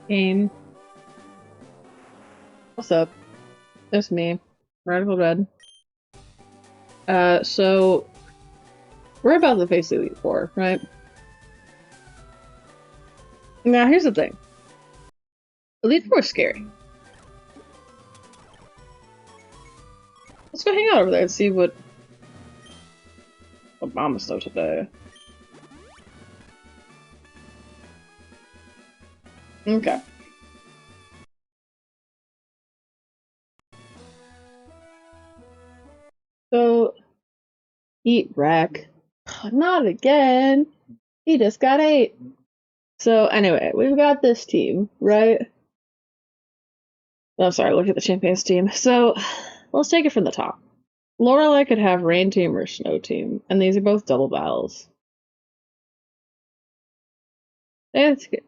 Game. What's up? It's me, Radical Red. So we're about to face the Elite Four, right? Now, here's the thing. Elite Four is scary. Let's go hang out over there and see what Obama's doing today. Okay. So, eat wreck. Not again. He just got 8. So, anyway, we've got this team, right? Oh, sorry, look at the champions team. So, let's take it from the top. Lorelei could have rain team or snow team, and these are both double battles. That's good.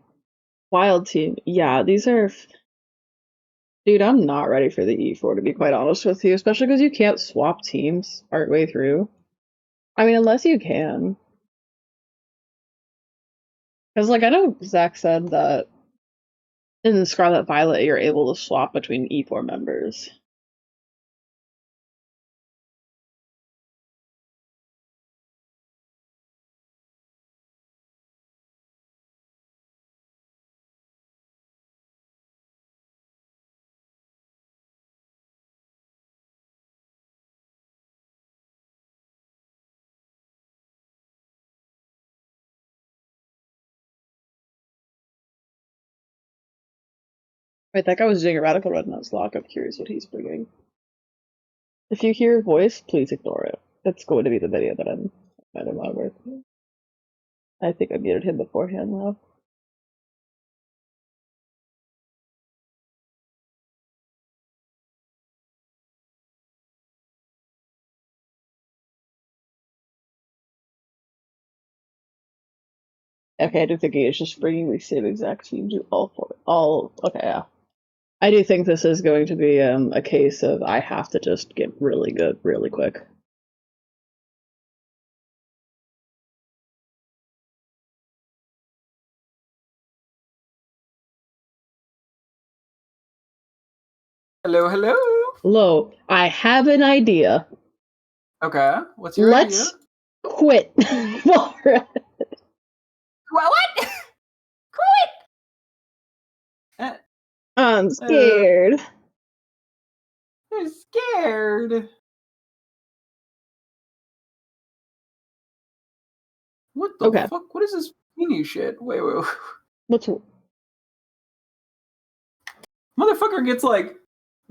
Wild team. Yeah, these are. Dude, I'm not ready for the E4 to be quite honest with you, especially because you can't swap teams partway through. I mean, unless you can. Because, like, I know Zach said that in Scarlet Violet you're able to swap between E4 members. Right, that guy was doing a Radical Red Nuzlocke. I'm curious what he's bringing. If you hear a voice, please ignore it. It's going to be the video that I'm on with. I think I muted him beforehand, though. Okay, I do think he is just bringing the same exact team to all. Okay, yeah. I do think this is going to be a case of I have to just get really good really quick. Hello, hello. Hello, I have an idea. Okay, what's your Let's idea? quit. What? Quit! I'm scared. I'm scared. What the Okay. fuck? What is this peony shit? Wait. What's Motherfucker gets like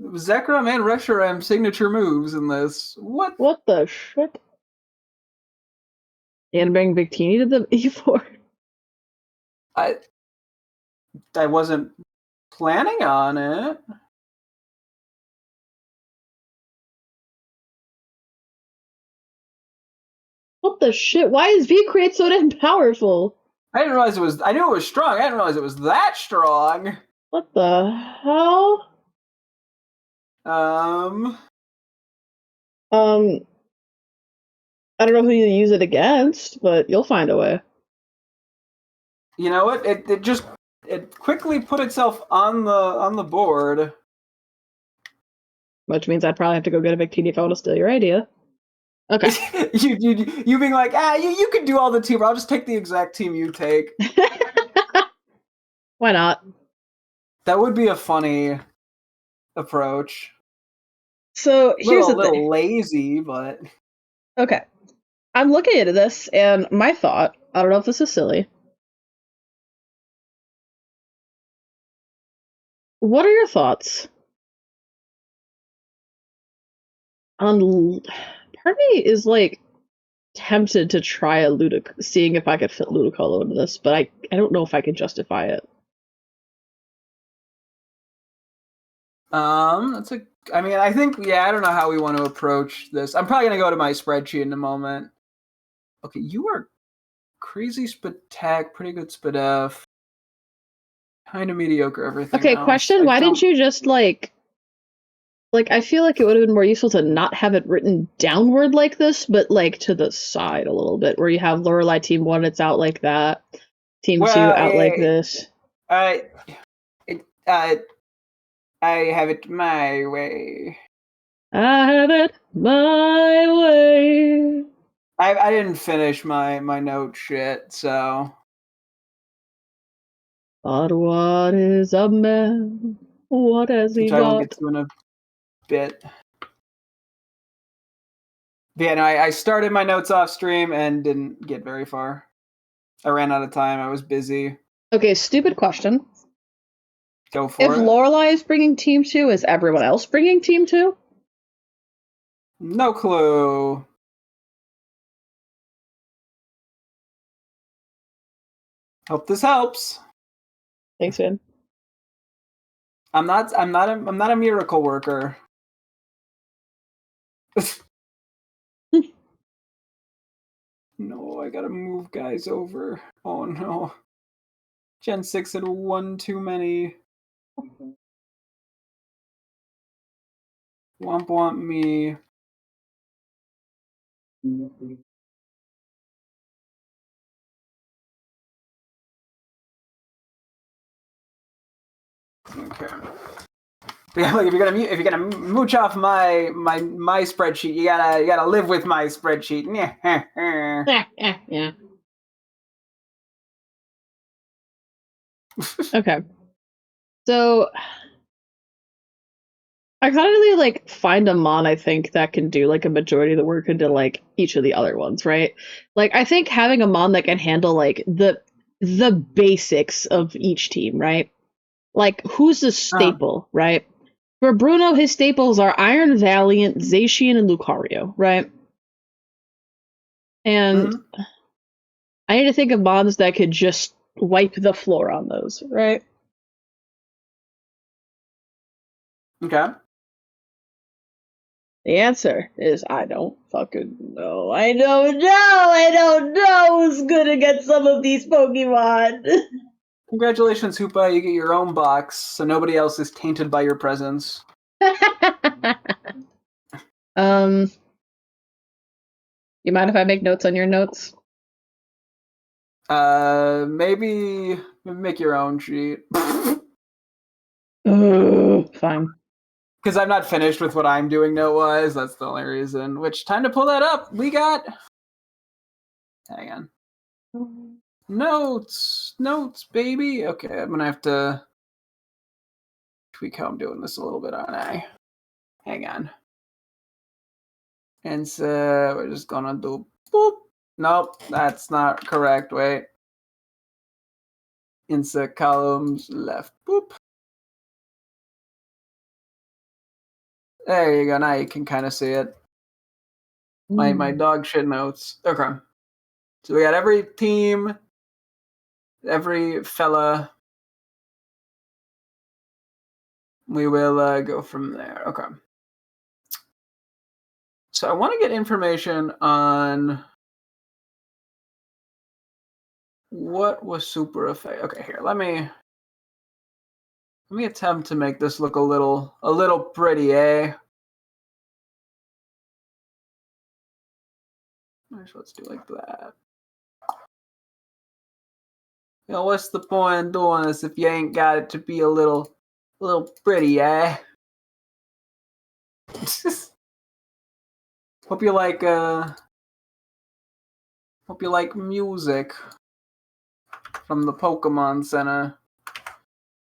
Zekrom and Reshiram signature moves in this. What? What the shit? And bring Victini to the E4. I wasn't planning on it. What the shit? Why is V-Create so damn powerful? I didn't realize it was. I knew it was strong. I didn't realize it was that strong. What the hell? I don't know who you use it against, but you'll find a way. You know what? It quickly put itself on the board. Which means I'd probably have to go get a Victini if I want to steal your idea. Okay. you being like, you can do all the team. I'll just take the exact team you take. Why not? That would be a funny approach. So here's the thing. A little lazy, but okay. I'm looking at this, and my thought, I don't know if this is silly. What are your thoughts on... Part of me is, like, tempted to try a seeing if I could fit Ludicolo into this, but I don't know if I can justify it. that's a... I mean, I think, I don't know how we want to approach this. I'm probably going to go to my spreadsheet in a moment. Okay, you are crazy Spatak, pretty good Spadef. Kind of mediocre everything Okay, else. question, why didn't you just, like, I feel like it would have been more useful to not have it written downward like this, but, like, to the side a little bit, where you have Lorelei Team 1, it's out like that, Team 2 out like this. I have it my way. I have it my way. I didn't finish my note shit, so. But what is a man? What has he Which I will got? get to in a bit. But yeah, no, I started my notes off stream and didn't get very far. I ran out of time. I was busy. Okay, stupid question. Go for If it. Lorelai is bringing Team 2, is everyone else bringing Team 2? No clue. Hope this helps. Thanks, man. I'm not a miracle worker. No, I gotta move guys over. Oh no. Gen 6 had one too many. Womp me. Okay. Yeah, like if you're gonna mooch off my spreadsheet, you gotta live with my spreadsheet. Yeah. Okay. So I kind of really like find a mon I think that can do like a majority of the work into like each of the other ones, right? Like I think having a mon that can handle like the basics of each team, right? Like who's the staple, right? For Bruno, his staples are Iron Valiant, Zacian, and Lucario, right? And I need to think of mons that could just wipe the floor on those, right? Okay. The answer is I don't fucking know. I don't know who's gonna get some of these Pokemon. Congratulations, Hoopa. You get your own box, so nobody else is tainted by your presence. You mind if I make notes on your notes? Maybe make your own sheet. Fine. Because I'm not finished with what I'm doing note-wise. That's the only reason. Which, time to pull that up. We got... Hang on. Notes, baby. Okay, I'm gonna have to tweak how I'm doing this a little bit, aren't I? Hang on. And so we're just gonna do boop. Nope, that's not correct. Wait. Insert columns left. Boop. There you go. Now you can kind of see it. My dog shit notes. Okay. So we got every team, every fella. We will go from there. Okay. So I want to get information on what was super effective. Okay, here. Let me attempt to make this look a little pretty, eh? Let's do like that. You know, what's the point in doing this if you ain't got it to be a little pretty, eh? Hope you like music from the Pokemon Center,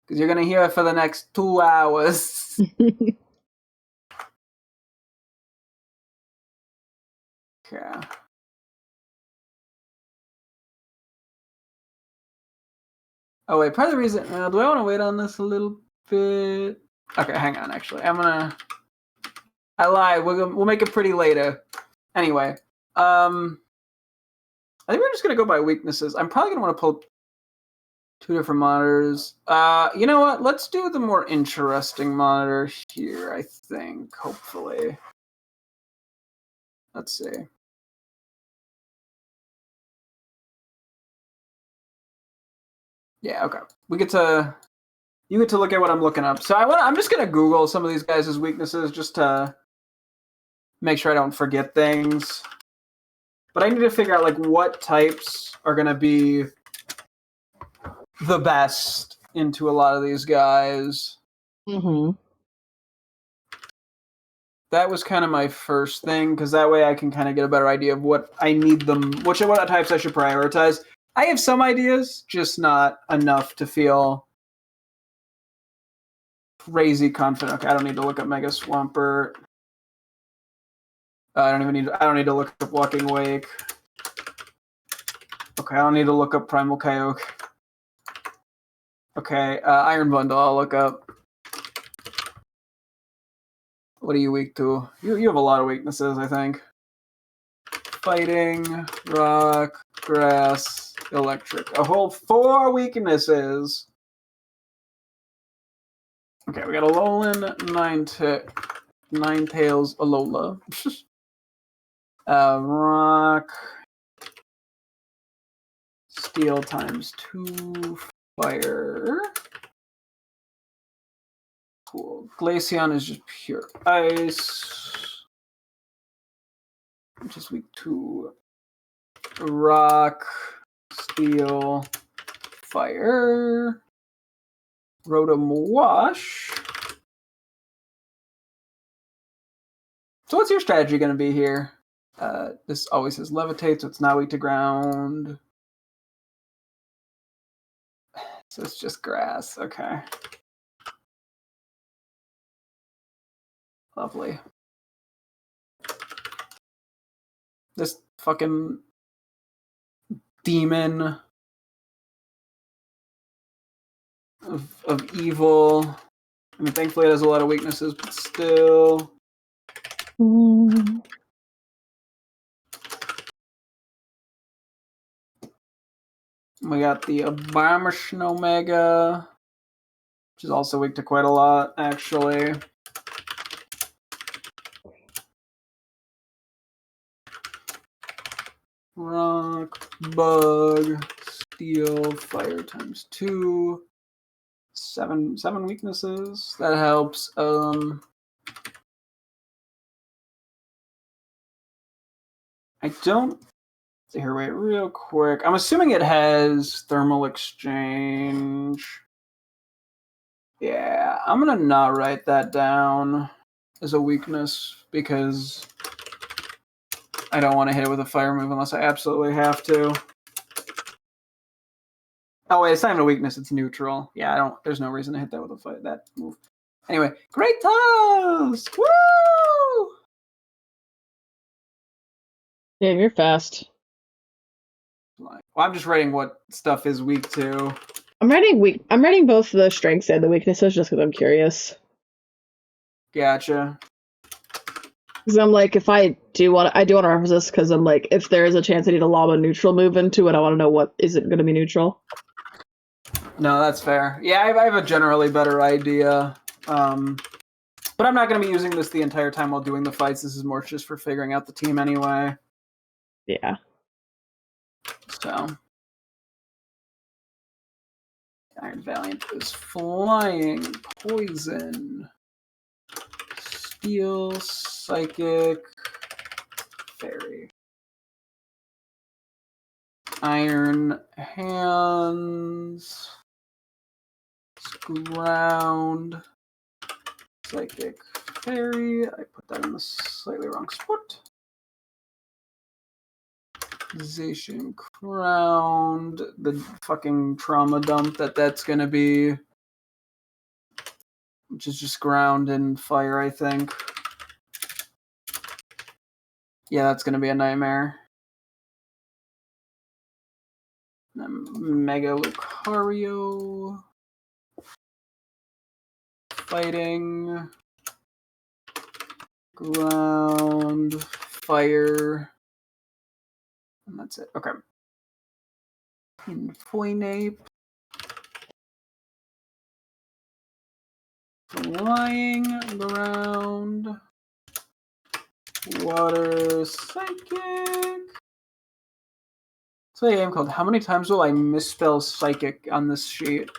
because you're gonna hear it for the next 2 hours. Okay. Oh wait, part of the reason. Do I want to wait on this a little bit? Okay, hang on. Actually, I lied. We'll make it pretty later. Anyway, I think we're just gonna go by weaknesses. I'm probably gonna want to pull 2 different monitors. You know what? Let's do the more interesting monitor here. I think, hopefully. Let's see. Yeah. Okay. You get to look at what I'm looking up. So I'm just gonna Google some of these guys' weaknesses just to make sure I don't forget things. But I need to figure out like what types are gonna be the best into a lot of these guys. Mm-hmm. That was kind of my first thing, because that way I can kind of get a better idea of what I need them, what types I should prioritize. I have some ideas, just not enough to feel crazy confident. Okay, I don't need to look up Mega Swampert. I don't need to look up Walking Wake. Okay, I don't need to look up Primal Kyogre. Okay, Iron Bundle I'll look up. What are you weak to? You have a lot of weaknesses, I think. Fighting, rock, grass, electric. A whole 4 weaknesses. Okay, we got Alolan, Ninetales, Alola. Rock, steel times 2, fire. Cool. Glaceon is just pure ice. Which is weak to rock, steel, fire. Rotom Wash. So what's your strategy going to be here? This always says levitate, so it's not weak to ground. So it's just grass. Okay. Lovely. This fucking demon of evil. I mean, thankfully it has a lot of weaknesses, but still. Mm. We got the Abomasnow Omega, which is also weak to quite a lot, actually. Rock, bug, steel, fire times 2. 7 weaknesses. That helps. I don't. Here, wait, real quick. I'm assuming it has thermal exchange. Yeah, I'm gonna not write that down as a weakness because I don't want to hit it with a fire move unless I absolutely have to. Oh wait, it's not even a weakness; it's neutral. Yeah, I don't. There's no reason to hit that with a fire that move. Anyway, great toast! Woo! Damn, you're fast. Well, I'm just writing what stuff is weak to. I'm writing both the strengths and the weaknesses just because I'm curious. Gotcha. Because I'm like, if I do want to reference this because I'm like, if there is a chance I need a Llama neutral move into it, I want to know what is it going to be neutral. No, that's fair. Yeah, I have a generally better idea. But I'm not going to be using this the entire time while doing the fights. This is more just for figuring out the team anyway. Yeah. So. Iron Valiant is flying, poison, steel, psychic, fairy. Iron hands, ground, psychic, fairy. I put that in the slightly wrong spot. Zation crowned, the fucking trauma dump that's gonna be, which is just ground and fire, I think. Yeah, that's gonna be a nightmare. Mega Lucario. Fighting. Ground. Fire. And that's it. Okay. Infoinape. Flying. Ground. Water. Psychic. So a game called How Many Times Will I Misspell Psychic on this sheet?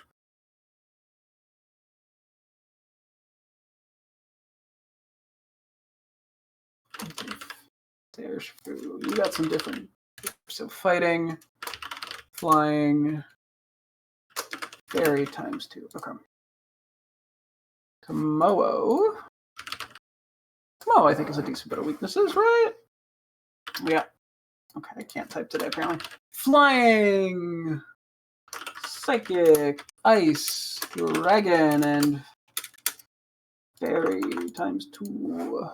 There's food. You got some different. So fighting, flying, Fairy times 2. Okay. Tomoe. Tomoe, I think, is a decent bit of weaknesses, right? Yeah. Okay, I can't type today, apparently. Flying! Psychic, Ice, Dragon, and Fairy times 2.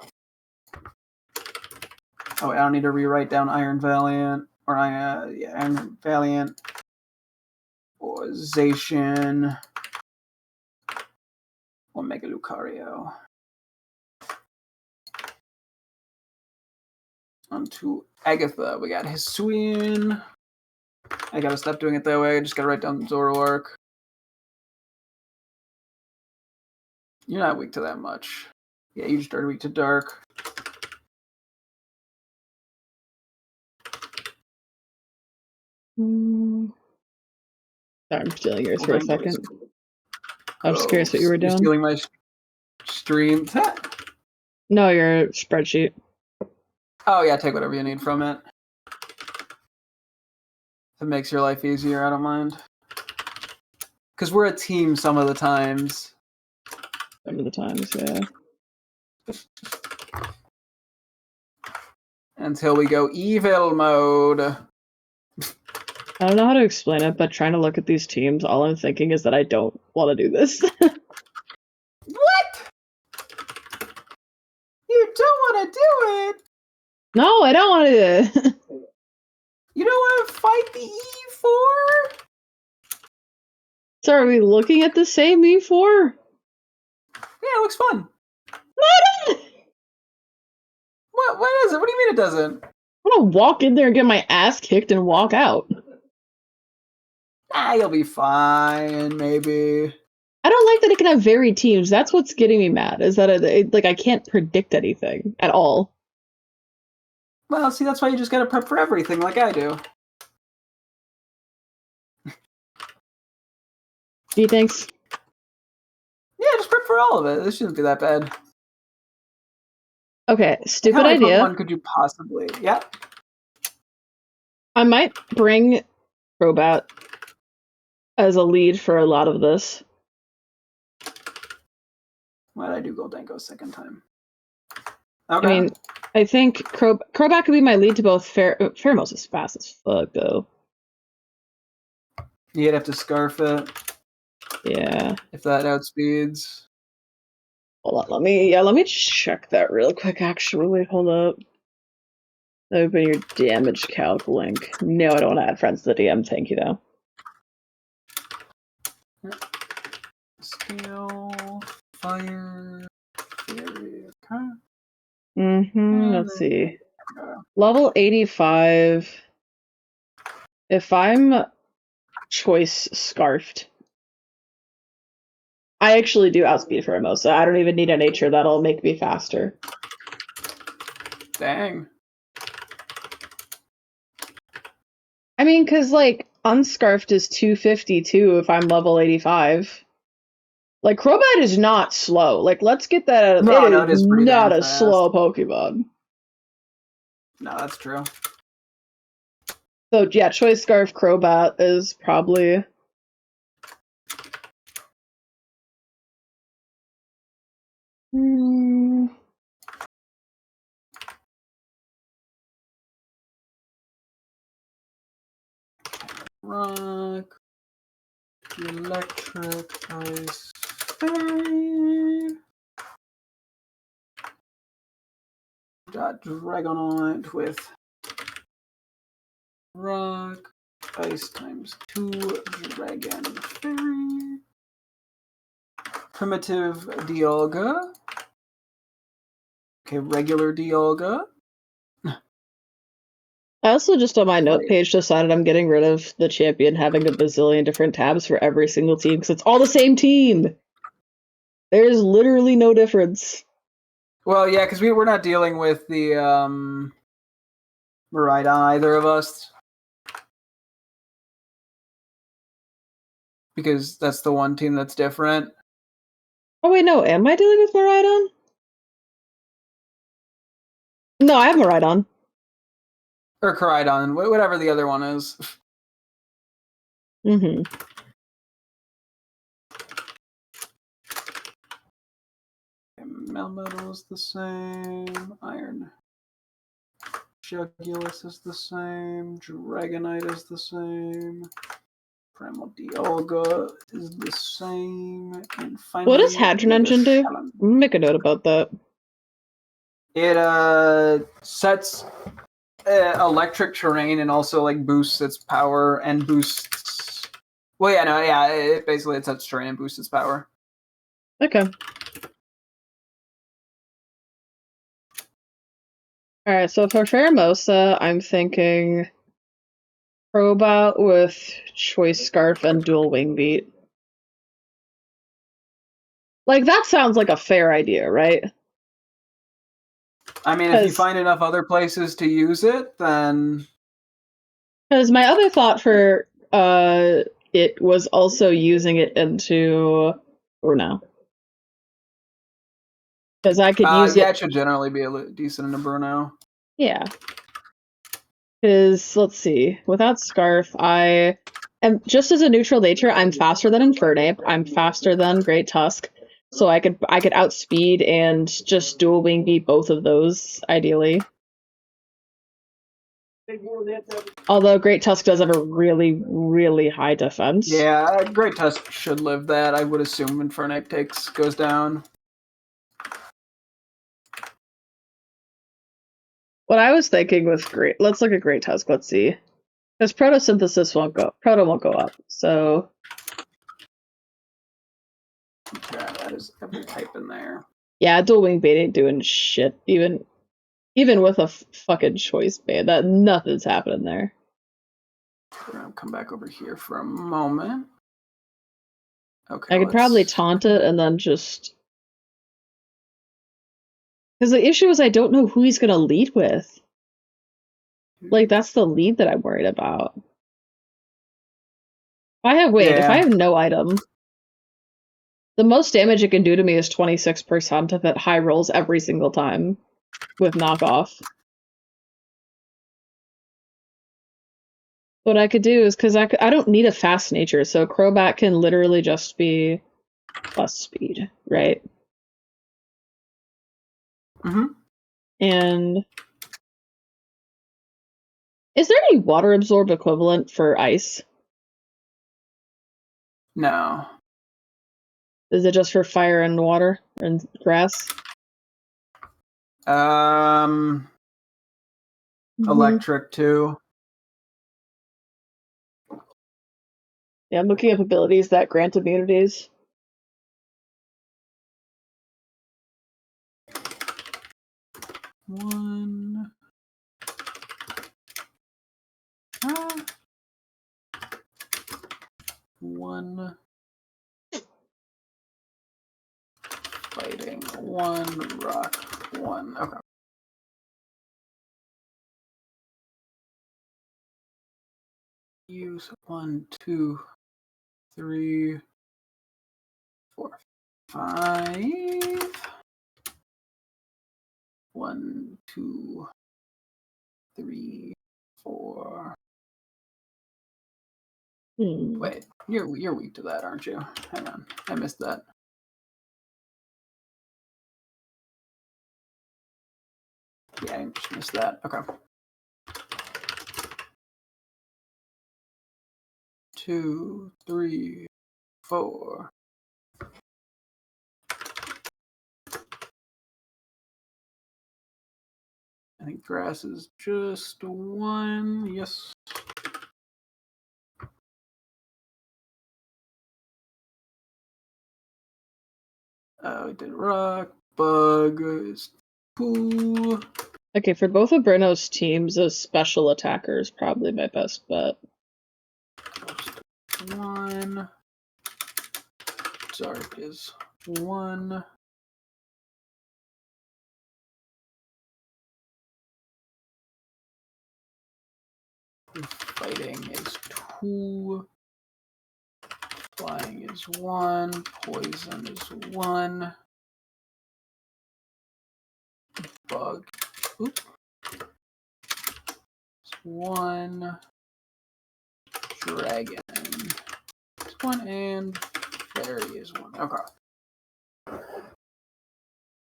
Oh, I don't need to rewrite down Iron Valiant. Or, Iron Valiant. Or Zacian. Or Mega Lucario. On to Agatha. We got Hisuian. I gotta stop doing it that way. I just gotta write down Zoroark. You're not weak to that much. Yeah, you just started weak to Dark. Sorry, I'm stealing yours for a second. I'm just curious what you were doing. You're stealing my stream. No, your spreadsheet. Oh yeah, take whatever you need from it. If it makes your life easier, I don't mind. Because we're a team some of the times. Some of the times, yeah. Until we go evil mode. I don't know how to explain it, but trying to look at these teams, all I'm thinking is that I don't want to do this. What? You don't want to do it? No, I don't want to do it. You don't want to fight the E4? So are we looking at the same E4? Yeah, it looks fun. What? What is it? What do you mean it doesn't? I want to walk in there and get my ass kicked and walk out. You'll be fine, maybe. I don't like that it can have varied teams. That's what's getting me mad, is that like I can't predict anything at all. Well, see, that's why you just gotta prep for everything like I do. Gee, thanks. Yeah, just prep for all of it. This shouldn't be that bad. Okay, stupid How many idea. Pokemon could you possibly? Yeah. I might bring Crobat as a lead for a lot of this. Why did I do Goldengo second time? Okay. I mean, I think Crobat could be my lead to both. Pheromosa is fast as fuck, though. You'd have to Scarf it. Yeah. If that outspeeds. Hold on, let me check that real quick, actually. Hold up. Open your damage calc link. No, I don't want to add friends to the DM, thank you, though. Scale, fire, fairy, okay. Let's see. Level 85. If I'm choice scarfed, I actually do outspeed Pheromosa. I don't even need a nature, that'll make me faster. Dang. I mean, because, like, unscarfed is 252 if I'm level 85. Like, Crobat is not slow. Like, let's get that out of No, it is pretty not damn a fast. slow Pokemon. No, that's true. So, yeah, choice scarf Crobat is probably... Rock, electric, ice, fairy. Got Dragonite with rock, ice times 2, dragon, fairy. Primitive Dialga. Okay, regular Dialga. I also just on my note page decided I'm getting rid of the champion having a bazillion different tabs for every single team because it's all the same team. There's literally no difference. Well, yeah, because we're not dealing with the Miraidon, either of us. Because that's the one team that's different. Oh wait, no, am I dealing with Miraidon? No, I have Miraidon. Or Koraidon, whatever the other one is. same. Melmetal is the same. Iron Jugulus is the same. Dragonite is the same. Primal Dialga is the same. And finally, What does Hadron Engine do? Make a note about that. It sets electric terrain and also like boosts its power and boosts. Well, yeah, no, yeah. It basically sets terrain and boosts its power. Okay. All right. So for Pheromosa, I'm thinking Crobat with Choice Scarf and Dual Wing Beat. Like that sounds like a fair idea, right? I mean, if you find enough other places to use it, then. Because my other thought for it was also using it into Bruno. Because I could use it. Yeah, it should generally be decent into Bruno. Yeah. Because, let's see, without Scarf, I am, just as a neutral nature, I'm faster than Infernape, I'm faster than Great Tusk, so I could outspeed and just dual wing beat both of those, ideally. Although Great Tusk does have a really, really high defense. Yeah, Great Tusk should live that. I would assume Infernape goes down. What I was thinking with let's look at Great Tusk, let's see. Because Protosynthesis Proto won't go up, so. Yeah, that is every type in there. Yeah, dual wing bait ain't doing shit, even with a fucking choice bait. That nothing's happening there. We're gonna come back over here for a moment. Okay. I could probably taunt it and then just. Because the issue is I don't know who he's gonna lead with. Like, that's the lead that I'm worried about. If I have no item, the most damage it can do to me is 26% if it high rolls every single time with knockoff. What I could do is, because I don't need a fast nature, so Crobat can literally just be plus speed, right? Mm-hmm. And is there any water absorb equivalent for ice? No. Is it just for fire and water and grass? Electric too. Yeah, I'm looking up abilities that grant immunities. One. One. Fighting. One. Rock. One. Okay. Use 1, 2, 3, 4, 5. 1, 2, 3, 4. Wait, you're weak to that, aren't you? Hang on, I missed that. Yeah, I just missed that. Okay. 2, 3, 4. I think grass is just 1. Yes. We did rock. Bug is 2. Okay, for both of Bruno's teams, a special attacker is probably my best bet. 1. Dark is 1. Fighting is 2. Flying is 1. Poison is 1. Bug. Oops. 1. Dragon is 1. And fairy is 1. Okay.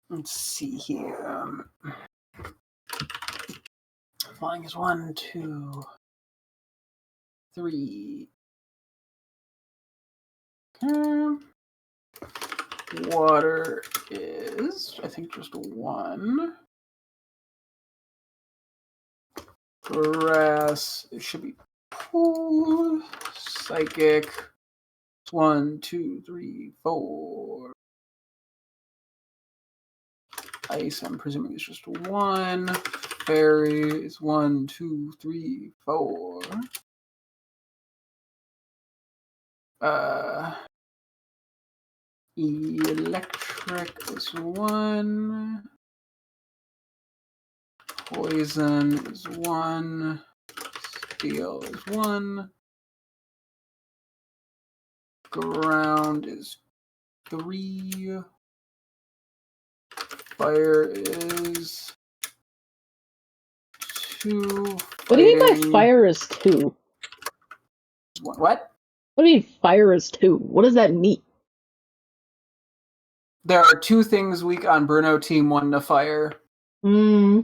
Let's see here. Flying is 1, 2, 3. Water is, I think, just 1. Grass, it should be pool. Psychic, 1, 2, 3, 4. Ice, I'm presuming it's just 1. Fairy is 1, 2, 3, 4. Electric is 1. Poison is 1. Steel is 1. Ground is 3. Fire is 2. What do you mean by fire is 2? What? What do you mean fire is 2? What does that mean? There are 2 things weak on Bruno team 1 to fire. Yeah.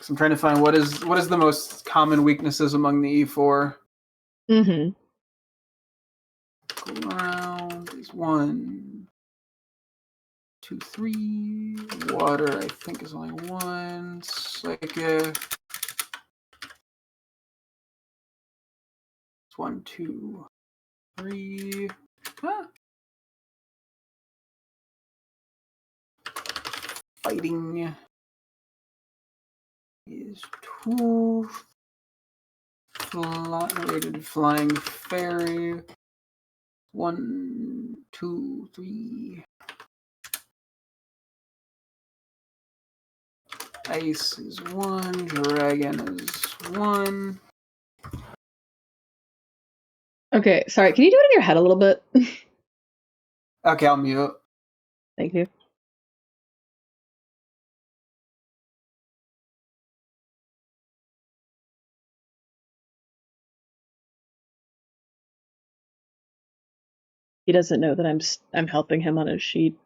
So I'm trying to find what is the most common weaknesses among the E4. Ground is 1, 2, 3. Water, I think, is only 1. Psychic. It's 1, 2, 3. Fighting is 2. Rated flying fairy. 1, 2, 3. Ice is 1. Dragon is 1. Okay, sorry. Can you do it in your head a little bit? Okay, I'll mute. Thank you. He doesn't know that I'm helping him on his sheet.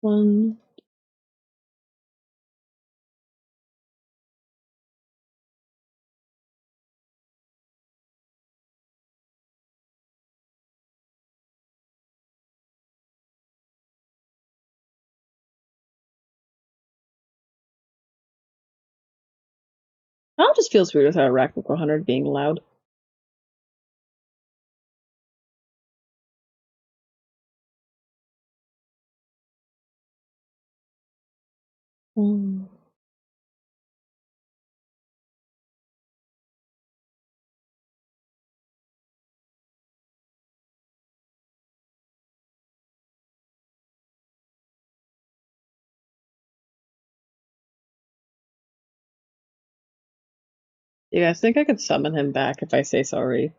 One. It just feels weird without Arachnic 100 being loud. You guys think I could summon him back if I say sorry?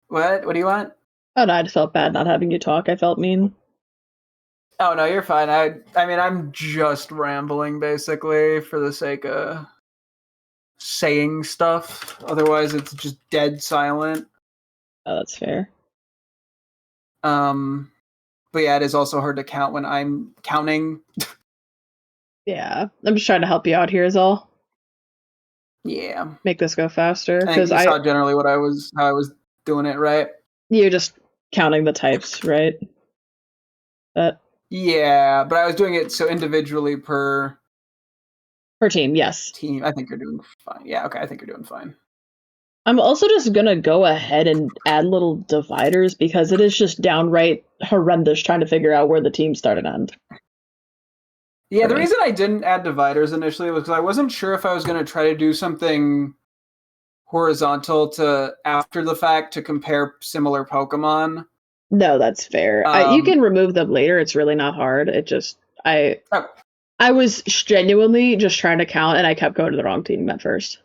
What? What do you want? Oh no, I just felt bad not having you talk. I felt mean. Oh no, you're fine. I mean, I'm just rambling basically for the sake of saying stuff. Otherwise, it's just dead silent. Oh, that's fair. But yeah, it is also hard to count when I'm counting. Yeah, I'm just trying to help you out here is all. Yeah. Make this go faster. Because I saw generally how I was doing it, right? You're just counting the types, right? Yeah, but I was doing it so individually per team, yes. Team, I think you're doing fine. Yeah, okay, I think you're doing fine. I'm also just gonna go ahead and add little dividers because it is just downright horrendous trying to figure out where the teams start and end. Yeah, for the me. reason I didn't add dividers initially was because I wasn't sure if I was going to try to do something horizontal to after the fact to compare similar Pokemon. No, that's fair. You can remove them later. It's really not hard. It just Oh, I was genuinely just trying to count, and I kept going to the wrong team at first.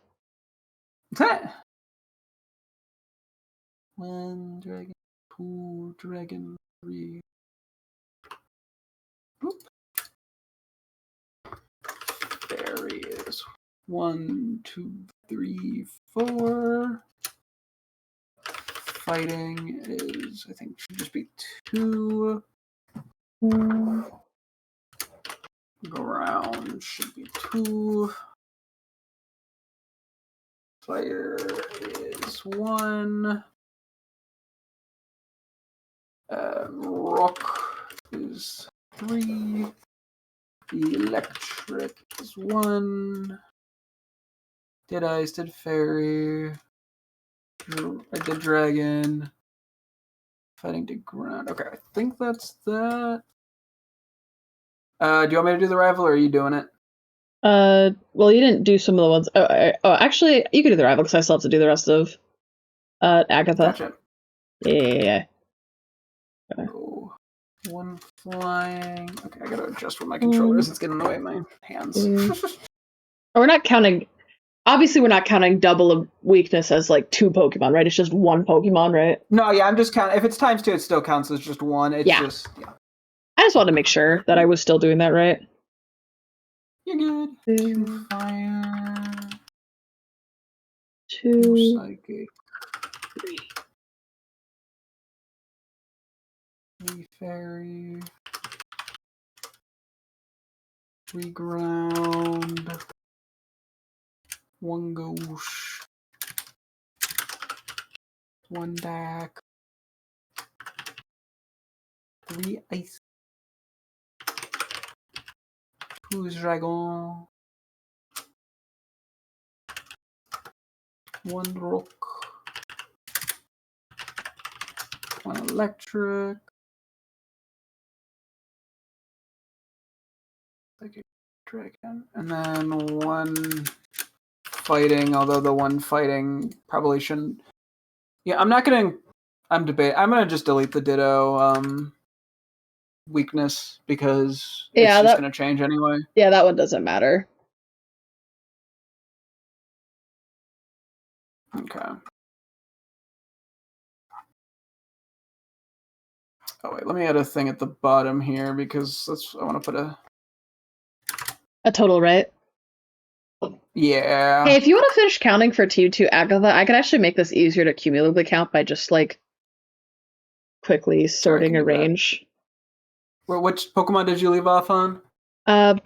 One dragon, two dragon, three. Oop. There he is. 1, 2, 3, 4. Fighting is, I think, should just be 2. Ground should be 2. Fire is 1. Rock is 3. Electric is 1. Dead Fairy. I did Dragon. Fighting to ground. Okay, I think that's that. Do you want me to do the rival, or are you doing it? Well, you didn't do some of the ones. Actually, you could do the rival because I still have to do the rest of Agatha. Gotcha. Yeah. Okay. Oh, 1 flying. Okay, I gotta adjust where my controller is. It's getting in the way of my hands. We're not counting. Obviously, we're not counting double of weakness as like 2 Pokemon, right? It's just 1 Pokemon, right? No, yeah, I'm just counting. If it's times 2, it still counts as just 1. It's just, yeah. I just wanted to make sure that I was still doing that right. You're good. 2 fire. 2 psychic. 3 fairy. 3 ground. 1 gauche. 1 back. 3 ice. 2 dragon. 1 rock. 1 electric. Like a dragon. And then 1 fighting, although the 1 fighting probably shouldn't. Yeah, I'm not gonna. I'm gonna just delete the Ditto weakness because it's just gonna change anyway. Yeah, that one doesn't matter. Okay. Oh wait, let me add a thing at the bottom here because I want to put a total, right? Yeah. Hey, if you want to finish counting for T2 Agatha, I could actually make this easier to cumulatively count by just like quickly sorting a range. Well, which Pokemon did you leave off on? Well,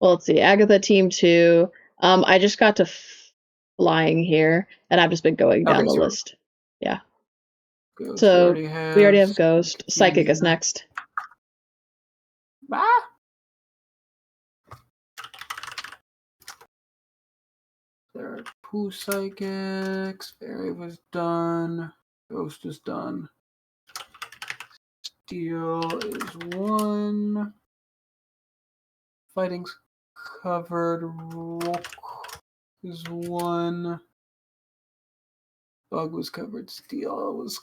let's see. Agatha Team 2. I just got to flying here, and I've just been going down the list. Yeah. Ghost so we already have Ghost. Psychic is next. Ah. There are 2 psychics. Fairy was done. Ghost is done. Steel is 1. Fighting's covered. Rock is 1. Bug was covered. Steel was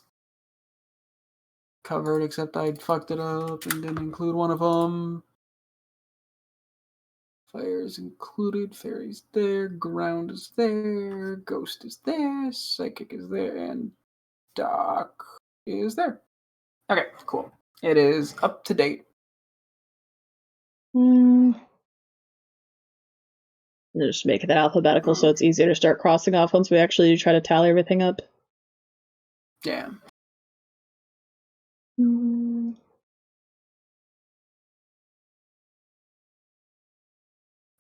covered, except I fucked it up and didn't include one of them. Fire is included. Fairy's there. Ground is there. Ghost is there. Psychic is there. And Doc is there. Okay, cool. It is up to date. Just make it alphabetical so it's easier to start crossing off once we actually try to tally everything up. Yeah.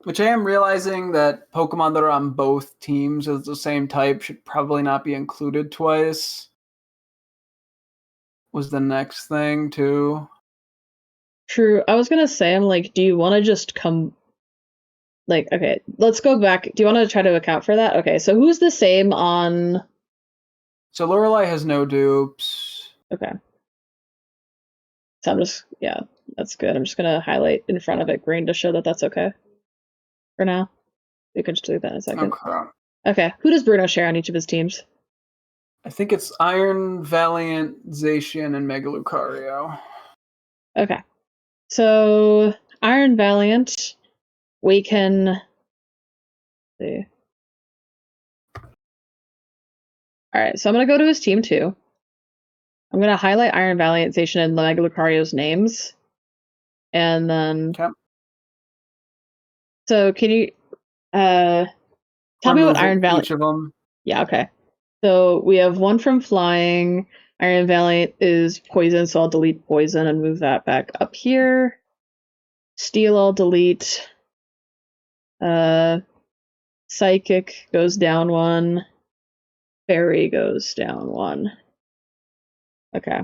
Which I am realizing that Pokemon that are on both teams of the same type should probably not be included twice. Was the next thing, too. True. I was gonna say, I'm like, do you want to just come... Like, okay, let's go back. Do you want to try to account for that? Okay, so who's the same on... So Lorelei has no dupes. Okay. So I'm just, yeah, that's good. I'm just gonna highlight in front of it green to show that that's okay for now. We can just do that in a second. Okay. Okay, who does Bruno share on each of his teams? I think it's Iron, Valiant, Zacian, and Mega Lucario. Okay, so Iron Valiant, we can see. All right, so I'm gonna go to his team too. I'm gonna highlight Iron Valiant, Zacian, and Mega Lucario's names, and then. Okay. So can you tell me what Iron Valiant? Each of them. Yeah, okay. So we have one from flying. Iron Valiant is poison, so I'll delete poison and move that back up here. Steel, I'll delete. Psychic goes down one. Fairy goes down one. Okay.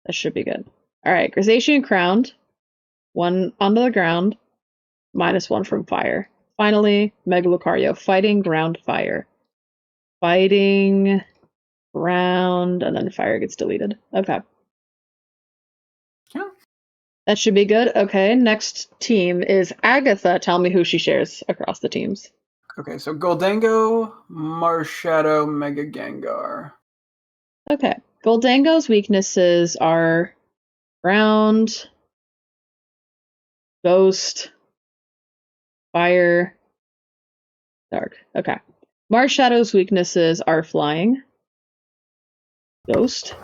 That should be good. Alright, Grisacian crowned. One onto the ground. -1 from fire. Finally, Mega Lucario fighting ground fire. Fighting ground, and then fire gets deleted. Okay. Yeah. That should be good. Okay, next team is Agatha. Tell me who she shares across the teams. Okay, so Goldango, Marshadow, Mega Gengar. Okay. Goldango's weaknesses are ground, ghost, fire, dark. Okay. Marshadow's weaknesses are flying, ghost,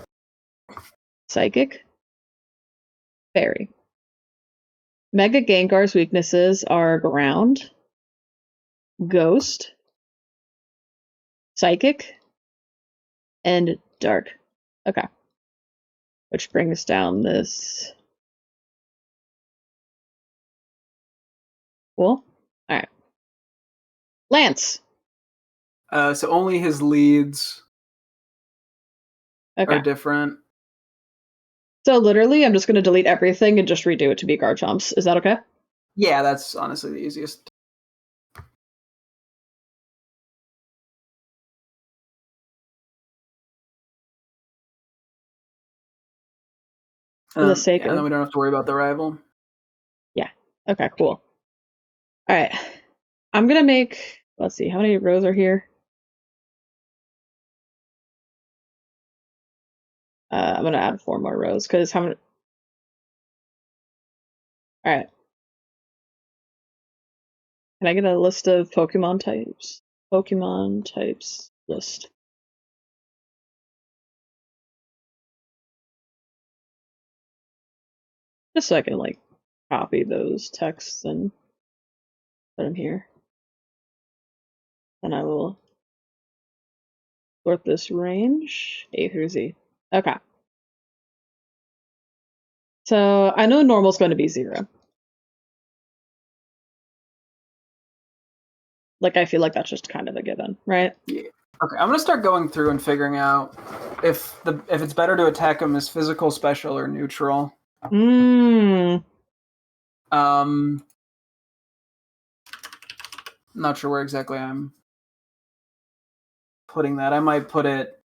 psychic, fairy. Mega Gengar's weaknesses are ground, ghost, psychic, and dark. Okay. Which brings down this. Cool. Alright. Lance. So only his leads Okay. are different. So literally, I'm just going to delete everything and just redo it to be Garchomp's. Is that okay? Yeah, that's honestly the easiest. For the sake and of. then we don't have to worry about the rival. Yeah. Okay, cool. Alright. I'm going to make. Let's see, how many rows are here? I'm going to add 4 more rows because how many. Alright. Can I get a list of Pokemon types? Pokemon types list. Just so I can, like, copy those texts and put them here. And I will sort this range A through Z. Okay. So I know normal's going to be 0. Like, I feel like that's just kind of a given, right? Yeah. Okay, I'm gonna start going through and figuring out if it's better to attack him as physical, special, or neutral. Not sure where exactly I'm putting that. I might put it.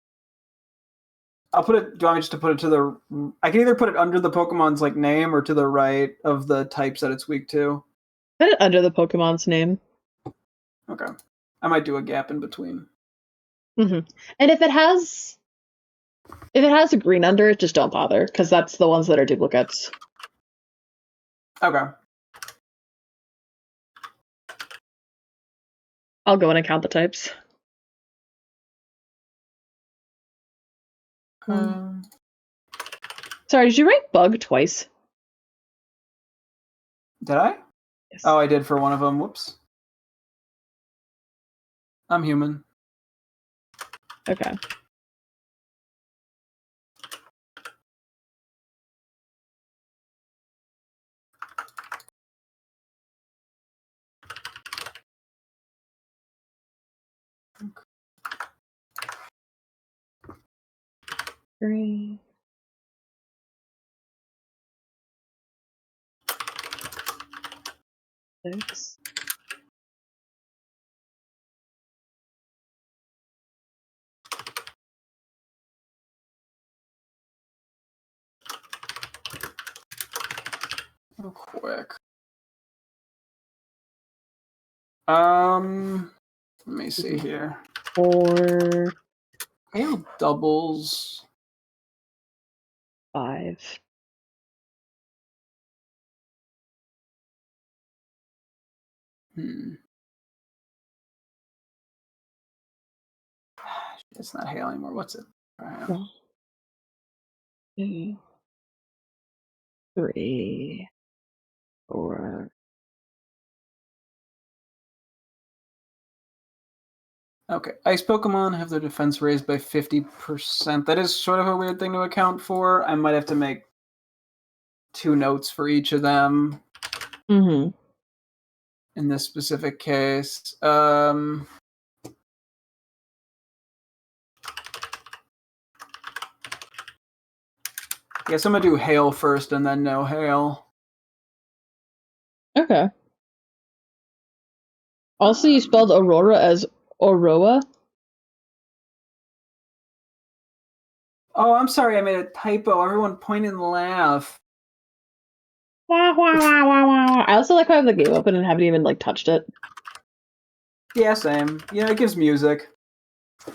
I'll put it. Do you want me just to put it to the? I can either put it under the Pokemon's like name or to the right of the types that it's weak to. Put it under the Pokemon's name. Okay, I might do a gap in between. And if it has a green under it, just don't bother because that's the ones that are duplicates. Okay. I'll go in and count the types. Sorry, did you write bug twice? Did I? Yes. Oh, I did for one of them. Whoops. I'm human. Okay. Three. Six. Real quick. Let me see here. 4, Hail doubles. 5. It's not hail anymore. What's it? 1, 2, 3, 4. Okay, ice Pokemon have their defense raised by 50%. That is sort of a weird thing to account for. I might have to make 2 notes for each of them. Mm-hmm. In this specific case. Guess I'm gonna do hail first and then no hail. Okay. Also, you spelled Aurora as Aurora? Oh, I'm sorry, I made a typo. Everyone point and laugh. Wah, wah, wah, wah, wah. I also like how I have the game open and haven't even like touched it. Yeah, same. You know, it gives music.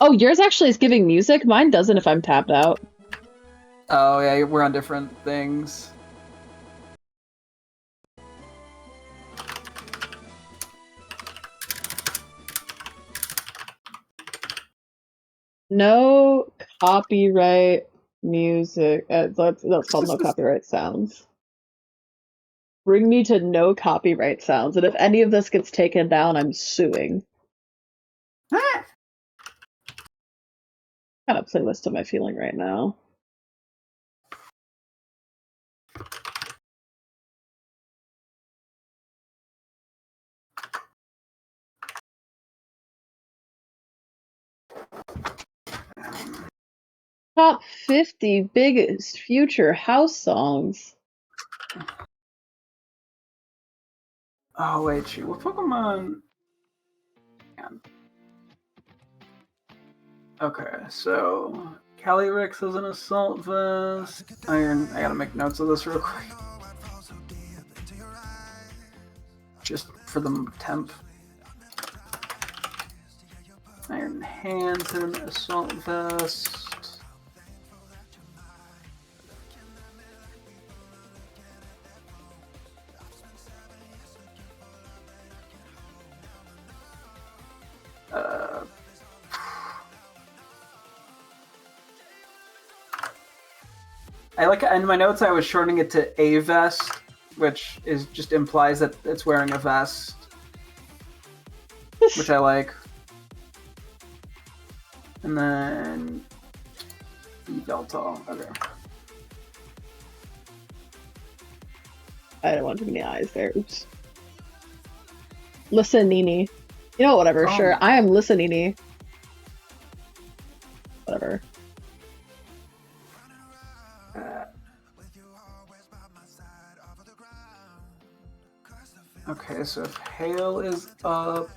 Oh, yours actually is giving music? Mine doesn't if I'm tapped out. Oh, yeah, we're on different things. No copyright music. That's called no copyright sounds. Bring me to no copyright sounds. And if any of this gets taken down, I'm suing. Kind of playlist am I feeling right now? Top 50 biggest future house songs. Oh, wait, shoot. What Pokemon? Okay, so Calyrex has an Assault Vest. Iron. I gotta make notes of this real quick. Just for the temp. Iron Hands and an Assault Vest. I like in my notes I was shortening it to a vest, which is just implies that it's wearing a vest, which I like. And then Delta. Okay. I don't want too many eyes there. Oops. Listen, Nini. You know, whatever. Sure, I am listening. Whatever. Okay, so if hail is up,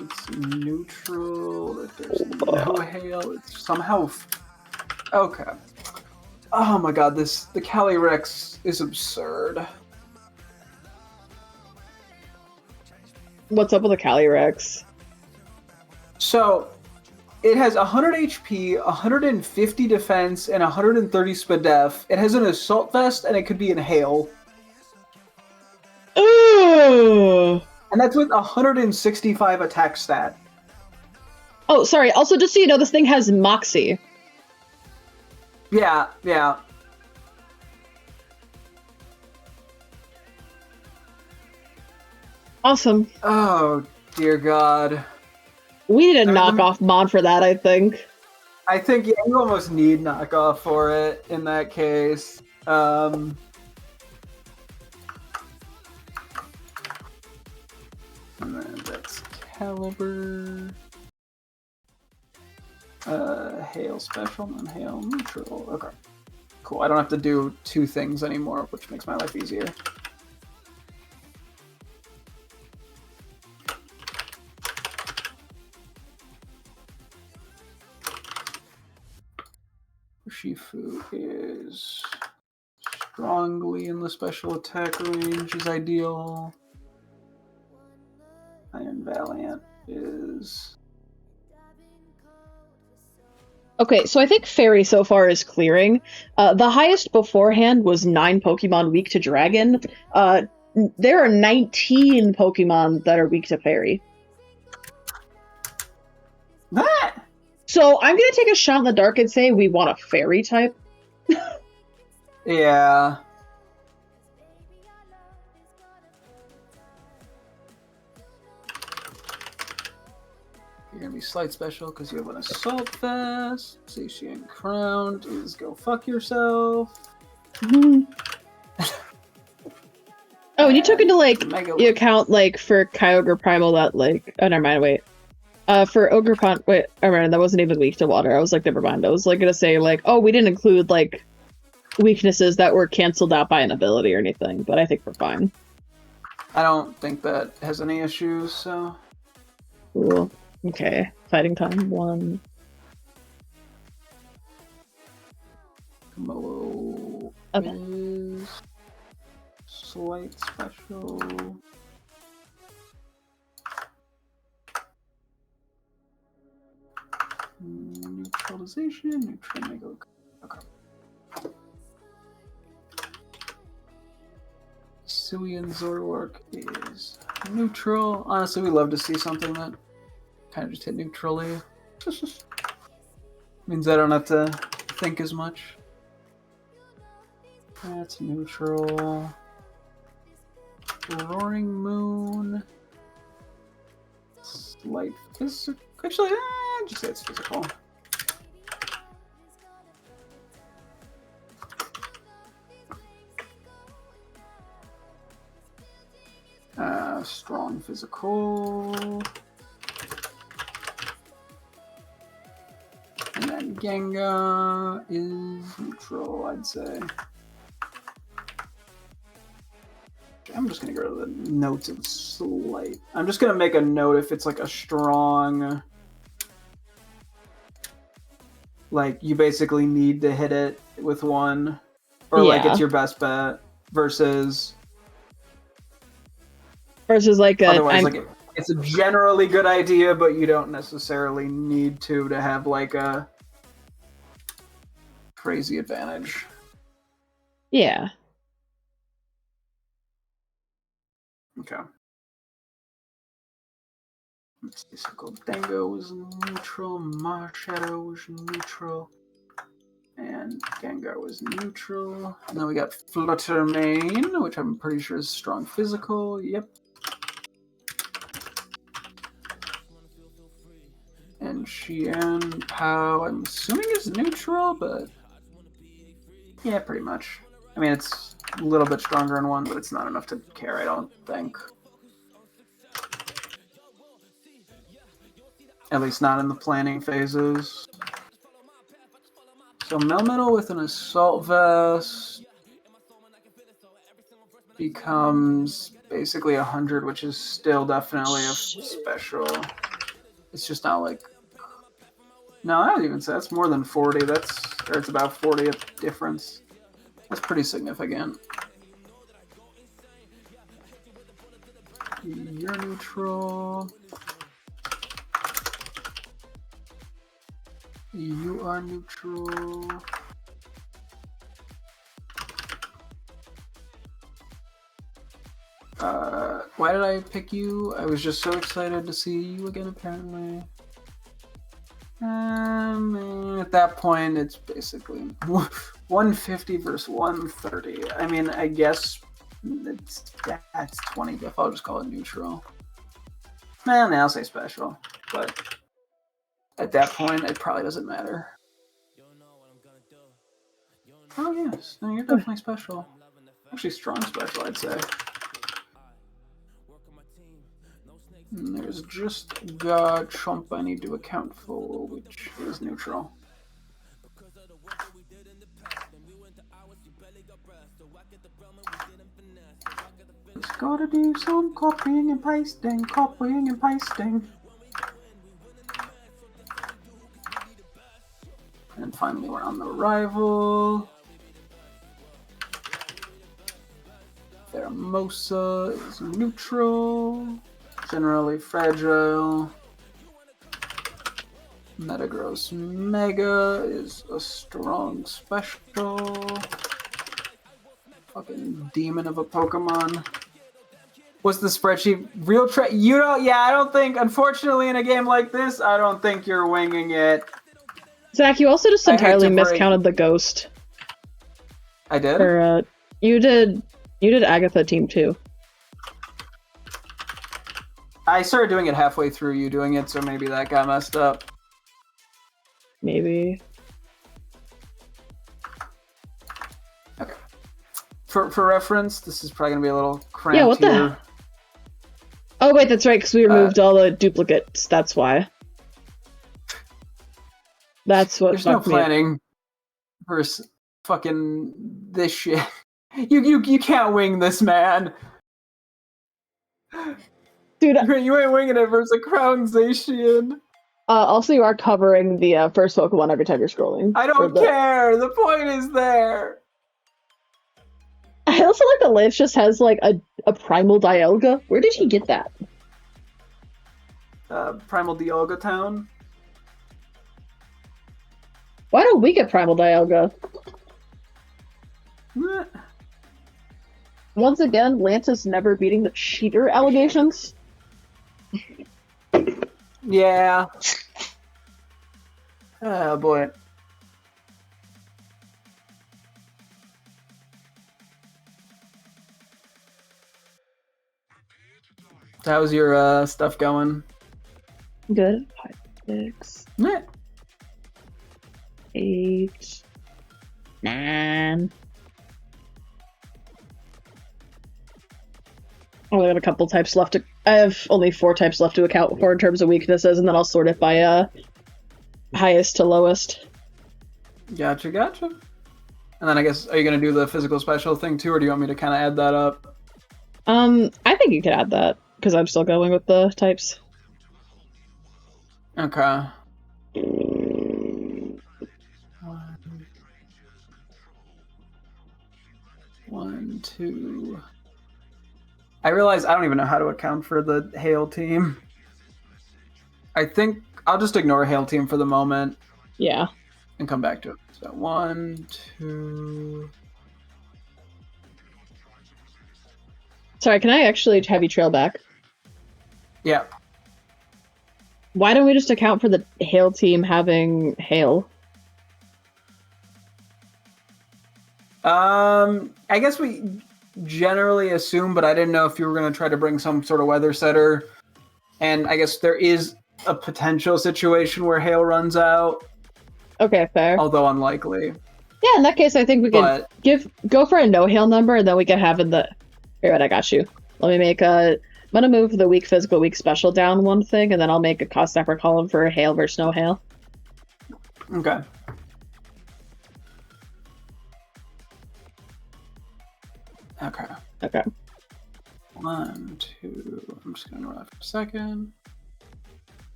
it's neutral. If there's no hail, it's somehow. Okay. Oh my god, the Calyrex is absurd. What's up with the Calyrex? So, it has 100 HP, 150 defense, and 130 SPDEF. It has an Assault Vest, and it could be in hail. Ooh. And that's with 165 attack stat. Oh, sorry. Also, just so you know, this thing has Moxie. Yeah, yeah. Awesome. Oh, dear God. We need a knockoff mod for that, I think. I think, yeah, you almost need knockoff for it in that case. And then that's Caliber. Hail special and hail neutral. Okay. Cool. I don't have to do 2 things anymore, which makes my life easier. Shifu is strongly in the special attack range is ideal. Iron Valiant is... Okay, so I think Fairy so far is clearing. The highest beforehand was 9 Pokemon weak to Dragon. There are 19 Pokemon that are weak to Fairy. That! So I'm gonna take a shot in the dark and say we want a Fairy type. Yeah. You're gonna be slight special because you have an Assault Vest. Satian Crowned is go fuck yourself. Oh, and you took into, like, Mega you account, like, for Kyogre Primal that, like... Oh, never mind, wait. For Ogerpon... Wait, oh, right, that wasn't even weak to water. I was like, never mind. I was, like, gonna say, like, oh, we didn't include, like, weaknesses that were canceled out by an ability or anything, but I think we're fine. I don't think that has any issues, so... Cool. Okay. Fighting time 1. Kamalo Okay. is slight special. Neutralization, neutral mega. Okay. Suian Zoroark is neutral. Honestly, we love to see something that kind of just hit neutrally. Means I don't have to think as much. That's neutral. Roaring Moon. Slight physical. Actually, just say it's physical. Strong physical. And then Gengar is neutral, I'd say. I'm just gonna go to the notes of slight. I'm just gonna make a note if it's like a strong... Like, you basically need to hit it with one. Or like it's your best bet. Versus... Versus, like, otherwise, like, it's a generally good idea, but you don't necessarily need to have, like, a crazy advantage. Yeah. Okay. Let's see, so Goldango was neutral, Marshadow was neutral, and Gengar was neutral. And then we got Fluttermane, which I'm pretty sure is strong physical. Yep. And Xian Pao, I'm assuming is neutral, but yeah, pretty much. I mean, it's a little bit stronger in one, but it's not enough to care, I don't think. At least not in the planning phases. So Melmetal with an Assault Vest becomes basically 100, which is still definitely a special. It's just not like... No, I would even say that's more than 40. Or it's about 40 difference. That's pretty significant. You're neutral. You are neutral. Why did I pick you? I was just so excited to see you again, apparently. At that point, it's basically 150 versus 130. I mean, I guess that's 20 diff. I'll just call it neutral. Man, I'll say special. But at that point, it probably doesn't matter. Oh, yes. No, you're definitely special. Actually, strong special, I'd say. And there's just Garchomp I need to account for, which is neutral. Just gotta do some copying and pasting, copying and pasting. And finally we're on the rival. Lacrimosa is neutral. Generally fragile. Metagross Mega is a strong special. Fucking demon of a Pokemon. What's the spreadsheet? Real you don't. Yeah, I don't think. Unfortunately, in a game like this, I don't think you're winging it. Zach, you also just entirely miscounted the ghost. I did. Or you did Agatha team 2. I started doing it halfway through you doing it, so maybe that got messed up. Maybe. Okay. For reference, this is probably gonna be a little cramped. Yeah, what the here. hell? Oh wait, that's right, because we removed all the duplicates. That's why. That's what. There's no planning for fucking this shit. You can't wing this, man. Dude, you ain't winging it versus a Crown Zacian. Also, you are covering the first Pokemon every time you're scrolling. I don't care. The point is there. I also like that Lance just has like a Primal Dialga. Where did he get that? Primal Dialga Town. Why don't we get Primal Dialga? Once again, Lance is never beating the cheater allegations. Yeah. Oh boy. So how's your stuff going? Good. 5, 6, Yeah. 8, 9. Oh, I got a couple types left to. I have only 4 types left to account for in terms of weaknesses, and then I'll sort it by highest to lowest. Gotcha. And then I guess, are you gonna do the physical special thing too, or do you want me to kind of add that up? I think you could add that because I'm still going with the types. Okay. 1, 2. I realize I don't even know how to account for the Hail team. I think I'll just ignore Hail team for the moment. Yeah. And come back to it. So 1, 2. Sorry, can I actually have you trail back? Yeah. Why don't we just account for the Hail team having Hail? I guess we generally assume, but I didn't know if you were going to try to bring some sort of weather setter. And I guess there is a potential situation where Hail runs out. Okay, fair. Although unlikely. Yeah, in that case, I think we can go for a no Hail number, and then we can have in the. Here, right, I got you. Let me make a. I'm gonna move the weak physical, weak special down one thing, and then I'll make a cost separate column for Hail versus no Hail. Okay. Okay. 1, 2. I'm just gonna run for a second.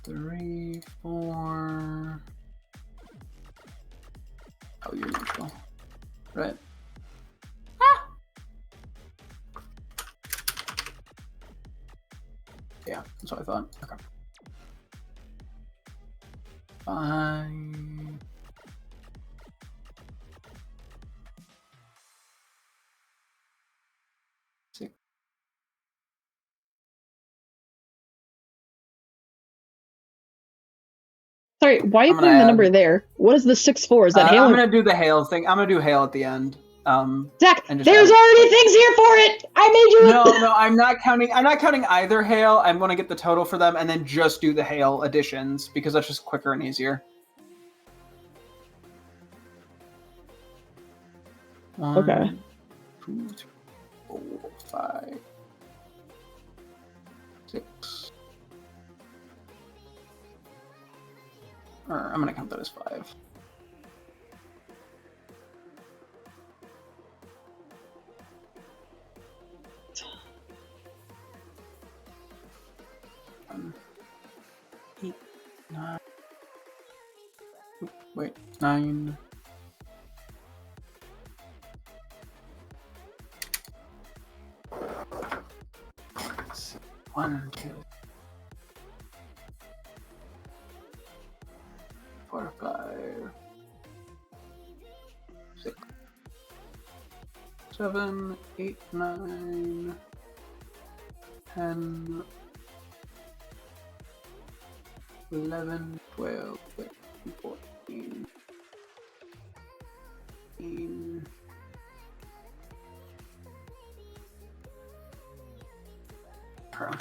Three, 4. Oh, you're neutral. Right. Yeah, that's what I thought. Okay. 5. Sorry, why are you putting the number there? What is the 6-4? Is that Hail? I'm gonna do the Hail thing. I'm gonna do Hail at the end. Zach, there's already things here for it. I made you. No, I'm not counting. I'm not counting either Hail. I'm gonna get the total for them and then just do the Hail additions because that's just quicker and easier. 1, okay. 2, 3, 4, 5, 6. Or I'm gonna count that as 5. Eight, 9. Wait, 9, 1, 2, 4, 5, 6, 7, 8, 9, 10, 11, 12, 13, 14, 15. Okay.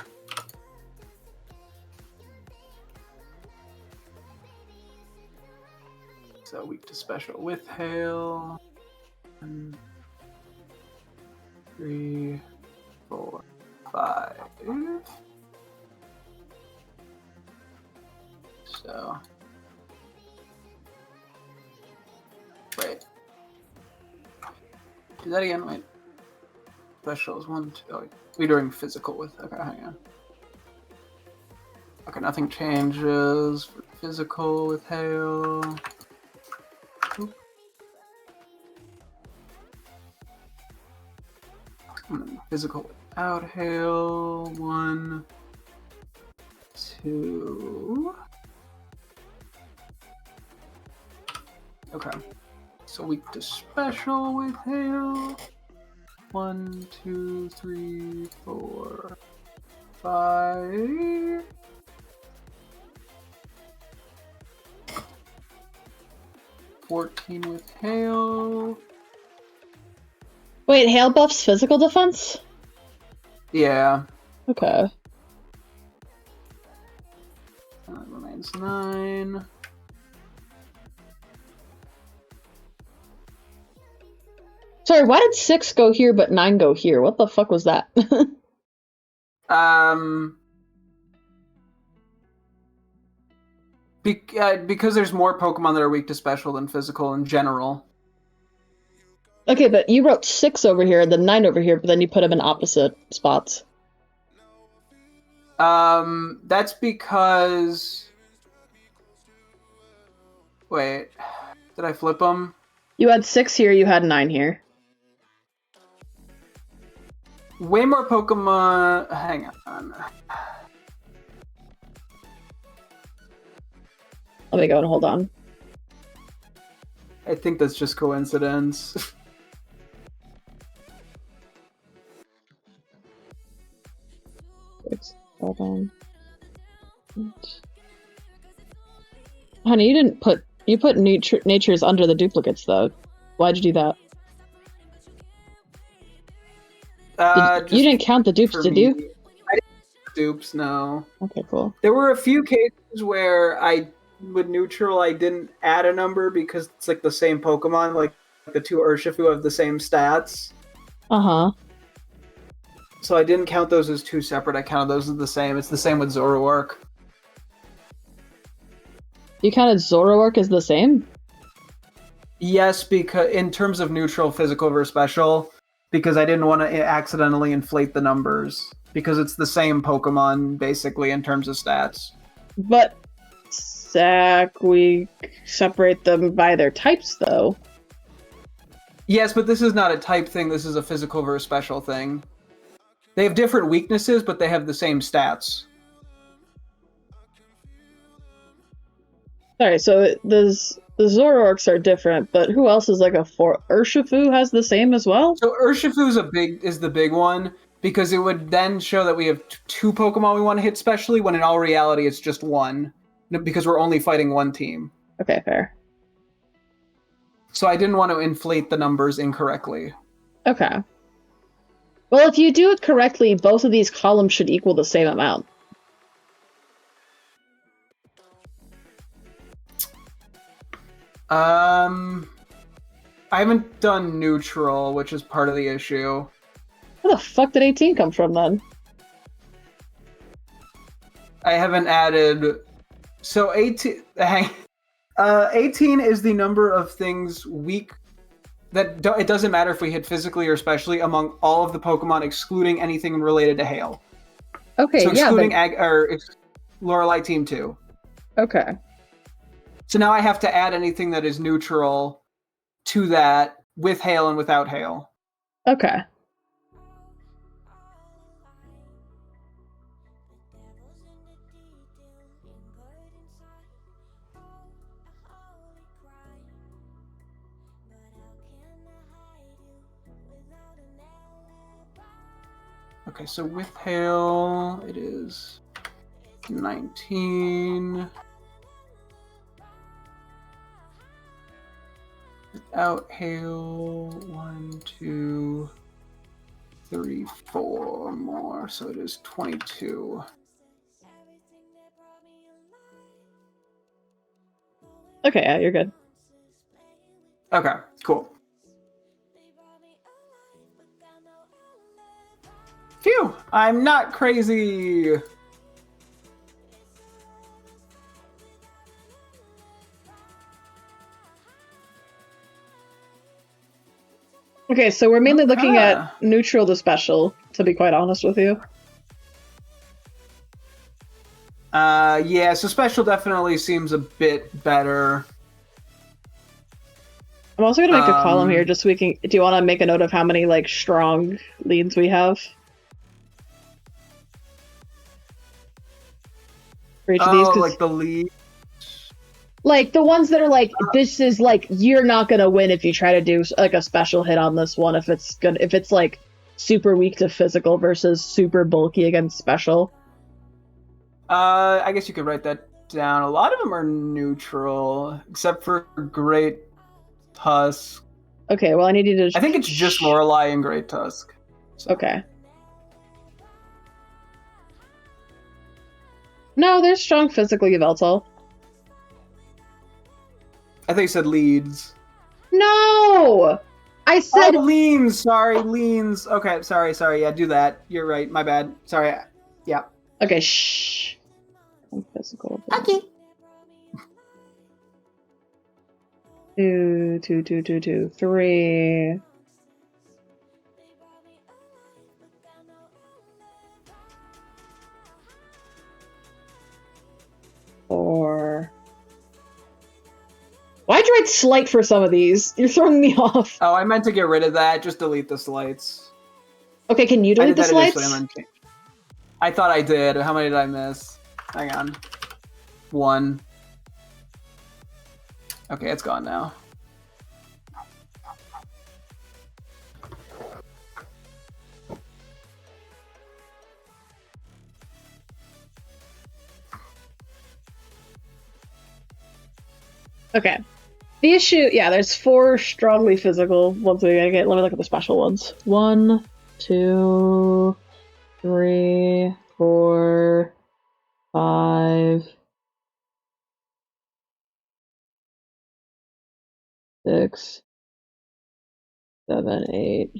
So weak to special with hail. 1, 3, 4, 5. So wait. Do that again. Wait. Special is 1, 2. Oh, we're doing physical with. Okay, hang on. Okay, nothing changes for physical with hail. Oop. Physical without hail. 1, 2. Okay. So weak to special with hail. 1, 2, 3, 4, 5. $14 with hail. Wait, hail buffs physical defense? Yeah. Okay. Remains 9. Sorry, why did 6 go here but 9 go here? What the fuck was that? Because there's more Pokemon that are weak to special than physical in general. Okay, but you wrote 6 over here, then 9 over here, but then you put them in opposite spots. That's because... Wait, did I flip them? You had 6 here, you had 9 here. Way more Pokemon... Hang on. Let me go and hold on. I think that's just coincidence. Hold on. Honey, you put natures under the duplicates though. Why'd you do that? You didn't count the dupes, did you? I didn't count the dupes, no. Okay, cool. There were a few cases where with neutral, I didn't add a number because it's like the same Pokemon, like the 2 Urshifu have the same stats. Uh-huh. So I didn't count those as 2 separate, I counted those as the same. It's the same with Zoroark. You counted Zoroark as the same? Yes, because in terms of neutral, physical versus special, because I didn't want to accidentally inflate the numbers. Because it's the same Pokemon, basically, in terms of stats. But, Zach, we separate them by their types, though. Yes, but this is not a type thing, this is a physical versus special thing. They have different weaknesses, but they have the same stats. Sorry, so the Zoroarks are different, but who else is like a 4? Urshifu has the same as well? So Urshifu is the big one, because it would then show that we have 2 Pokemon we want to hit specially, when in all reality it's just 1. Because we're only fighting 1 team. Okay, fair. So I didn't want to inflate the numbers incorrectly. Okay. Well, if you do it correctly, both of these columns should equal the same amount. I haven't done neutral, which is part of the issue. Where the fuck did 18 come from, then? I haven't added... So 18... 18 is the number of things weak... That it doesn't matter if we hit physically or specially among all of the Pokemon, excluding anything related to hail. Okay, so excluding yeah, Lorelei Team 2. Okay. So now I have to add anything that is neutral to that with hail and without hail. Okay. Okay, so with hail, it is 19. Without hail, 1, 2, 3, 4 more. So it is 22. Okay, yeah, you're good. Okay, cool. Phew, I'm not crazy. Okay, so we're mainly looking Okay. at neutral to special, to be quite honest with you. Yeah, so special definitely seems a bit better. I'm also gonna make a column here just so we can. Do you want to make a note of how many like strong leads we have for each of these? Like the lead. Like the ones that are like, this is like you're not gonna win if you try to do like a special hit on this one if it's like super weak to physical versus super bulky against special. I guess you could write that down. A lot of them are neutral, except for Great Tusk. Okay, well I need you to. I think it's just Lorelei and Great Tusk. So. Okay. No, there's strong physical Yveltal. I think you said leads. No! I said leans. Sorry, leans. Okay, sorry. Yeah, do that. You're right. My bad. Sorry. Yeah. Okay, shh. Physical. Okay. 2, 2, 2, 2, 2, 3. Four. Why'd you write slight for some of these? You're throwing me off. Oh, I meant to get rid of that. Just delete the slights. Okay, can you delete the slights? I thought I did. How many did I miss? Hang on. 1. Okay, it's gone now. Okay. The issue, yeah, there's 4 strongly physical ones we gotta get. Let me look at the special ones. 1, 2, 3, 4, 5, 6, 7, 8,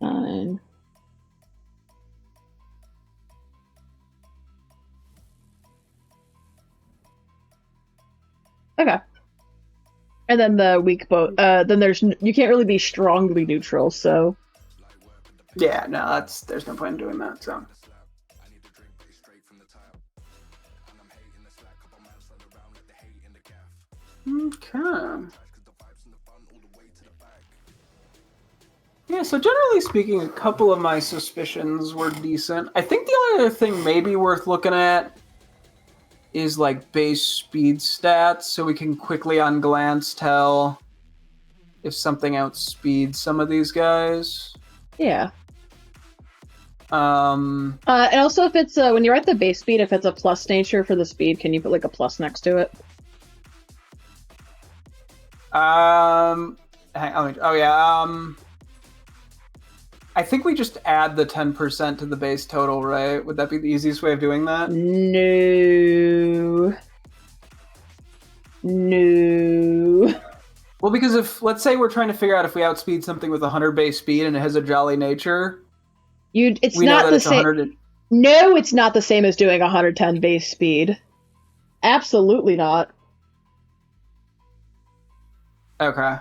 9. Okay. And then the weak boat. Then you can't really be strongly neutral, so. Yeah, no, there's no point in doing that, so. Okay. Yeah, so generally speaking, a couple of my suspicions were decent. I think the only other thing maybe worth looking at is like base speed stats, so we can quickly on glance tell if something outspeeds some of these guys. Yeah. And also if it's when you're at the base speed, if it's a plus nature for the speed, can you put like a plus next to it? I think we just add the 10% to the base total, right? Would that be the easiest way of doing that? No. Well, because if, let's say we're trying to figure out if we outspeed something with 100 base speed and it has a jolly nature. It's not the same. No, it's not the same as doing 110 base speed. Absolutely not. Okay.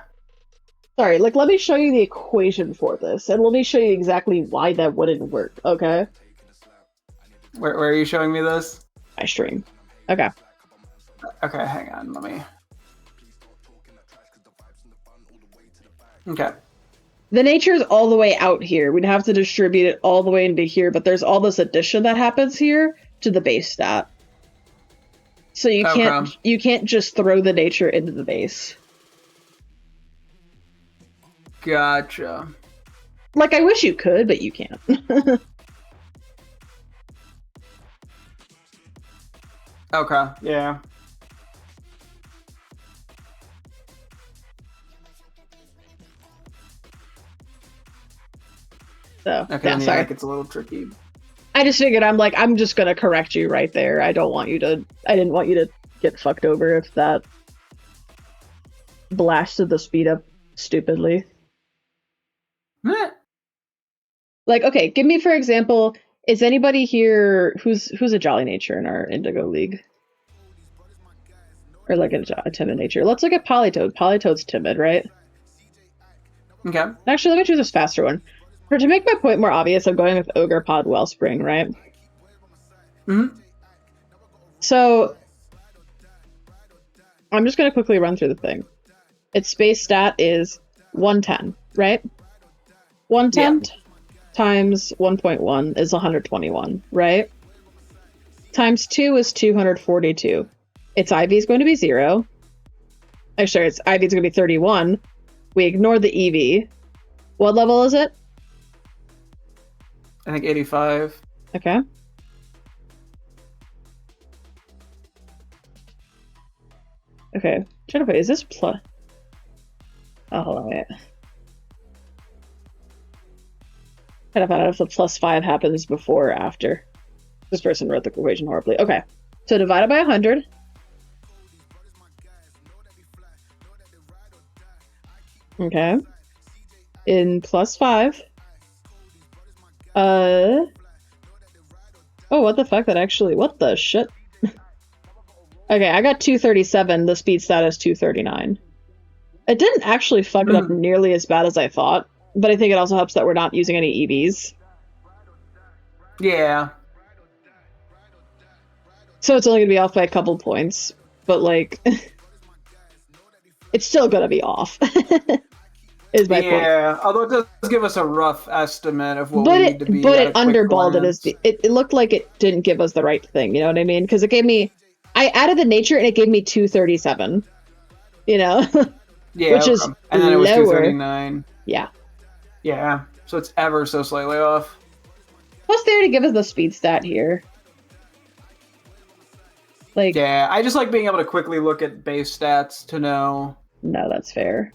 Sorry, like, let me show you the equation for this, and let me show you exactly why that wouldn't work, okay? Where are you showing me this? My stream. Okay. Okay, hang on, let me... Okay. The nature is all the way out here. We'd have to distribute it all the way into here, but there's all this addition that happens here to the base stat. So you can't just throw the nature into the base. Gotcha. Like, I wish you could, but you can't. Okay, yeah. So, Okay, yeah, then sorry. that gets a little tricky. I just figured I'm just gonna correct you right there. I didn't want you to get fucked over if that blasted the speed up stupidly. Like, okay, give me for example, is anybody here who's a jolly nature in our Indigo League? Or like a timid nature. Let's look at Politoed. Politoed's timid, right? Okay. Actually, let me choose this faster one. To make my point more obvious, I'm going with Ogre Pod Wellspring, right? Mm-hmm. So, I'm just going to quickly run through the thing. Its space stat is 110, right? 110 times 1.1 is 121, right? Times 2 is 242. Its IV is going to be 0. Actually, its IV is going to be 31. We ignore the EV. What level is it? I think 85. Okay. Okay. Trying to put, is this plus? Oh, hold on, wait. Trying to find out if the +5 happens before or after. This person wrote the equation horribly. Okay. So divided by 100. Okay. In +5. Oh, what the fuck? That actually, what the shit? Okay, I got 237. The speed stat is 239. It didn't actually fuck it up nearly as bad as I thought, but I think it also helps that we're not using any EVs. Yeah. So it's only gonna be off by a couple points, but like, it's still gonna be off. Is my point. Yeah, although it does give us a rough estimate of what we need to be. But it underballed it as it looked like it didn't give us the right thing. You know what I mean? Because it gave me, I added the nature and it gave me 237. You know, yeah, which is and then it was lower. 239. Yeah. Yeah, so it's ever so slightly off. What's there to give us the speed stat here? Like, yeah, I just like being able to quickly look at base stats to know. No, that's fair.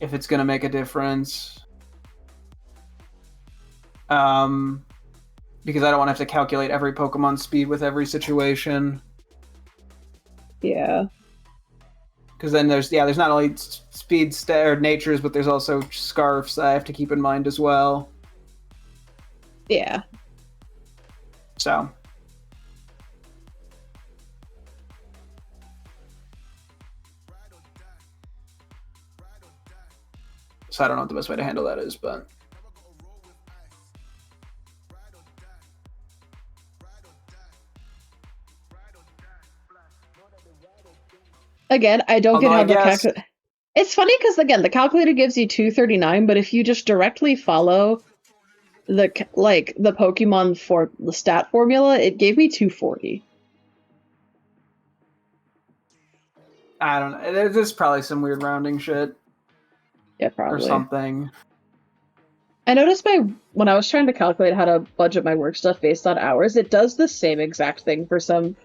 If it's gonna make a difference. Because I don't want to have to calculate every Pokemon's speed with every situation. Yeah. Because then there's not only speed or natures, but there's also scarfs I have to keep in mind as well. Yeah. So. So I don't know what the best way to handle that is, but. Again, I don't get how the calculator. It's funny because again, the calculator gives you 239, but if you just directly follow the Pokemon for the stat formula, it gave me 240. I don't know. There's probably some weird rounding shit. Yeah, probably. Or something. I noticed when I was trying to calculate how to budget my work stuff based on hours, it does the same exact thing for some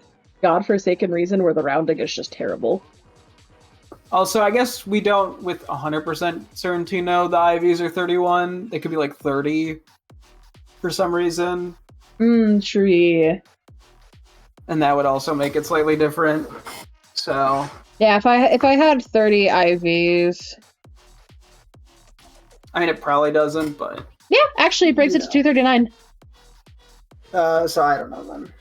godforsaken reason where the rounding is just terrible. Also, I guess we don't with 100% certainty know the IVs are 31. They could be like 30 for some reason. True. And that would also make it slightly different. So yeah, if I had 30 IVs, I mean, it probably doesn't, but yeah, actually, it brings it to 239. So I don't know then.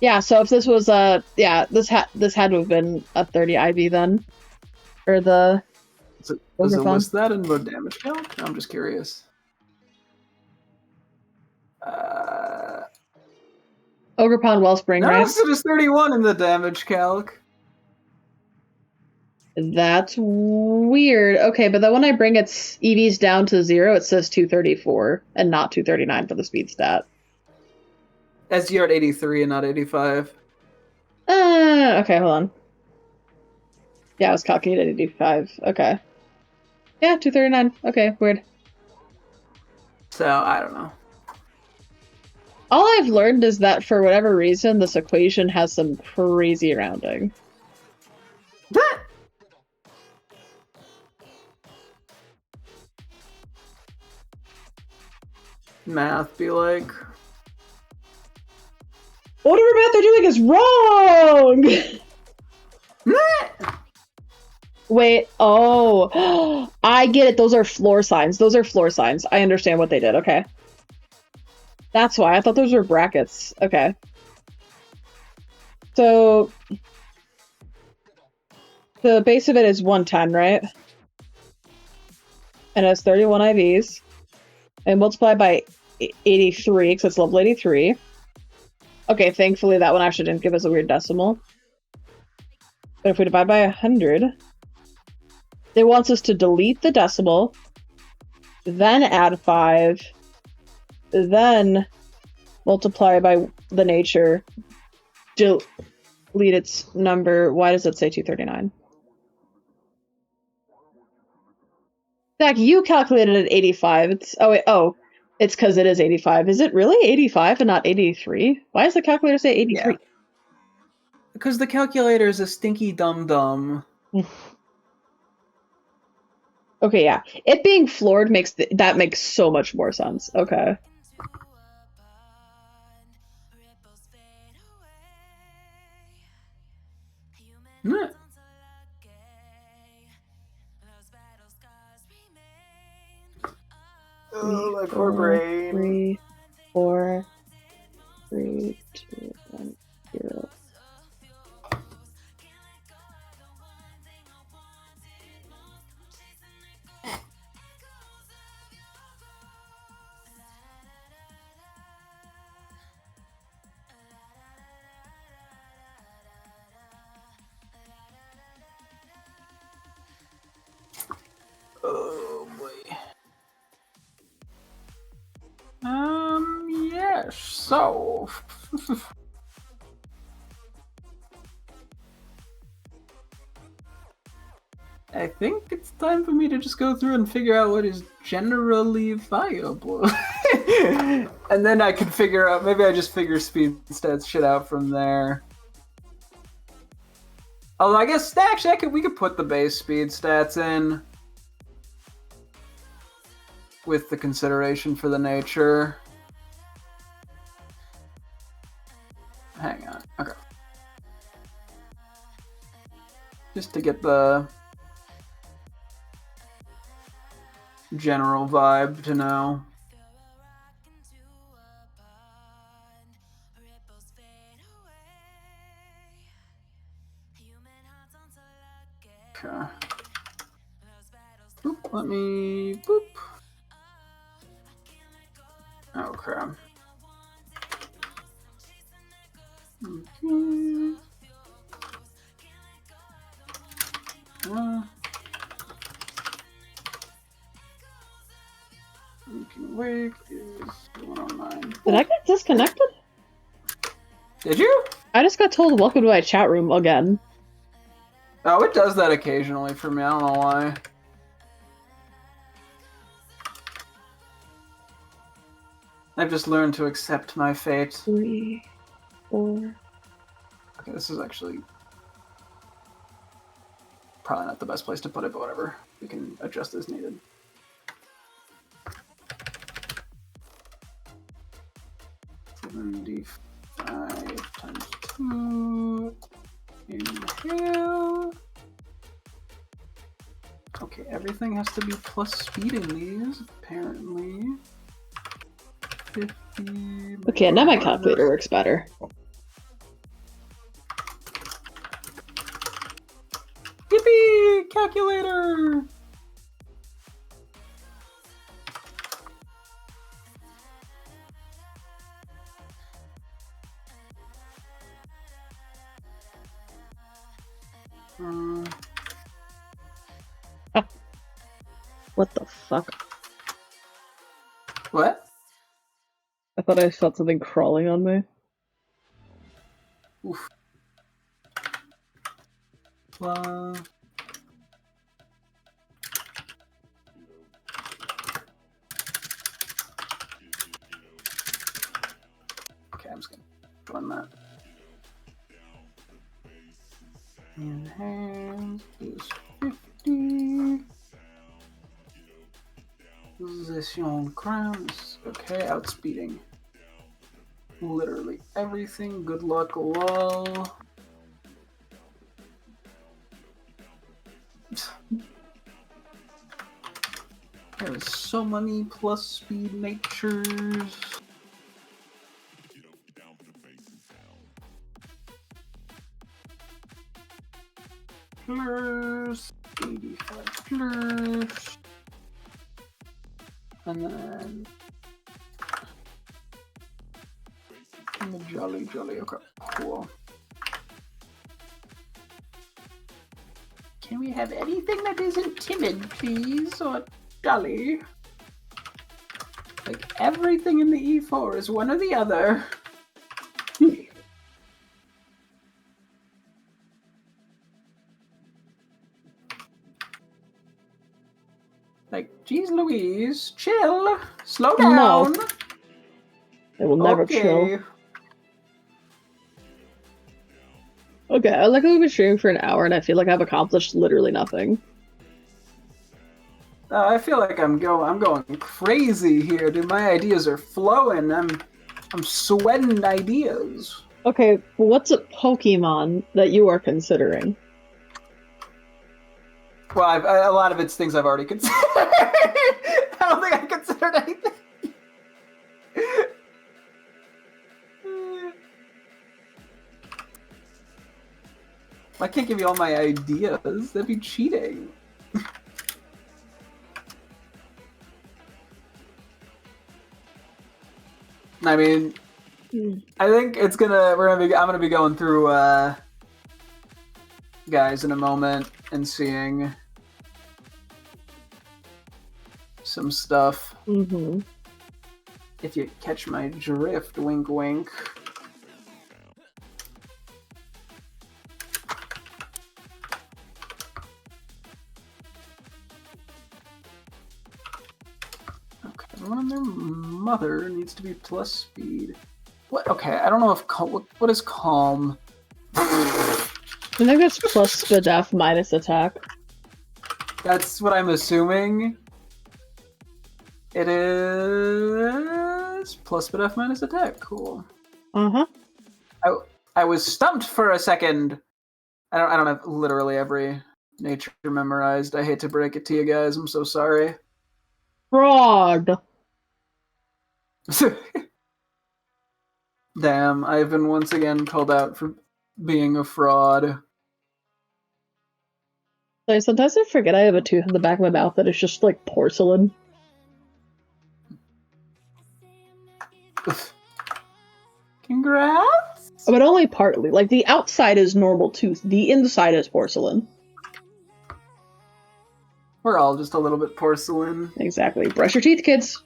Yeah, so if this was this had to have been a 30 IV then, or the. Does it list that in the damage calc? I'm just curious. Ogerpon Wellspring, no, right? No, it is 31 in the damage calc. That's weird. Okay, but then when I bring its EVs down to 0, it says 234 and not 239 for the speed stat. SGR at 83 and not 85. Okay, hold on. Yeah, I was calculating at 85. Okay. Yeah, 239. Okay, weird. So I don't know. All I've learned is that for whatever reason, this equation has some crazy rounding. Math be like. Whatever math they're doing is wrong! Wait, oh. I get it. Those are floor signs. Those are floor signs. I understand what they did. Okay. That's why. I thought those were brackets. Okay. So, the base of it is 110, right? And it has 31 IVs. And multiplied by 83, because it's level 83. Okay, thankfully that one actually didn't give us a weird decimal. But if we divide by 100, it wants us to delete the decimal, then add 5, then multiply by the nature, delete its number. Why does it say 239? Zach, you calculated it at 85. It's because it is 85. Is it really 85 and not 83? Why does the calculator say 83? Yeah. Because the calculator is a stinky dum-dum. Okay, yeah. It being floored that makes so much more sense. Okay. Oh, my poor brain. 3, 4, 3, 2, 1, 0. Oh boy. Yes. So. I think it's time for me to just go through and figure out what is generally viable. And then I can figure out, maybe I just figure speed stats shit out from there. Although I guess, actually, we could put the base speed stats in with the consideration for the nature. Hang on, okay. Just to get the general vibe to know. Okay. Boop, let me boop. Okay. Okay. Wake is 109. Did I get disconnected? Did you? I just got told welcome to my chat room again. Oh, it does that occasionally for me. I don't know why. I've just learned to accept my fate. 3, 4. Okay, this is actually probably not the best place to put it, but whatever. We can adjust as needed. $75 times 2. Inhale. Okay, everything has to be plus speed in these, apparently. 50. Okay, now my calculator works better. Yippee! Calculator! What the fuck? What? I thought I felt something crawling on me. Oof. on that. Enhance is 50. Position crowns. Okay, outspeeding. Literally everything. Good luck, lol. There's so many plus speed natures. Plus 85 plus. And then the jolly, okay, cool. Can we have anything that isn't timid, please, or jolly? Like, everything in the E4 is one or the other. Like, geez Louise, chill, slow down. No. They will never chill. Okay, I like that we've been streaming for an hour and I feel like I've accomplished literally nothing. I feel like I'm going crazy here, dude. My ideas are flowing. I'm sweating ideas. Okay, well, what's a Pokemon that you are considering? Well, a lot of it's things I've already considered. I don't think I considered anything. I can't give you all my ideas. That'd be cheating. I mean, I think I'm gonna be going through guys in a moment and seeing some stuff. Mm-hmm. If you catch my drift, wink wink. One of their mother needs to be plus speed. What? Okay, I don't know if what is calm. I think that's plus SPDF minus attack. That's what I'm assuming. It is plus SPDF minus attack. Cool. Uh-huh. I was stumped for a second. I don't have literally every nature memorized. I hate to break it to you guys. I'm so sorry. Fraud. Damn, I've been once again called out for being a fraud. Like, sometimes I forget I have a tooth in the back of my mouth that is just like porcelain. Congrats! But only partly. Like, the outside is normal tooth, the inside is porcelain. We're all just a little bit porcelain. Exactly. Brush your teeth, kids.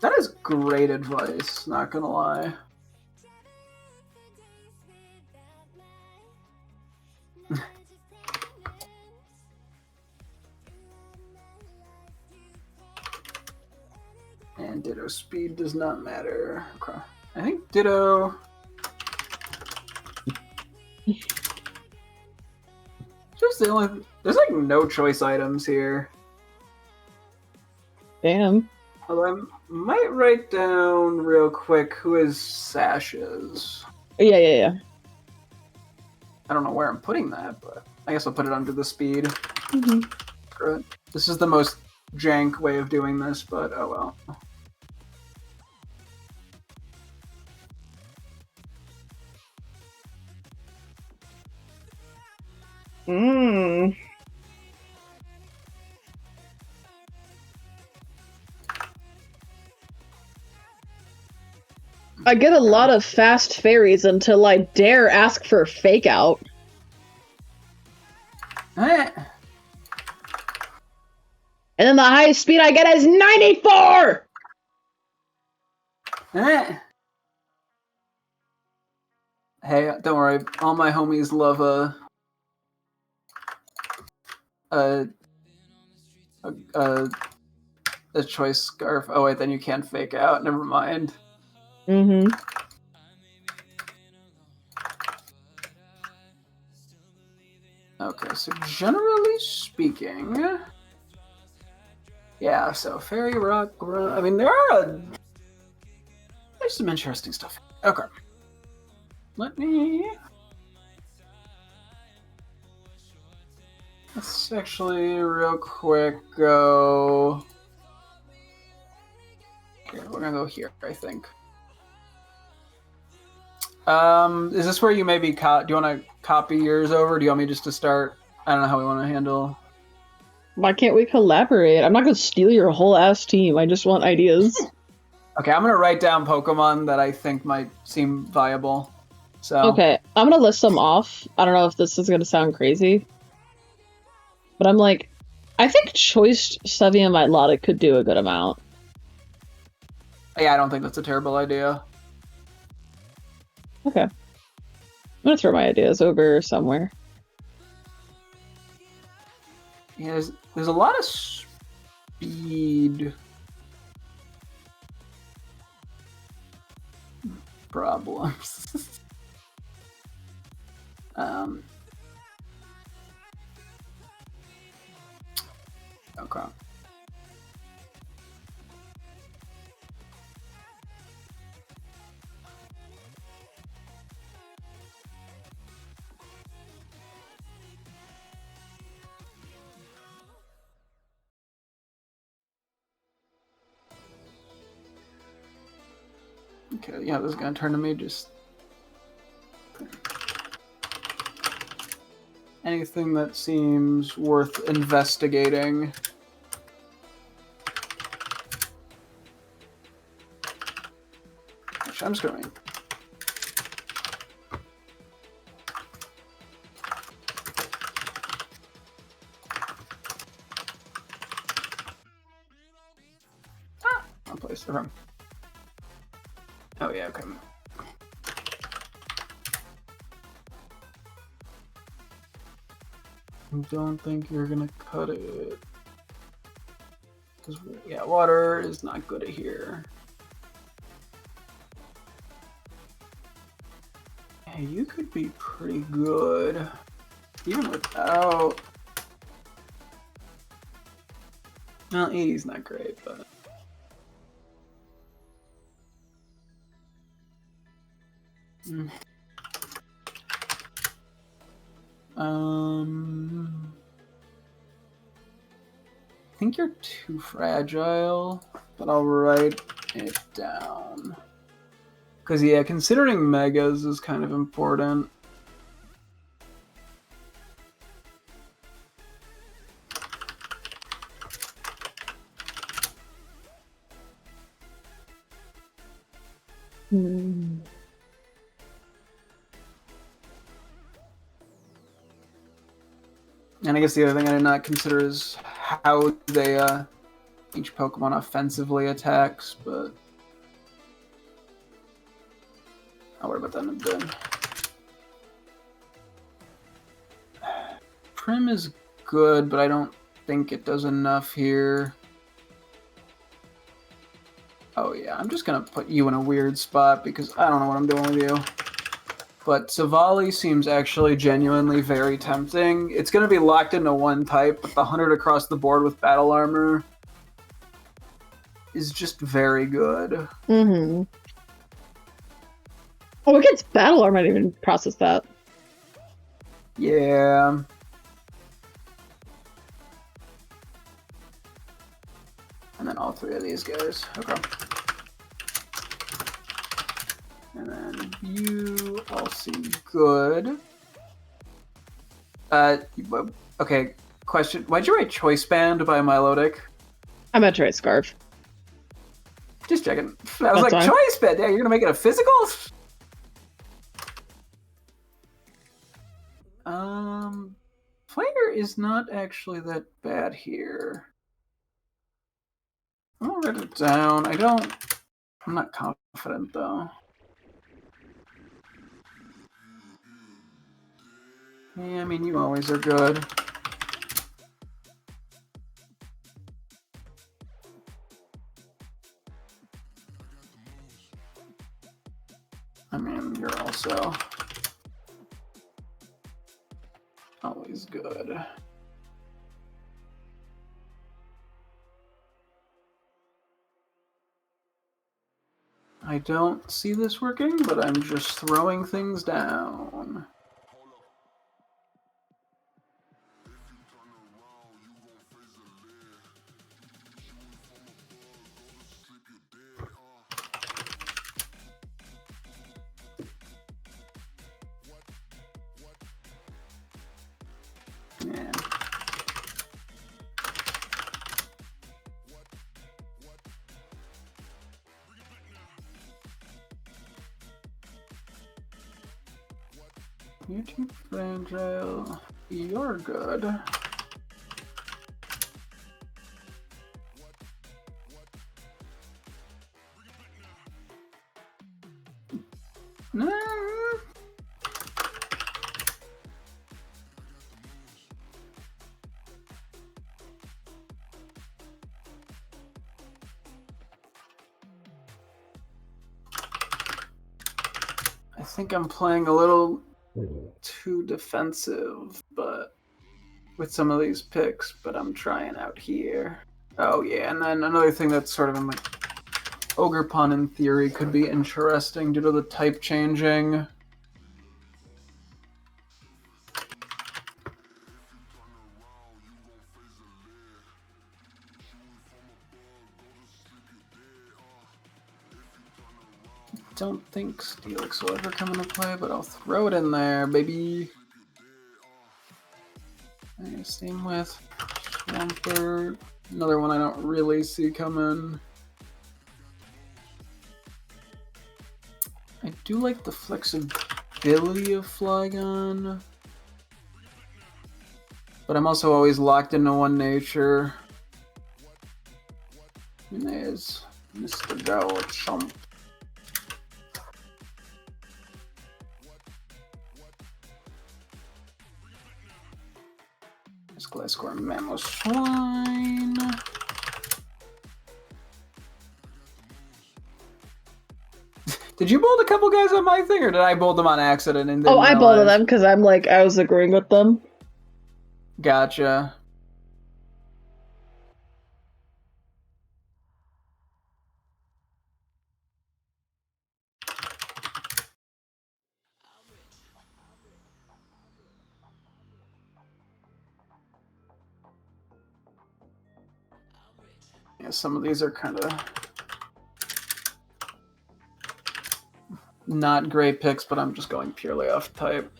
That is great advice, not gonna lie. And Ditto speed does not matter. Okay. I think Ditto... Just the only... There's like no choice items here. Damn. Although I might write down real quick who his sash is. Yeah. I don't know where I'm putting that, but I guess I'll put it under the speed. Mm-hmm. This is the most jank way of doing this, but oh well. I get a lot of fast fairies until I dare ask for fake out. Eh. And then the highest speed I get is 94! Eh. Hey, don't worry. All my homies love a choice scarf. Oh wait, then you can't fake out. Never mind. Mm-hmm. Okay, so generally speaking, yeah. So fairy rock. I mean, there's some interesting stuff. Okay, let's actually real quick go. Here, we're gonna go here, I think. Is this where you maybe do you want to copy yours over? Do you want me just to start? I don't know how we want to handle. Why can't we collaborate? I'm not gonna steal your whole ass team. I just want ideas. Okay, I'm gonna write down Pokemon that I think might seem viable. So Okay, I'm gonna list them off. I don't know if this is gonna sound crazy, but I'm like, I think Choice Sevia Milotic could do a good amount. yeah, I don't think that's a terrible idea. Okay. I'm gonna throw my ideas over somewhere. Yeah, there's a lot of speed problems. Okay. Okay, yeah, this is gonna turn to me just anything that seems worth investigating. Actually, I'm just going. I'll place the room. Oh yeah, okay. I don't think you're gonna cut it. Because, yeah, water is not good at here. Yeah, you could be pretty good. Even without... Well, 80's not great, but... I think you're too fragile, but I'll write it down. Because, yeah, considering megas is kind of important. Hmm. And I guess the other thing I did not consider is how they each Pokemon offensively attacks, but I'll worry about that in a bit. Prim is good, but I don't think it does enough here. Oh yeah, I'm just gonna put you in a weird spot because I don't know what I'm doing with you. But Savali seems actually genuinely very tempting. It's going to be locked into one type, but the 100 across the board with battle armor is just very good. Mm-hmm. Oh, it gets battle armor. I didn't even process that. Yeah. And then all three of these guys. Okay. And then you all seem good. Okay, question. Why'd you write Choice Band by Milotic? I meant to write Scarf. Just checking. I was like, fine. Choice Band? Yeah, you're gonna make it a physical? Fire is not actually that bad here. I'm gonna write it down. I'm not confident though. Yeah, I mean, you always are good. I mean, you're also always is good. I don't see this working, but I'm just throwing things down. Yeah. You're too fragile. You're good. Nah. I think I'm playing a little too defensive, but with some of these picks, but I'm trying out here. Oh yeah, and then another thing that's sort of in like Ogerpon in theory could be interesting due to the type changing. Don't think Steelix will ever come into play, but I'll throw it in there, baby. And same with Swampert. Another one I don't really see coming. I do like the flexibility of Flygon, but I'm also always locked into one nature. And there's Mr. Garchomp. There's Gliscor Mamoswine. Did you bold a couple guys on my thing, or did I bold them on accident? And I bolded them because I was agreeing with them. Gotcha. Yeah, some of these are kind of not great picks, but I'm just going purely off type.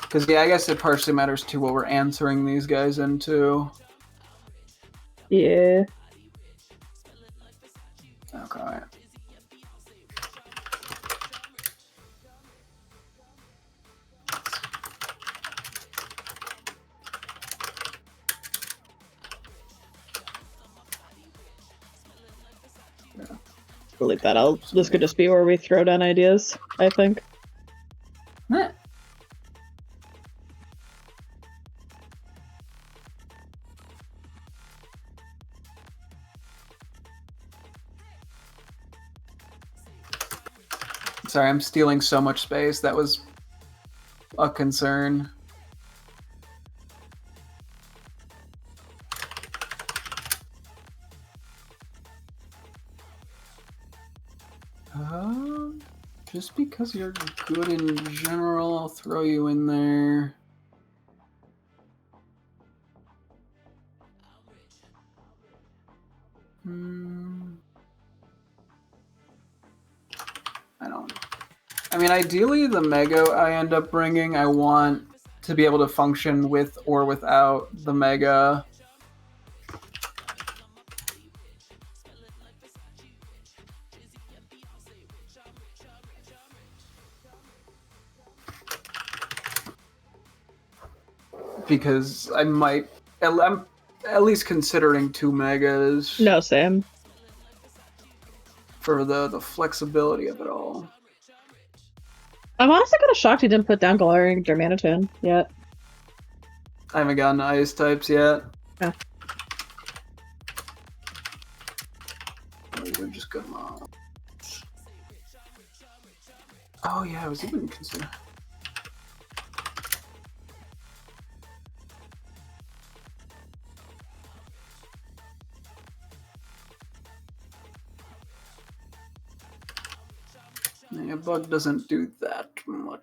Because, yeah, I guess it partially matters, too, what we're answering these guys into. Yeah. Okay. Delete that. This could just be where we throw down ideas, I think. Meh. Sorry, I'm stealing so much space. That was a concern. Just because you're good in general, I'll throw you in there. I mean, ideally, the Mega I end up bringing, I want to be able to function with or without the Mega. Because I'm at least considering 2 Megas. No, Sam. For the flexibility of it all. I'm honestly kind of shocked he didn't put down Galarian Darmanitan yet. I haven't gotten ice types yet. Yeah. These are just good mobs. Oh yeah, I was even considering. Yeah, bug doesn't do that much.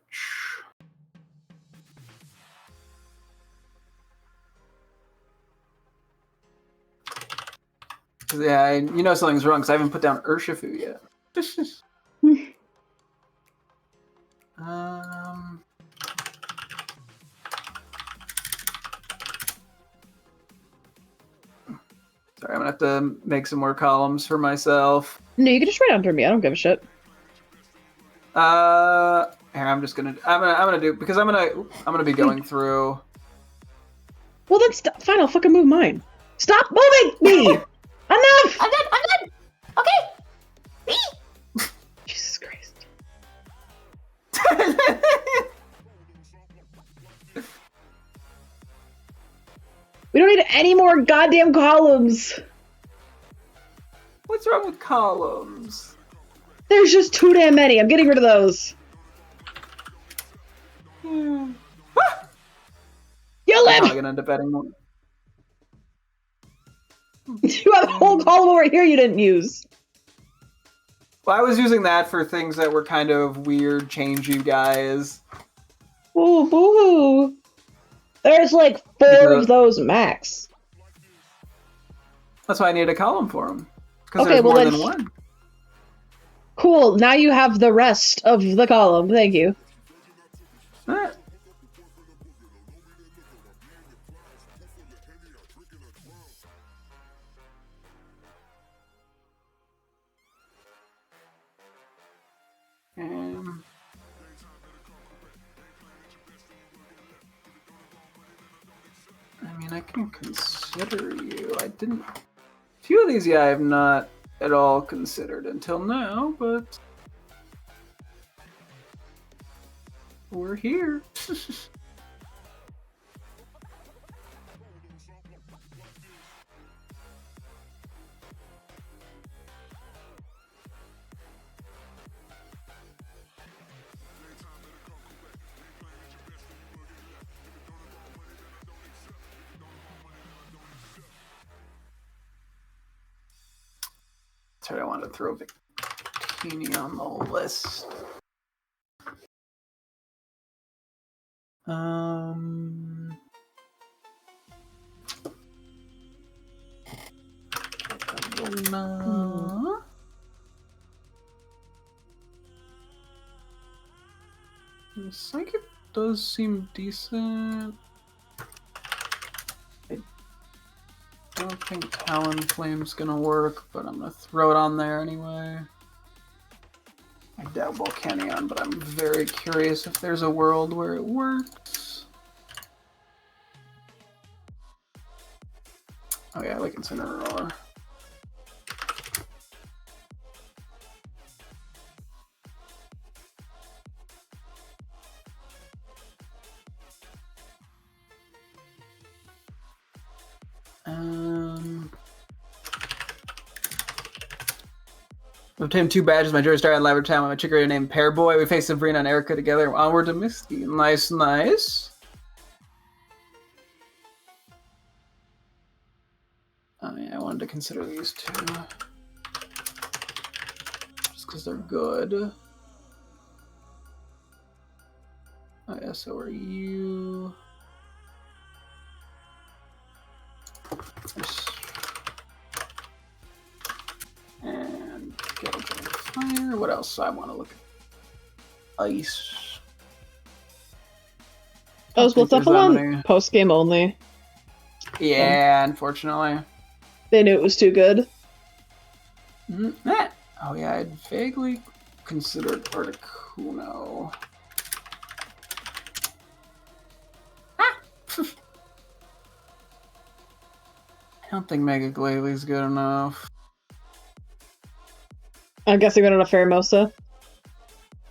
Yeah, you know something's wrong because I haven't put down Urshifu yet. Sorry, I'm gonna have to make some more columns for myself. No, you can just write under me. I don't give a shit. Here, I'm gonna do because I'm gonna be going through. Well, then fine. I'll fucking move mine. Stop moving me. Enough. I'm done. Okay. Jesus Christ. We don't need any more goddamn columns. What's wrong with columns? There's just too damn many. I'm getting rid of those. You I'm live! probably gonna end up adding more. You have a whole column over here you didn't use. Well, I was using that for things that were kind of weird, changey guys. Ooh, boo-hoo. There's like 4 of those max. That's why I need a column for them. Because Okay, there's well more then- than one. Cool, now you have the rest of the column. Thank you. Eh. I mean, I can consider you. I didn't. A few of these, yeah, I have not at all considered until now, but we're here. That's right, I wanted to throw Victini on the list. Psychic does seem decent. I don't think Talonflame's gonna work, but I'm gonna throw it on there anyway. I doubt Volcanion, but I'm very curious if there's a world where it works. Oh yeah, like Incineroar. Obtained 2 badges. My jury started at Library Town with my chick named Pearboy. We faced Sabrina and Erica together. Onward to Misty. Nice, nice. Oh yeah, I wanted to consider these 2. Just because they're good. Oh yeah, so are you... And Gale Fire. What else I want to look at? Ice. Oh, was Blacephalon post-game only? Yeah, unfortunately. They knew it was too good. Oh yeah, I'd vaguely considered Articuno. I don't think Mega Glalie good enough. I'm guessing we don't have Pheromosa.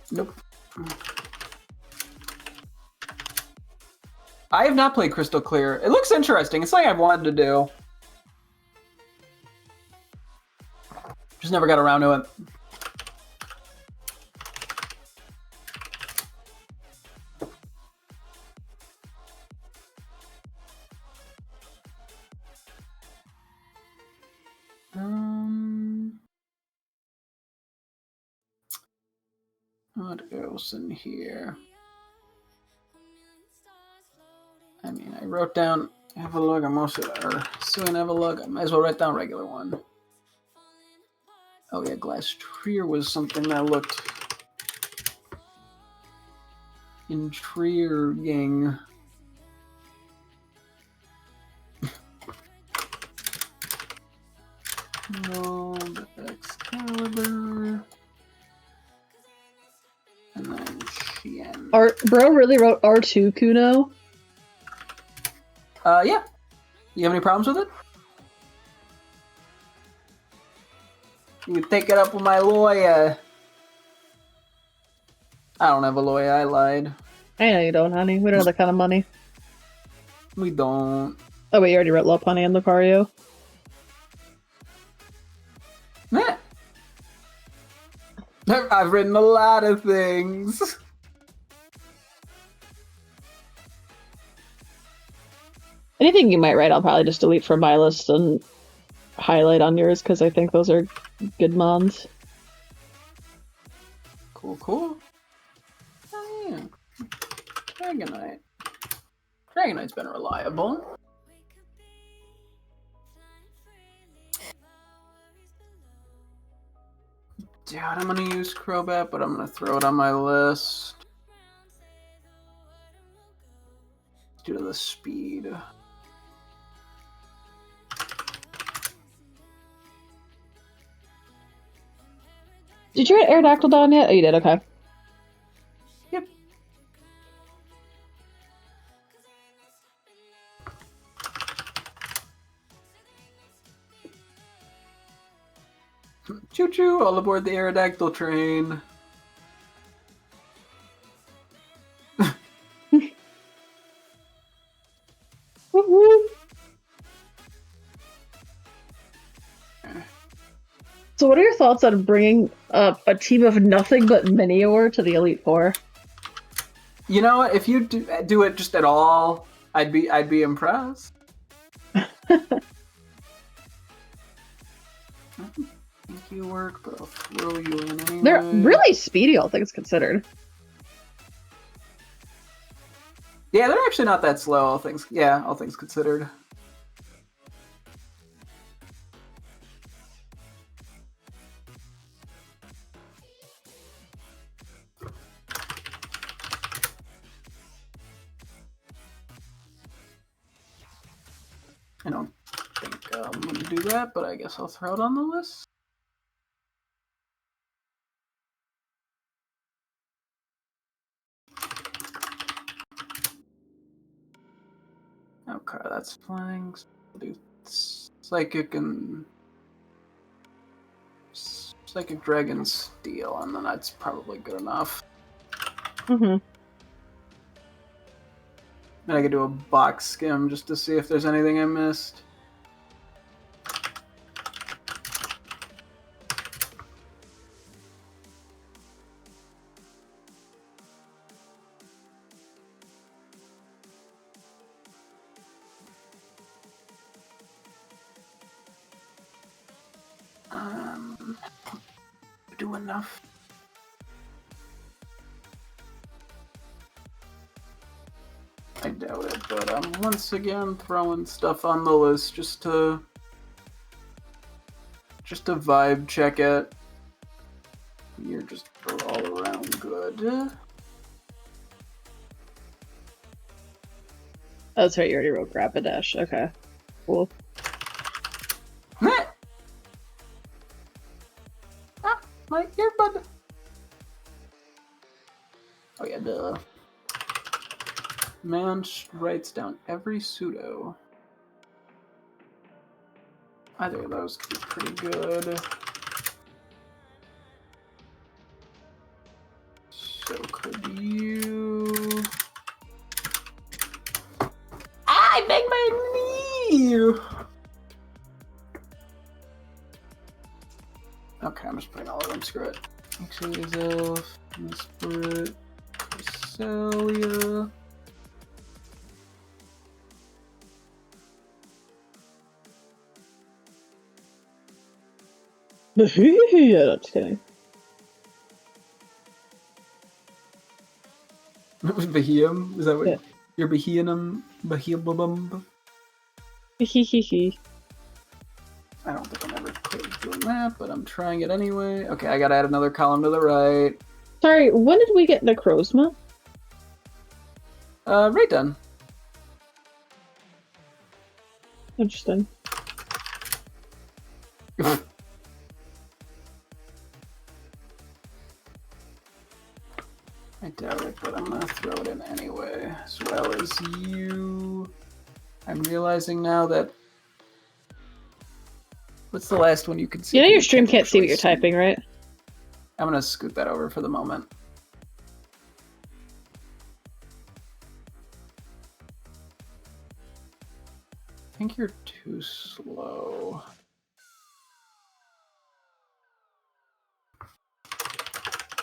Nope. I have not played Crystal Clear. It looks interesting. It's something I've wanted to do. Just never got around to it. What else in here? I mean, I wrote down Evolug. I'm also suing Evolug. I might as well write down regular one. Oh yeah, Glass Trier was something that looked intriguing. Gold, Excalibur, and then Chien. Bro really wrote R2 Kuno. Yeah. You have any problems with it? You can take it up with my lawyer. I don't have a lawyer, I lied. I know you don't, honey. We don't have that kind of money. We don't. Oh wait, you already wrote Lopunny and Lucario. Meh. I've written a lot of things. Anything you might write, I'll probably just delete from my list and highlight on yours, because I think those are good mons. Cool, cool. Oh yeah. Dragonite. Dragonite's been reliable. Doubt I'm gonna use Crobat, but I'm gonna throw it on my list. Due to the speed. Did you write Aerodactyl down yet? Oh, you did, okay. Yep. Choo-choo, all aboard the Aerodactyl train. Woo-hoo. So what are your thoughts on bringing up a team of nothing but Minior to the Elite Four? You know what? If you do it just at all, I'd be impressed. I don't think you work, but I'll throw you in anyway. They're really speedy, all things considered. Yeah, they're actually not that slow, all things considered. I don't think I'm going to do that, but I guess I'll throw it on the list. Okay, that's flying. Do Psychic and Psychic Dragon Steel, and then that's probably good enough. Mm-hmm. And I could do a box skim just to see if there's anything I missed. Do enough. I doubt it, but I'm once again throwing stuff on the list just to vibe check it. You're just all around good. Oh, that's right, you already wrote Rapidash. Okay, cool. My earbud. Oh yeah, duh. Man writes down every pseudo. Either of those could be pretty good. So could you? I beg my knee. Okay, I'm just putting all of them. Screw it. Exilizelf, Spirit, Cresselia. Yeah, no, just kidding. Bahium? Is that what Yeah. you're Bahianum? Bahium? Hehehe. I don't think I'm ever doing that, but I'm trying it anyway. Okay, I gotta add another column to the right. Sorry, when did we get Necrozma? Right done. Interesting. I doubt it, but I'm gonna throw it in anyway, as well as you. I'm realizing now that. What's the last one you can see? You know that your stream can't see what actually you're typing, right? I'm gonna scoot that over for the moment. I think you're too slow.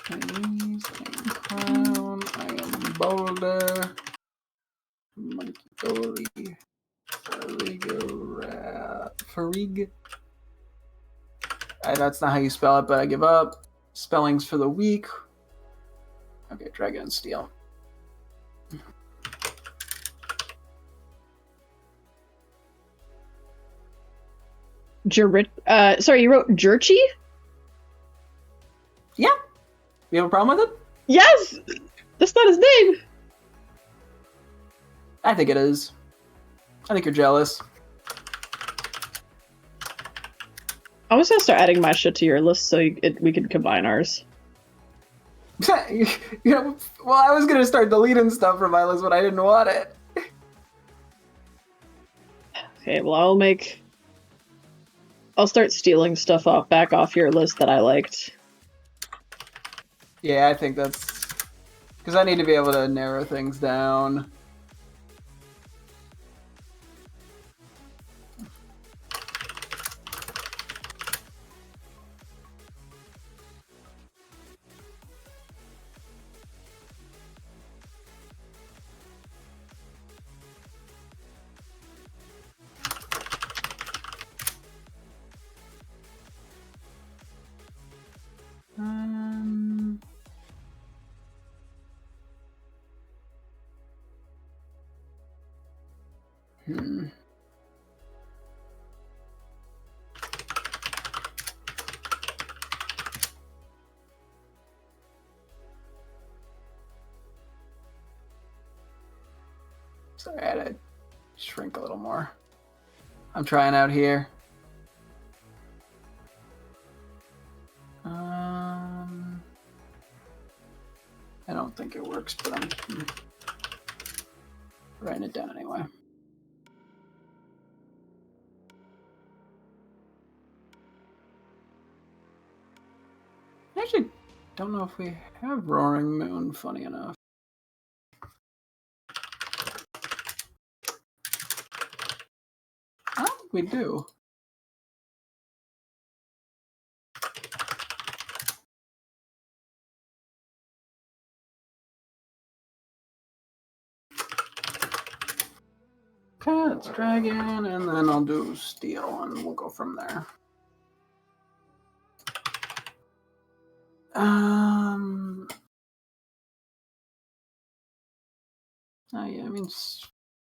Chinese, I'm Clown, I am Boulder, Monkey Dory, Farig. That's not how you spell it, but I give up. Spellings for the week. Okay, Dragon and Steel. Sorry, you wrote Jerchy? Yeah. You have a problem with it? Yes! That's not his name! I think it is. I think you're jealous. I was gonna start adding my shit to your list so we could combine ours. You know, well, I was gonna start deleting stuff from my list, but I didn't want it. Okay, well I'll start stealing stuff back off your list that I liked. Yeah, I think that's because I need to be able to narrow things down. Sorry, I had to shrink a little more. I'm trying out here. I don't think it works, but I'm writing it down anyway. I actually don't know if we have Roaring Moon, funny enough. I don't think we do. Okay, that's Dragon, and then I'll do Steel, and we'll go from there. Oh yeah, I mean,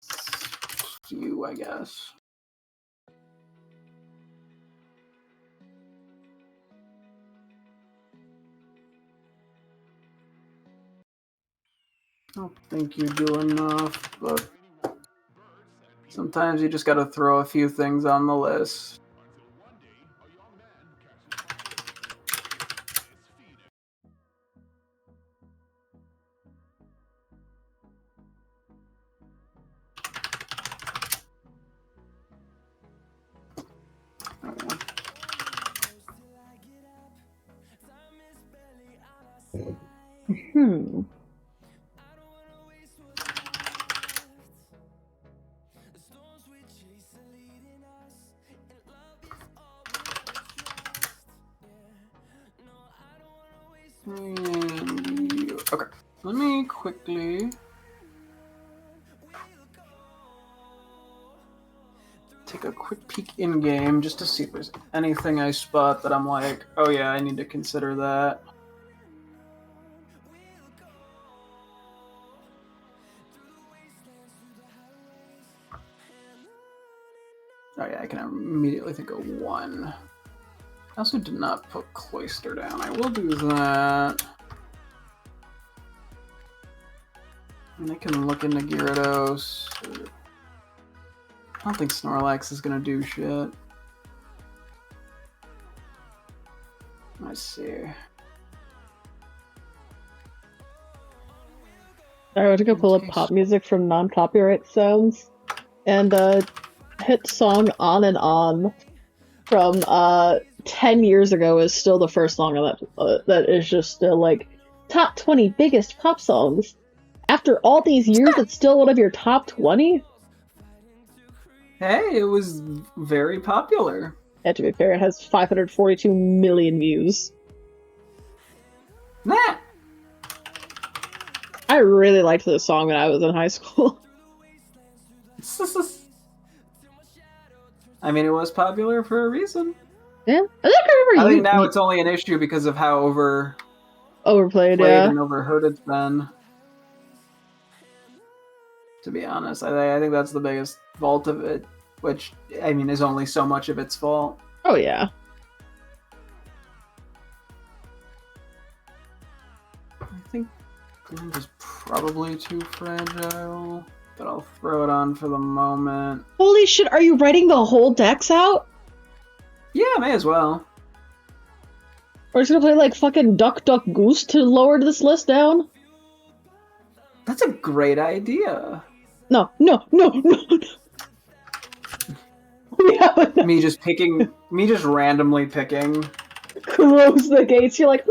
Skew, I guess. I don't think you do enough, but sometimes you just gotta throw a few things on the list. Hmm. Okay, let me quickly take a quick peek in game just to see if there's anything I spot that I'm like, oh yeah, I need to consider that. can immediately think of one. I also did not put Cloister down. I will do that. And I can look into Gyarados. I don't think Snorlax is gonna do shit. Let's see. I went to go pull up pop music from non-copyright sounds, and hit song On and On from 10 years ago is still the first song on that is just still like top 20 biggest pop songs. After all these years, it's still one of your top 20? Hey, it was very popular. And to be fair, it has 542 million views. Nah. I really liked this song when I was in high school. I mean, it was popular for a reason. Yeah, I think now it's only an issue because of how overplayed, yeah, and overheard it's been. To be honest, I think that's the biggest fault of it, which I mean is only so much of its fault. Oh yeah. I think Glint is probably too fragile, but I'll throw it on for the moment. Holy shit, are you writing the whole decks out? Yeah, may as well. Or just gonna play like fucking Duck Duck Goose to lower this list down? That's a great idea. No. Yeah, me just randomly picking. Close the gates. You're like,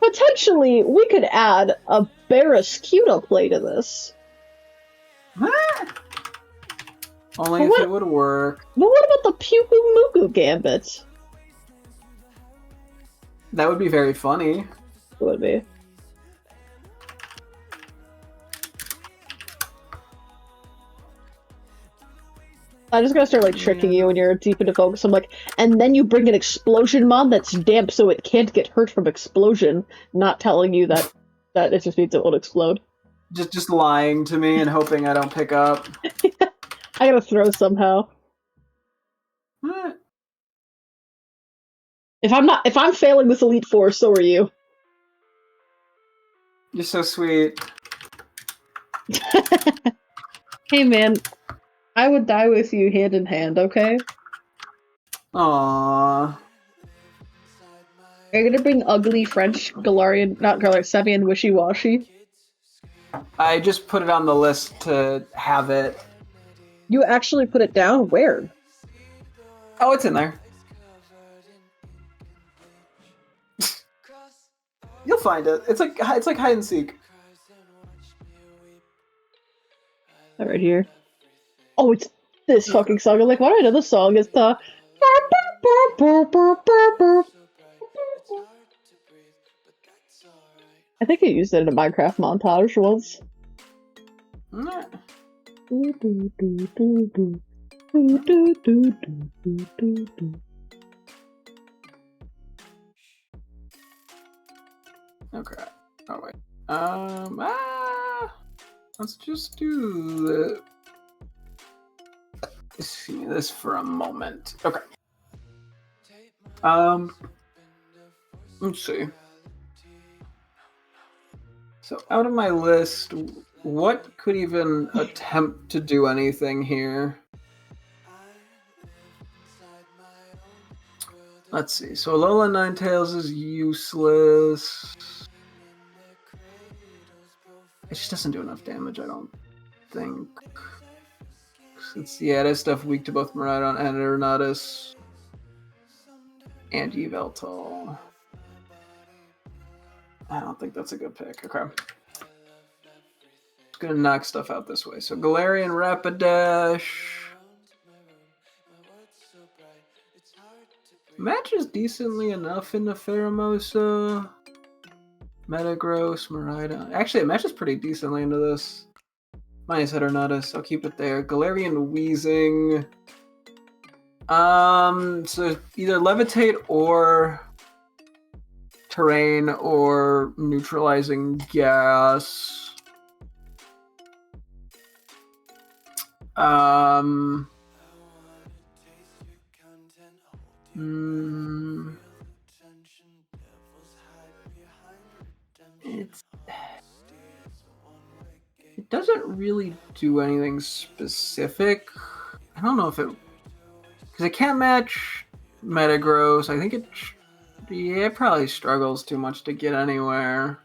potentially we could add a Barraskewda play to this. Only if it would work. But what about the Puku Muku Gambit? That would be very funny. It would be. I'm just gonna start like tricking you when you're deep into focus. I'm like, and then you bring an explosion mod that's damp so it can't get hurt from explosion, not telling you that it just means it won't explode. Just lying to me and hoping I don't pick up. I gotta throw somehow. If I'm failing this Elite Four, so are you. You're so sweet. Hey man, I would die with you hand in hand, okay? Aww. Are you gonna bring ugly French Galarian, not Galarian, Sevian Wishy-Washy? I just put it on the list to have it. You actually put it down? Where? Oh, it's in there. You'll find it. It's like hide and seek. Right here. Oh, it's this fucking song. I'm like, why do I know this song? It's the... I think I used it in a Minecraft montage once. Okay. Oh wait. Let's just do this for a moment. Okay. Let's see. So out of my list, what could even attempt to do anything here? Let's see. So Alola Ninetales is useless. It just doesn't do enough damage, I don't think. It has stuff weak to both Miraidon and Aeronatus. And Yveltal. I don't think that's a good pick. Okay. Just gonna knock stuff out this way. So Galarian Rapidash. Matches decently enough in the Pheromosa. Metagross, Miraidon. Actually, it matches pretty decently into this. Minus Aeronatus. I'll keep it there. Galarian Weezing. So either Levitate or Terrain or Neutralizing Gas. It doesn't really do anything specific. I don't know if it... Because it can't match Metagross. I think it probably struggles too much to get anywhere.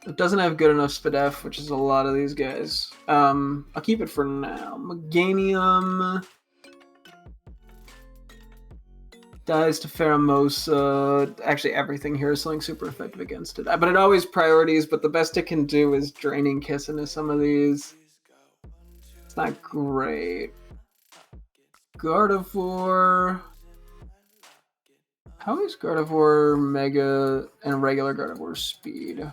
It doesn't have good enough Spadef, which is a lot of these guys. I'll keep it for now. Meganium dies to Pheromosa. Actually, everything here is something super effective against it. But it always priorities, but the best it can do is Draining Kiss into some of these. It's not great. Gardevoir. How is Gardevoir Mega and regular Gardevoir speed?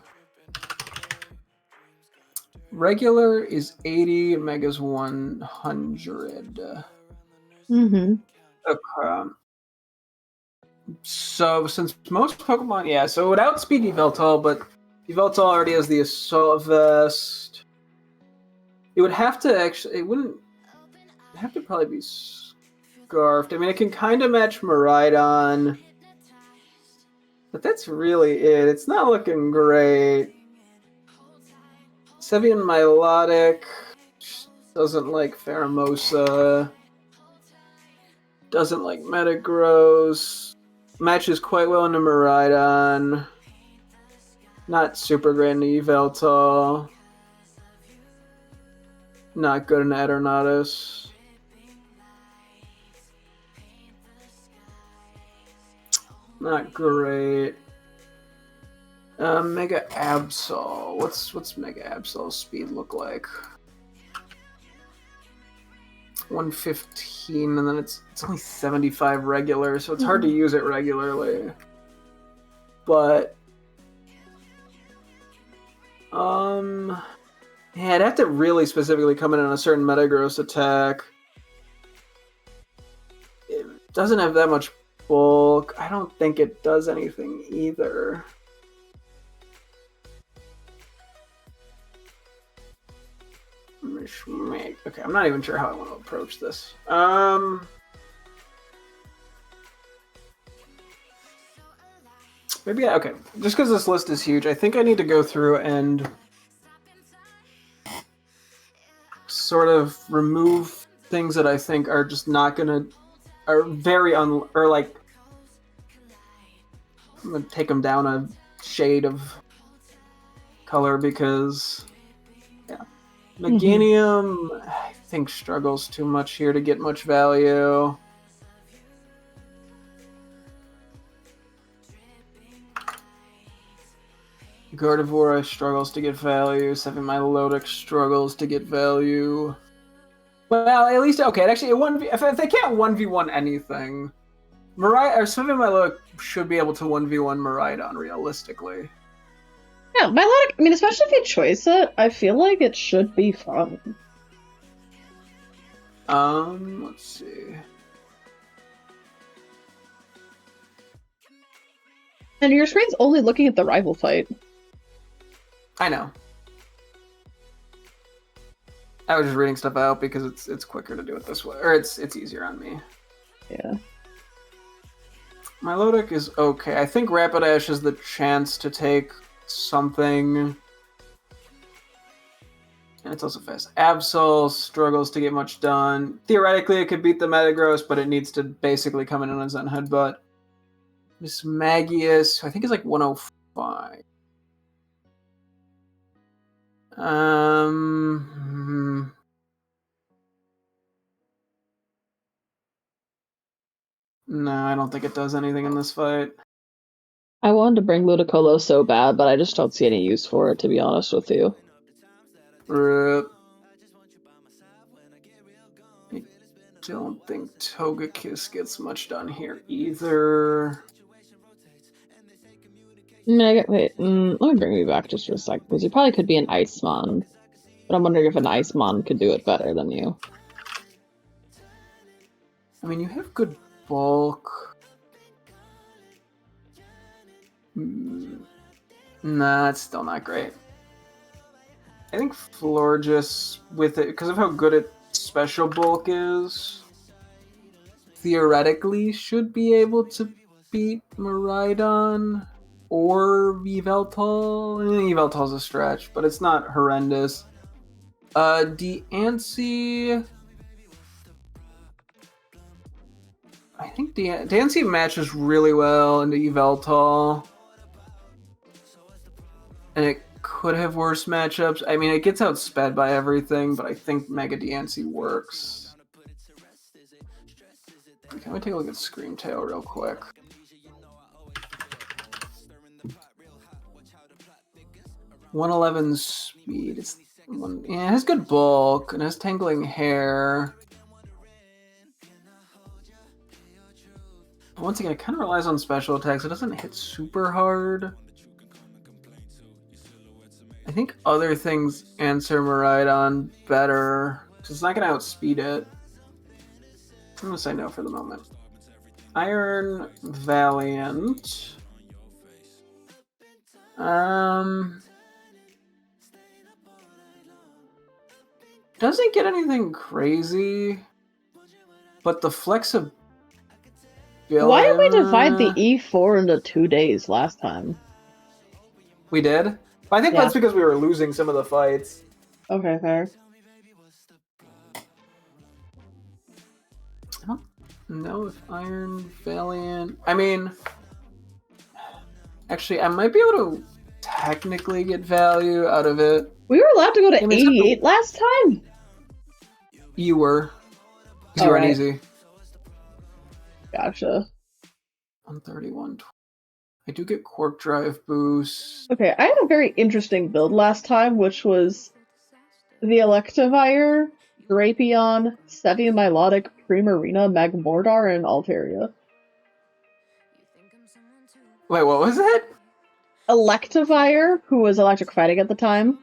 Regular is 80, Mega's 100. Mm-hmm. Okay. So since most Pokemon, yeah, so it would outspeed Yveltal, but Yveltal already has the Assault Vest. It would have to actually, it wouldn't, it'd have to probably be Scarfed. I mean, it can kind of match Miraidon, but that's really it. It's not looking great. Sevian Milotic doesn't like Pheromosa, doesn't like Metagross, matches quite well into Miraidon, not super great into Yveltal, not good in Aeronatus. Not great. Mega Absol. What's Mega Absol's speed look like? 115, and then it's only 75 regular, so it's hard to use it regularly. But yeah, I'd have to really specifically come in on a certain Metagross attack. It doesn't have that much bulk. I don't think it does anything either. Okay, I'm not even sure how I want to approach this. Maybe okay. Just because this list is huge, I think I need to go through and sort of remove things that I think are just not gonna, are very or like, I'm gonna take them down a shade of color because, yeah. Meganium, I think, struggles too much here to get much value. Gardevoir struggles to get value. Seven Milotic struggles to get value. Well, at least, okay, actually, if they can't 1v1 anything, Seven Milotic should be able to 1v1 Miraidon realistically. Yeah, Milotic, I mean, especially if you choice it, I feel like it should be fun. Let's see. And your screen's only looking at the rival fight. I know. I was just reading stuff out because it's quicker to do it this way, or it's easier on me. Yeah. Milotic is okay. I think Rapidash has the chance to take something. And it's also fast. Absol struggles to get much done. Theoretically, it could beat the Metagross, but it needs to basically come in on a Zen Headbutt. Miss Magius, I think it's like 105. No, I don't think it does anything in this fight. I wanted to bring Ludicolo so bad, but I just don't see any use for it, to be honest with you. RIP. I don't think Togekiss gets much done here either. Wait, let me bring you back just for a sec, because you probably could be an Icemon. But I'm wondering if an Icemon could do it better than you. I mean, you have good bulk. Nah, it's still not great. I think Florges, with it, because of how good its special bulk is, theoretically should be able to beat Miraidon or Yveltal. Yveltal's a stretch, but it's not horrendous. Diancie... I think Diancie matches really well into Yveltal. And it could have worse matchups. I mean, it gets outsped by everything, but I think Mega Diancie works. Okay, let me take a look at Screamtail real quick. .111 speed. It has good bulk and has tangling hair. Once again, it kind of relies on special attacks. It doesn't hit super hard. I think other things answer Miraidon better. So it's not going to outspeed it. I'm going to say no for the moment. Iron Valiant. Doesn't get anything crazy, but the flexibility. Why did we divide the E4 into 2 days last time? We did? I think that's because we were losing some of the fights. Okay, fair. I don't know if Iron Valiant... I mean... Actually, I might be able to technically get value out of it. We were allowed to go to 88 last time? You were. Because you were easy. Gotcha. 131. I do get Quark Drive boost. Okay, I had a very interesting build last time, which was the Electivire, Drapion, Sevian Milotic, Primarina, Magmortar, and Altaria. Wait, what was that? Electivire, who was electric fighting at the time,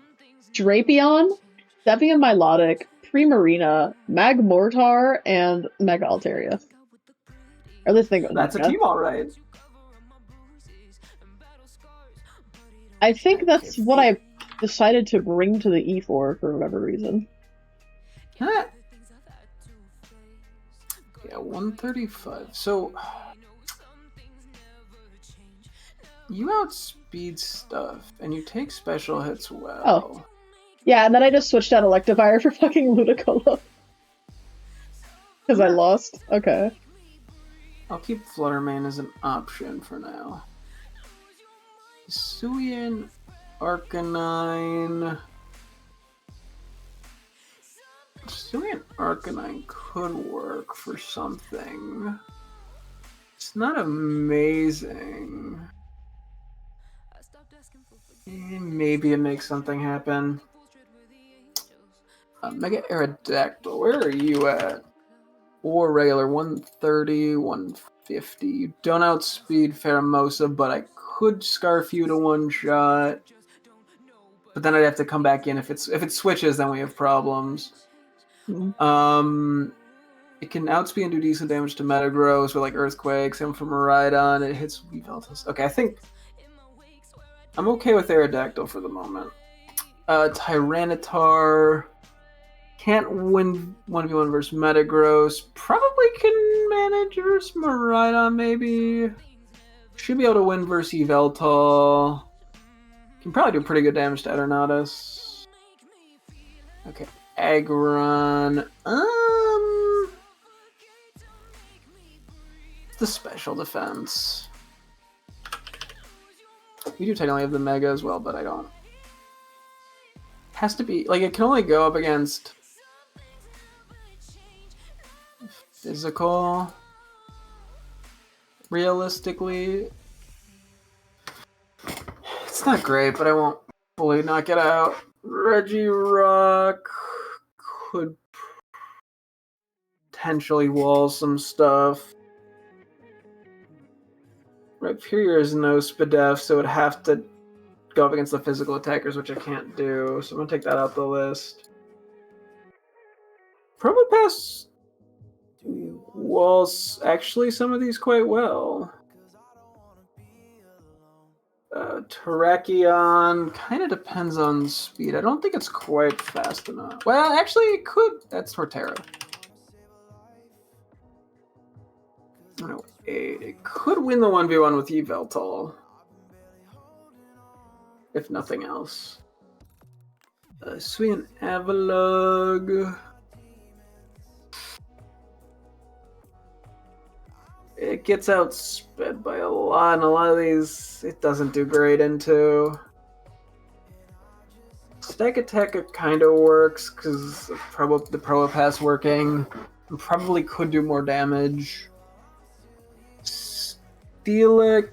Drapion, Sevian Milotic, Primarina, Magmortar, and Mega Altaria. Or at least that's a team, alright. I think that's what I decided to bring to the E4 for whatever reason. Huh. Yeah, 135. So you outspeed stuff, and you take special hits well. Oh. Yeah, and then I just switched out Electivire for fucking Ludicolo. Because I lost. Okay. I'll keep Fluttermane as an option for now. Hisuian Arcanine. Hisuian Arcanine could work for something. It's not amazing. Maybe it makes something happen. Mega Aerodactyl, where are you at? Or regular 130, 150. You don't outspeed Pheromosa, but I could Scarf you to one shot. But then I'd have to come back in. If it switches, then we have problems. Mm-hmm. It can outspeed and do decent damage to Metagross with like Earthquake, same for Miraidon. It hits Yveltal. Okay, I think I'm okay with Aerodactyl for the moment. Tyranitar can't win 1v1 versus Metagross. Probably can manage versus Miraidon, maybe. Should be able to win versus Yveltal. Can probably do pretty good damage to Eternatus. Okay, Aggron. The special defense. We do technically have the Mega as well, but I don't. Has to be, like, it can only go up against physical. Realistically, it's not great, but I won't fully knock it out. Regirock could potentially wall some stuff. Rhyperior is no Spadef, so it would have to go up against the physical attackers, which I can't do. So I'm going to take that out the list. Probopass walls actually some of these quite well. Terrakion kind of depends on speed. I don't think it's quite fast enough. Well, actually it could. That's Torterra. 108. It could win the 1v1 with Yveltal. If nothing else. Sweet Avalug. It gets outsped by a lot, and a lot of these it doesn't do great into. Stack Attack it kind of works because the Probopass working. And probably could do more damage. Steelix,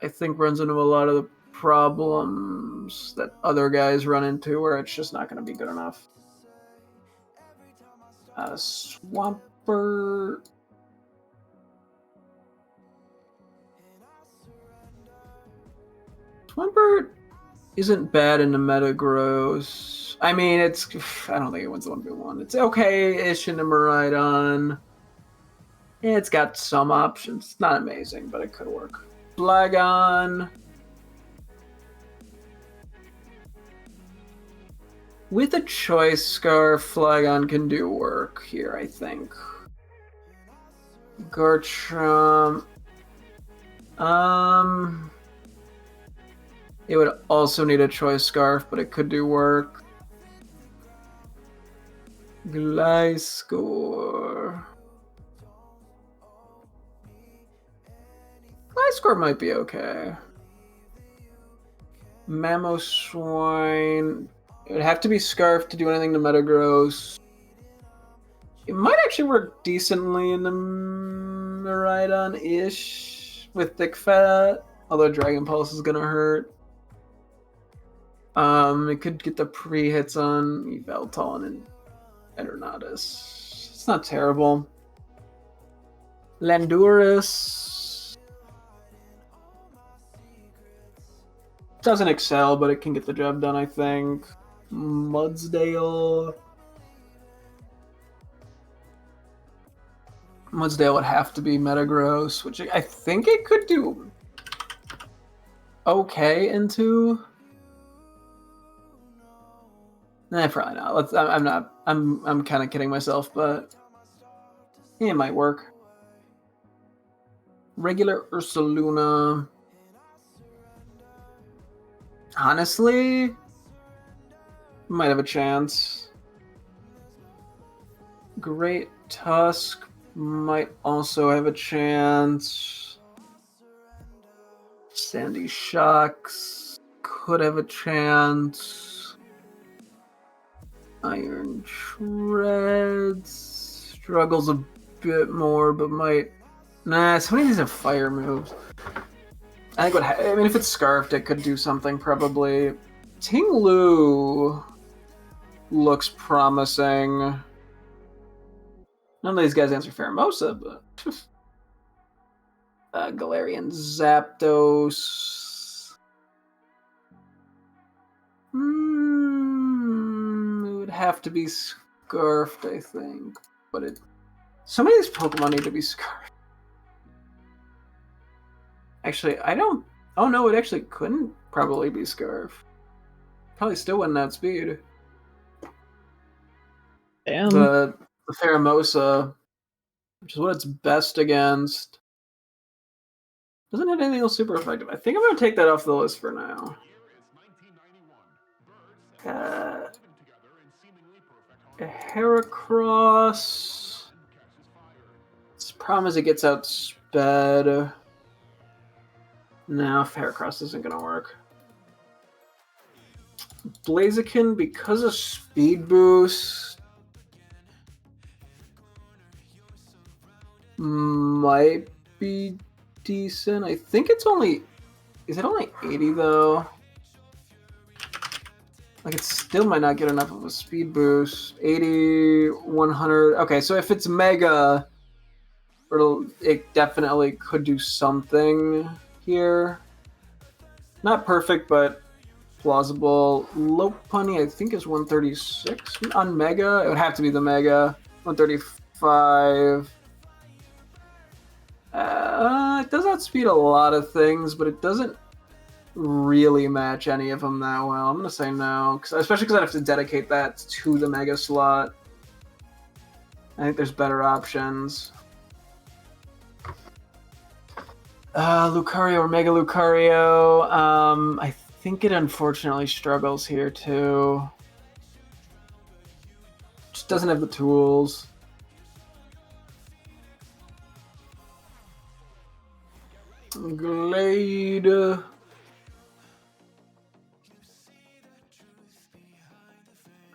I think, runs into a lot of the problems that other guys run into where it's just not going to be good enough. Swampert. Swampert isn't bad in the Metagross. I mean, I don't think it wins the 1v1. It's okay-ish in the Miraidon. It's got some options. It's not amazing, but it could work. Flagon. With a Choice Scarf, Flagon can do work here, I think. Garchomp. It would also need a Choice Scarf, but it could do work. Gliscor. Gliscor might be okay. Mamoswine. It would have to be Scarf to do anything to Metagross. It might actually work decently in the Miraidon-ish with Thick Fat, although Dragon Pulse is gonna hurt. It could get the pre-hits on Yveltal and Eternatus. It's not terrible. Landorus doesn't excel, but it can get the job done, I think. Mudsdale would have to be Metagross, which I think it could do okay into. Nah, probably not. I'm kind of kidding myself, but it might work. Regular Ursaluna. Honestly, might have a chance. Great Tusk might also have a chance. Sandy Shocks could have a chance. Iron Shreds struggles a bit more, but might. Nah, some of these have fire moves. I think if it's Scarfed, it could do something probably. Ting-Lu looks promising. None of these guys answer Pheromosa, but Galarian Zapdos. It would have to be Scarfed, I think, but some of these Pokemon need to be Scarfed. Actually, I don't. Oh no, it actually couldn't probably be Scarf. Probably still wouldn't outspeed. Damn. The Pheromosa, which is what it's best against, doesn't have anything else super effective. I think I'm going to take that off the list for now. Heracross. Its problem is it gets outsped. No, Heracross isn't going to work. Blaziken, because of speed boost, might be decent. I think it's only... Is it only 80, though? Like, it still might not get enough of a speed boost. 80, 100... Okay, so if it's Mega, it definitely could do something here. Not perfect, but plausible. Lopunny, I think, is 136 on Mega. It would have to be the Mega. 135. It does outspeed a lot of things, but it doesn't really match any of them that well. I'm going to say no, especially because I have to dedicate that to the Mega slot. I think there's better options. Lucario or Mega Lucario. I think it unfortunately struggles here too. Just doesn't have the tools. Glade.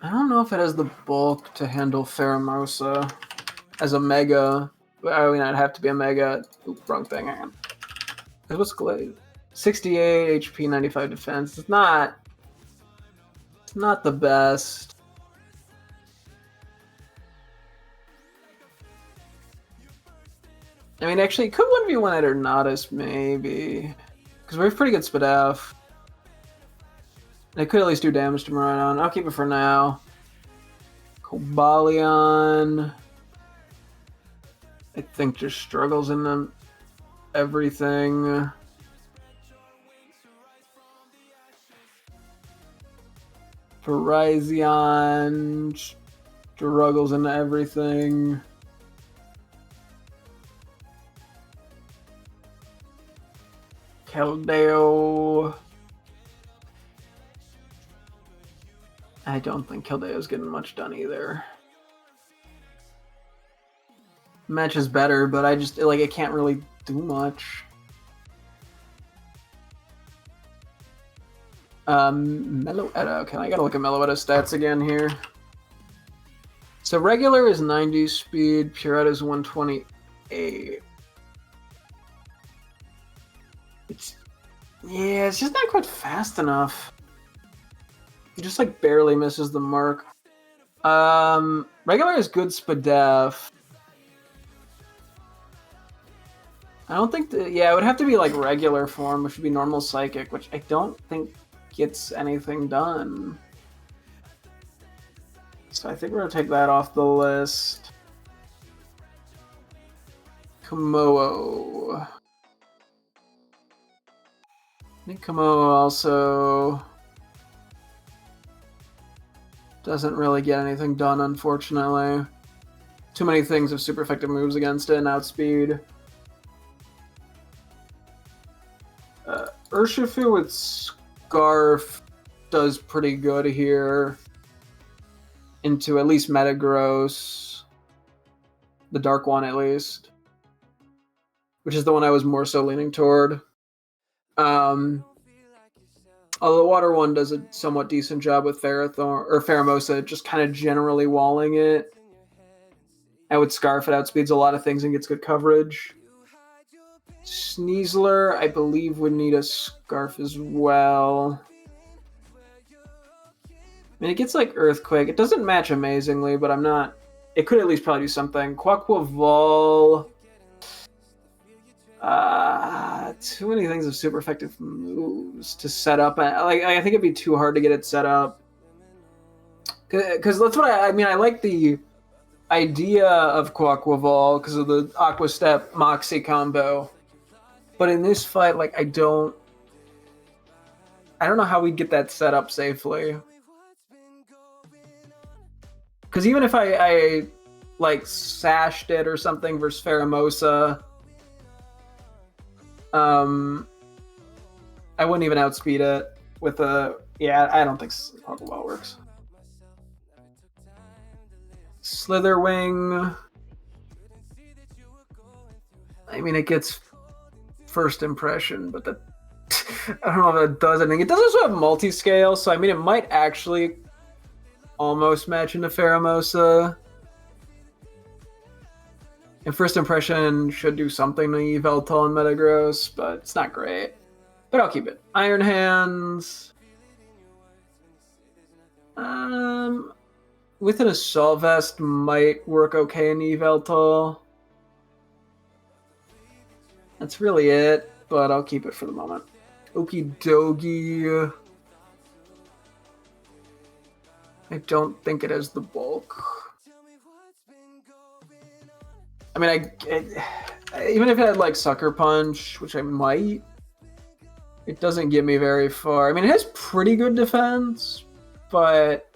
I don't know if it has the bulk to handle Pheromosa as a Mega. I mean, I'd have to be a Mega. Oop, wrong thing. Hang on. What's Glade? 68 HP, 95 defense. It's not the best. I mean, actually, it could 1v1 Eternatus, maybe. Because we have pretty good Spadaf. They could at least do damage to Miraidon. I'll keep it for now. Cobalion. I think just struggles in them. Everything. Virizion struggles into everything. Keldeo. I don't think Keldeo's getting much done either. Match is better, but I can't really do much. Meloetta. Okay, I gotta look at Meloetta's stats again here. So regular is 90 speed, Puretta is 128. It's just not quite fast enough. He just like barely misses the mark. Regular is good Spadef. I don't think it would have to be like regular form, which would be normal psychic, which I don't think gets anything done. So I think we're gonna take that off the list. Komodo. I think Komodo also doesn't really get anything done, unfortunately. Too many things have super effective moves against it and outspeed. Urshifu with Scarf does pretty good here. Into at least Metagross. The dark one, at least. Which is the one I was more so leaning toward. Although the water one does a somewhat decent job with Pheromosa, just kind of generally walling it. And with Scarf, it outspeeds a lot of things and gets good coverage. Sneasler, I believe, would need a Scarf as well. I mean, it gets like Earthquake. It doesn't match amazingly, but I'm not... It could at least probably do something. Quaquaval... too many things of super effective moves to set up. I think it'd be too hard to get it set up. Because that's what I mean. I like the idea of Quaquaval because of the Aqua Step Moxie combo. But in this fight, like, I don't know how we'd get that set up safely. Because even if I like sashed it or something versus Pheromosa, I wouldn't even outspeed it with a... Yeah, I don't think Quaquaval works. Slitherwing. I mean, it gets first impression, but that... I don't know if it does anything. It does also have multi-scale, so I mean, it might actually almost match into Pheromosa. And first impression should do something to Yveltal and Metagross, but it's not great. But I'll keep it. Iron Hands. With an Assault Vest might work okay in Yveltal. That's really it, but I'll keep it for the moment. Okie dokie. I don't think it has the bulk. I mean, even if it had like Sucker Punch, which I might, it doesn't get me very far. I mean, it has pretty good defense, but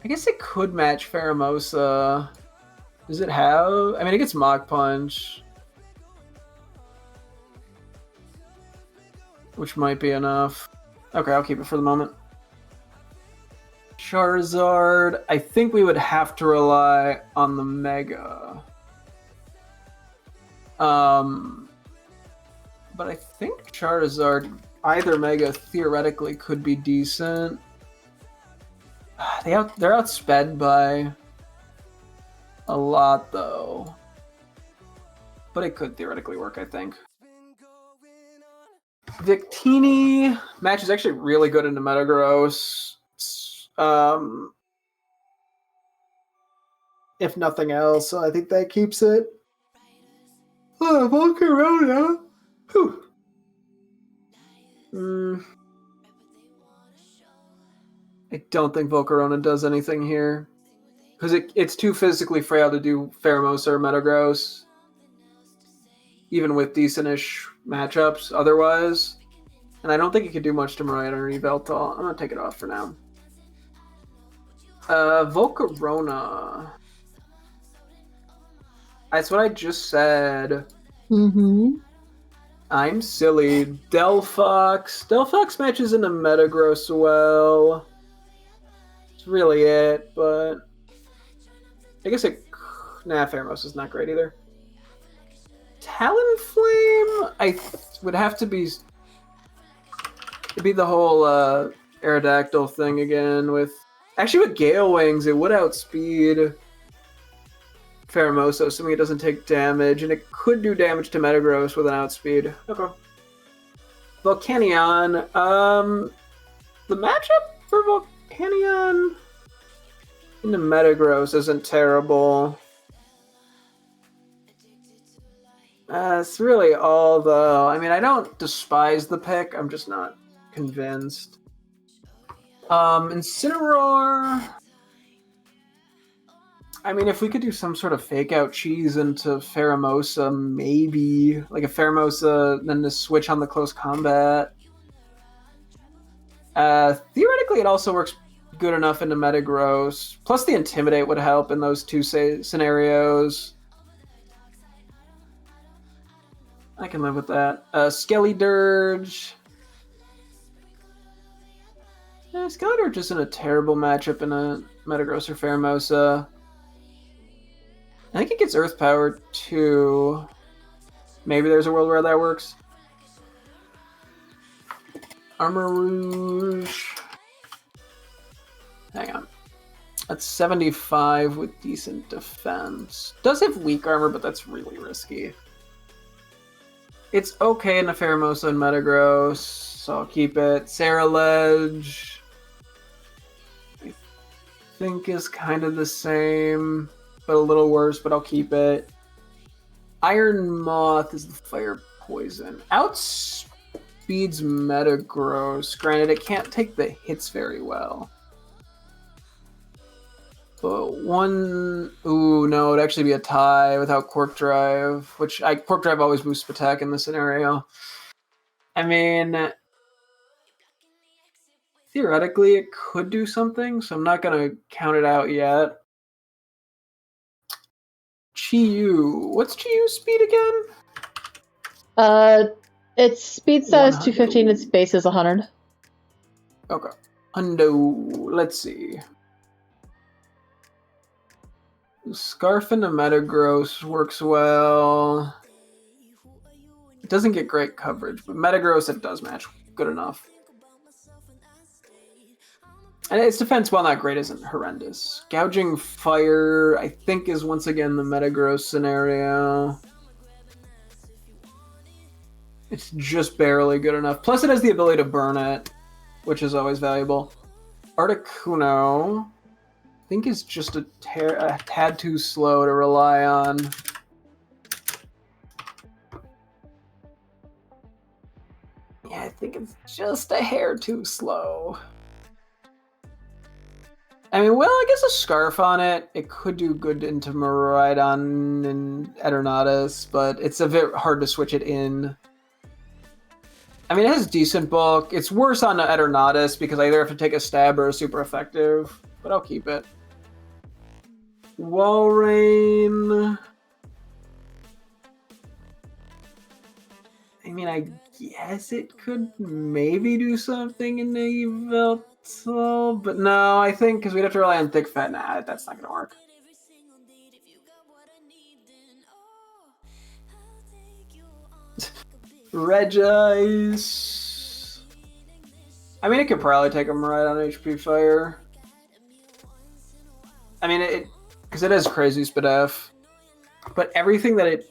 I guess it could match Pheromosa. Does it have? I mean, it gets Mach Punch. which might be enough. Okay, I'll keep it for the moment. Charizard, I think we would have to rely on the Mega. But I think Charizard, either Mega, theoretically could be decent. They're outsped by a lot, though. But it could theoretically work, I think. Victini match is actually really good into Metagross. If nothing else, so I think that keeps it. Oh, Volcarona. Whew. I don't think Volcarona does anything here. Because it's too physically frail to do Pheromosa or Metagross. Even with decent-ish matchups otherwise. And I don't think it could do much to Miraidon or Yveltal. I'm going to take it off for now. Volcarona. That's what I just said. Mm-hmm. I'm silly. Delphox. Delphox matches into Metagross well. That's really it, but... I guess it... Nah, Pheromosa is not great either. Talonflame? Would have to be... It'd be the whole Aerodactyl thing again with... Actually, with Gale Wings, it would outspeed Pheromosa, assuming it doesn't take damage, and it could do damage to Metagross with an outspeed. Okay. Volcanion. The matchup for Volcanion into Metagross isn't terrible. It's really all, though. I mean, I don't despise the pick. I'm just not convinced. Incineroar. I mean, if we could do some sort of fake-out cheese into Pheromosa, maybe. Like a Pheromosa, then to switch on the close combat. Theoretically, it also works good enough into Metagross. Plus, the Intimidate would help in those two scenarios. I can live with that. Skeledirge. Skeledirge isn't a terrible matchup in a Metagross or Pheromosa. I think it gets Earth Power too. Maybe there's a world where that works. Armarouge. Hang on. That's 75 with decent defense. Does have weak armor, but that's really risky. It's okay in a Pheromosa and Metagross, so I'll keep it. Saraledge, I think, is kind of the same, but a little worse, but I'll keep it. Iron Moth is the fire poison. Outspeeds Metagross. Granted, it can't take the hits very well. But one... Ooh, no, it'd actually be a tie without Quark Drive, which Quark Drive always boosts attack in this scenario. I mean, theoretically, it could do something, so I'm not going to count it out yet. Chi-Yu. What's Chi-Yu's speed again? Its speed stat is 215, its base is 100. Okay. Hundo. Let's see. Scarf into Metagross works well. It doesn't get great coverage, but Metagross, it does match good enough. And its defense, while not great, isn't horrendous. Gouging Fire, I think, is once again the Metagross scenario. It's just barely good enough. Plus, it has the ability to burn it, which is always valuable. Articuno, I think, is just a tad too slow to rely on. Yeah, I think it's just a hair too slow. I mean, well, I guess a Scarf on it, it could do good into Miraidon and Eternatus, but it's a bit hard to switch it in. I mean, it has decent bulk. It's worse on Eternatus because I either have to take a stab or a super effective, but I'll keep it. Walrein. I mean, mean, I guess it could maybe do something in the Yveltal, but no, I think because we'd have to rely on Thick Fat. Nah, that's not gonna work. Regice. I mean, it could probably take him right on HP Fire. I mean, it because it has crazy Spadef, but everything that it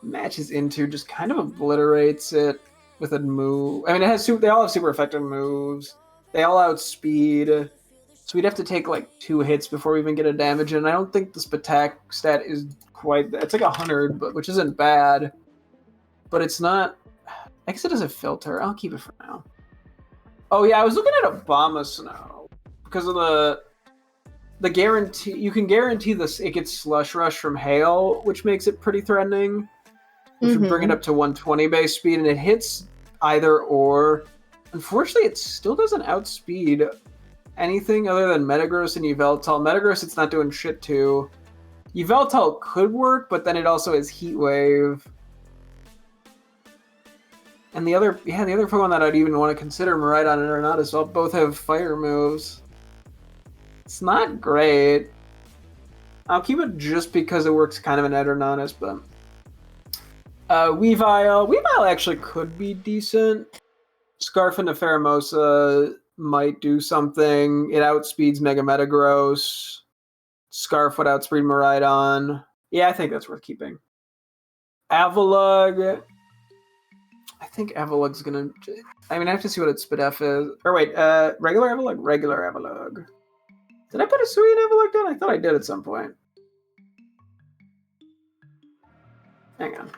matches into just kind of obliterates it with a move. I mean, they all have super effective moves. They all outspeed. So we'd have to take like 2 hits before we even get a damage, and I don't think the Spatak stat is quite. It's like 100, but which isn't bad. But it's not. I guess it has a filter. I'll keep it for now. Oh yeah, I was looking at Abomasnow because of the guarantee. You can guarantee this. It gets Slush Rush from Hail, which makes it pretty threatening. Which would bring it up to 120 base speed, and it hits either or. Unfortunately, it still doesn't outspeed anything other than Metagross and Yveltal. Metagross, it's not doing shit to. Yveltal could work, but then it also has Heat Wave. And the other Pokemon that I'd even want to consider, Miraidon and Aeronatus, both have fire moves. It's not great. I'll keep it just because it works kind of in Aeronatus, but... Weavile. Weavile actually could be decent. Scarf into Pheromosa might do something. It outspeeds Mega Metagross. Scarf would outspeed Miraidon. Yeah, I think that's worth keeping. Avalugg. I think Avalugg's gonna... I mean, I have to see what its Spadef is. Or wait, regular Avalugg? Regular Avalugg. Did I put a Sui in Avalugg down? I thought I did at some point. Hang on.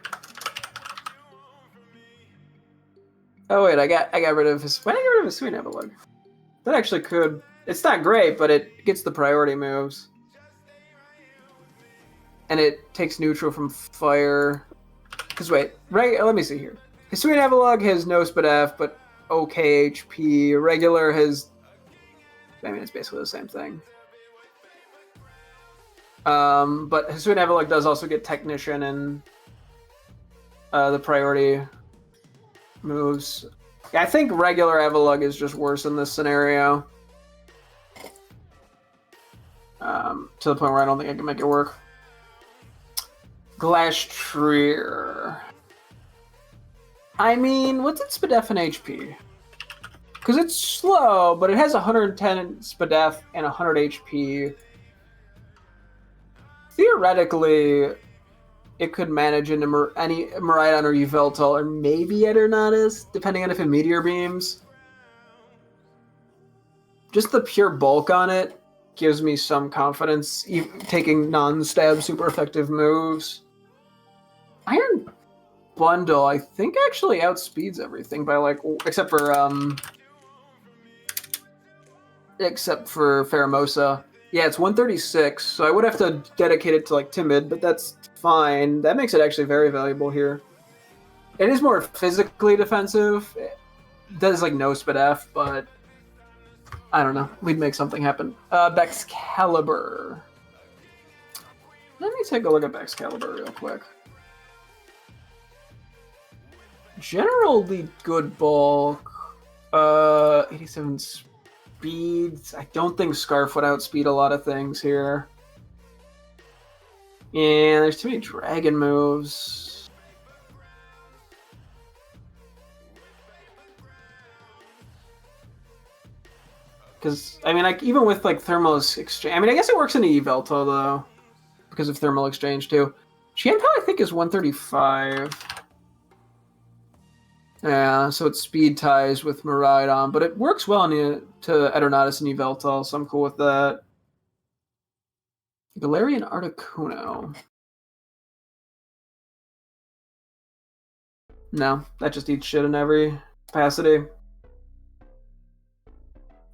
Oh wait, I got rid of his. Why did I get rid of his Sui Avalugg? That actually could. It's not great, but it gets the priority moves, and it takes neutral from fire. Cause wait, let me see here. His Sui Avalugg has no Spadef, but okay HP. Regular has. I mean, it's basically the same thing. But his Sui Avalugg does also get Technician and the priority moves. Yeah, I think regular Avalugg is just worse in this scenario. To the point where I don't think I can make it work. Glastrier. I mean, what's its Spadef and HP? Because it's slow, but it has 110 Spadef and 100 HP. Theoretically, it could manage into any Miraidon or Yveltal, or maybe Eternatus, depending on if it Meteor Beams. Just the pure bulk on it gives me some confidence, taking non-stab super effective moves. Iron Bundle, I think, actually outspeeds everything by like, except for Pheromosa. Yeah, it's 136, so I would have to dedicate it to like Timid, but that's fine. That makes it actually very valuable here. It is more physically defensive. It does like no Spadef, but I don't know. We'd make something happen. Bexcalibur. Let me take a look at Bexcalibur real quick. Generally good bulk. 87 speeds. I don't think Scarf would outspeed a lot of things here. And there's too many dragon moves. Because, I mean, like, even with, like, Thermal Exchange... I mean, I guess it works in the Yveltal, though. Because of Thermal Exchange, too. Chienpao, I think, is 135. Yeah, so it speed ties with Miraidon, but it works well to Eternatus and Yveltal, so I'm cool with that. Galarian Articuno. No, that just eats shit in every capacity.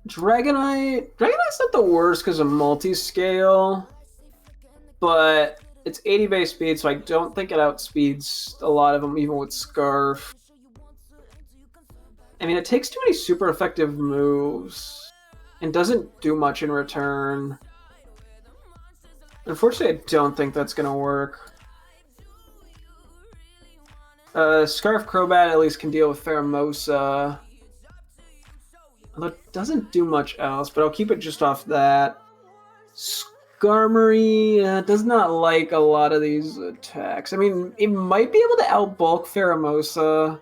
Dragonite. Dragonite's not the worst because of multi-scale, but it's 80 base speed, so I don't think it outspeeds a lot of them, even with Scarf. I mean, it takes too many super effective moves and doesn't do much in return. Unfortunately, I don't think that's going to work. Scarf Crobat at least can deal with Pheromosa. Although it doesn't do much else, but I'll keep it just off that. Skarmory does not like a lot of these attacks. I mean, it might be able to outbulk Pheromosa,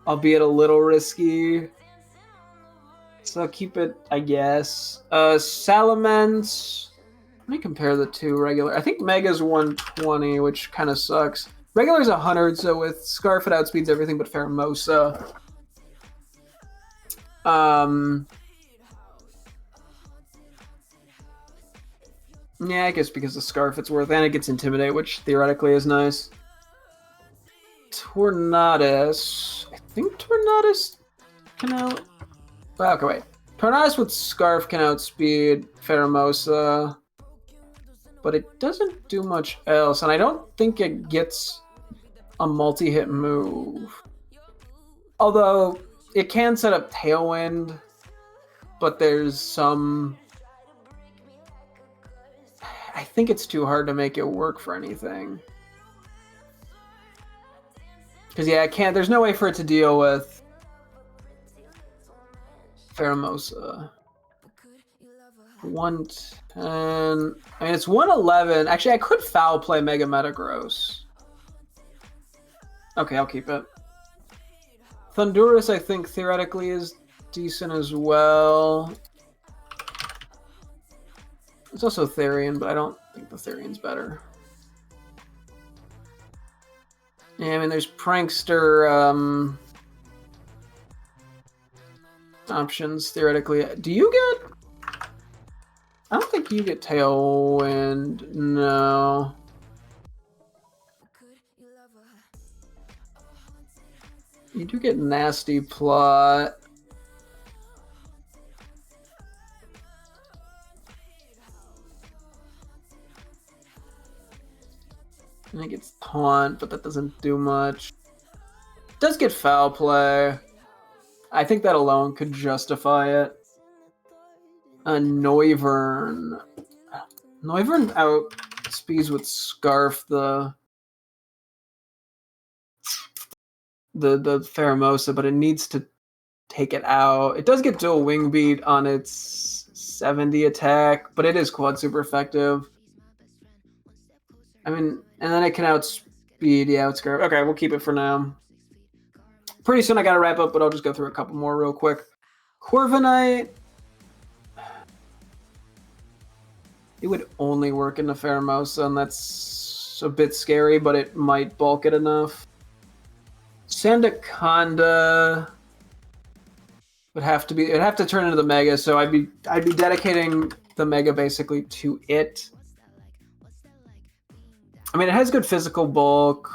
albeit a little risky. So I'll keep it, I guess. Salamence. Let me compare the two regular. I think Mega's 120, which kind of sucks. Regular's 100, so with Scarf it outspeeds everything but Pheromosa. Yeah, I guess because of Scarf it's worth it, and it gets Intimidate, which theoretically is nice. Tornadus. I think Tornadus can out... Okay, wait. Tornadus with Scarf can outspeed Pheromosa, but it doesn't do much else, and I don't think it gets a multi-hit move. Although, it can set up Tailwind, but there's some... I think it's too hard to make it work for anything. Because, yeah, there's no way for it to deal with Pheromosa. 110. I mean, it's 111. Actually, I could foul play Mega Metagross. Okay, I'll keep it. Thundurus, I think, theoretically is decent as well. It's also Therian, but I don't think the Therian's better. Yeah, I mean, there's Prankster options, theoretically. Do you get... I don't think you get Tailwind. No. You do get Nasty Plot. I think it's Taunt, but that doesn't do much. It does get Foul Play. I think that alone could justify it. Noivern. Noivern outspeeds with Scarf the Pheromosa, but it needs to take it out. It does get Dual Wing Beat on its 70 attack, but it is quad super effective. I mean, and then it can outspeed, yeah, Scarf. Okay, we'll keep it for now. Pretty soon I gotta wrap up, but I'll just go through a couple more real quick. Corviknight. It would only work in the Pheromosa, and that's a bit scary, but it might bulk it enough. Sandaconda would have to be... It'd have to turn into the Mega, so I'd be dedicating the Mega basically to it. I mean, it has good physical bulk.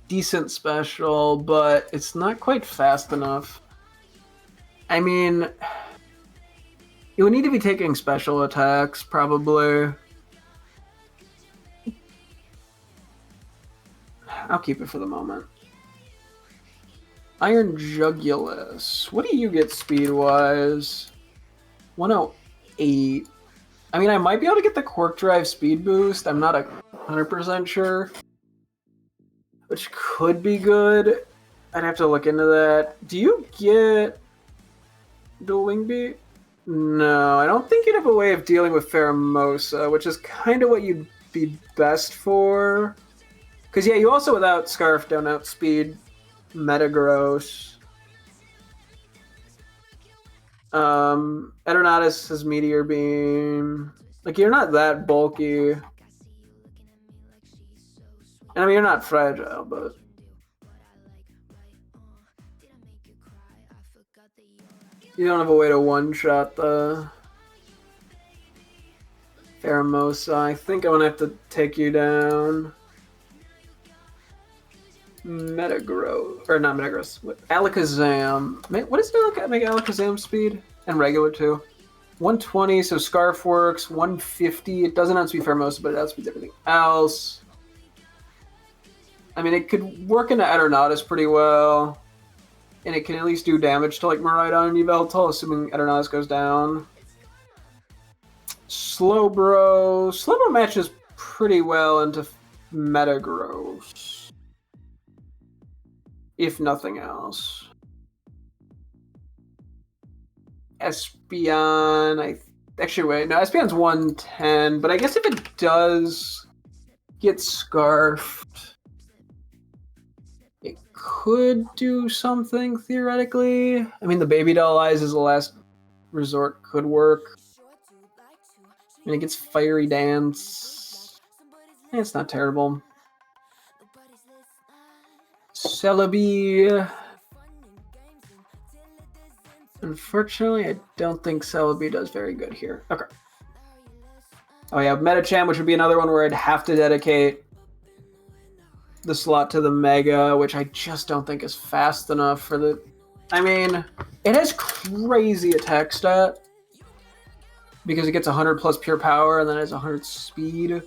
Decent special, but it's not quite fast enough. I mean, it would need to be taking special attacks, probably. I'll keep it for the moment. Iron Jugulus. What do you get speed-wise? 108. I mean, I might be able to get the Quark Drive speed boost. I'm not 100% sure. Which could be good. I'd have to look into that. Do you get Dual Wing Beat? No, I don't think you'd have a way of dealing with Pheromosa, which is kind of what you'd be best for. Because, yeah, you also, without Scarf, don't outspeed Metagross. Eternatus has Meteor Beam. Like, you're not that bulky. And I mean, you're not fragile, but... You don't have a way to one-shot the Pheromosa. I think I'm gonna have to take you down. Metagross, or not Metagross, Alakazam. What does it make Alakazam speed? And regular too. 120, so Scarf works. 150, it doesn't outspeed Pheromosa, but it outspeeds everything else. I mean, it could work into Eternatus pretty well. And it can at least do damage to like Miraidon and Yveltal, assuming Eternatus goes down. Slowbro. Slowbro matches pretty well into Metagross. If nothing else. Espeon, actually wait, no, Espeon's 110, but I guess if it does get Scarfed, it could do something theoretically. I mean, the Baby Doll Eyes as a last resort could work. I mean, it gets Fiery Dance. It's not terrible. Celebi. Unfortunately, I don't think Celebi does very good here. Okay. Oh yeah, Medicham, which would be another one where I'd have to dedicate the slot to the Mega, which I just don't think is fast enough for the... I mean, it has crazy attack stat because it gets 100 plus pure power and then it has 100 speed.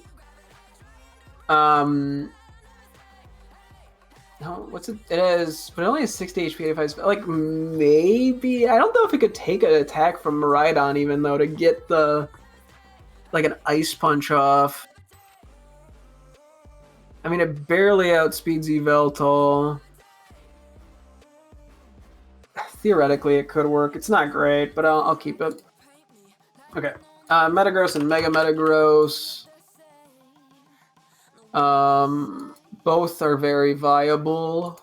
No, what's it? It is, but it only has 60 HP, 85 speed. Like, maybe... I don't know if it could take an attack from Miraidon even, though, to get the... like, an Ice Punch off. I mean, it barely outspeeds Yveltal. Theoretically, it could work. It's not great, but I'll keep it. Okay. Metagross and Mega Metagross. Both are very viable.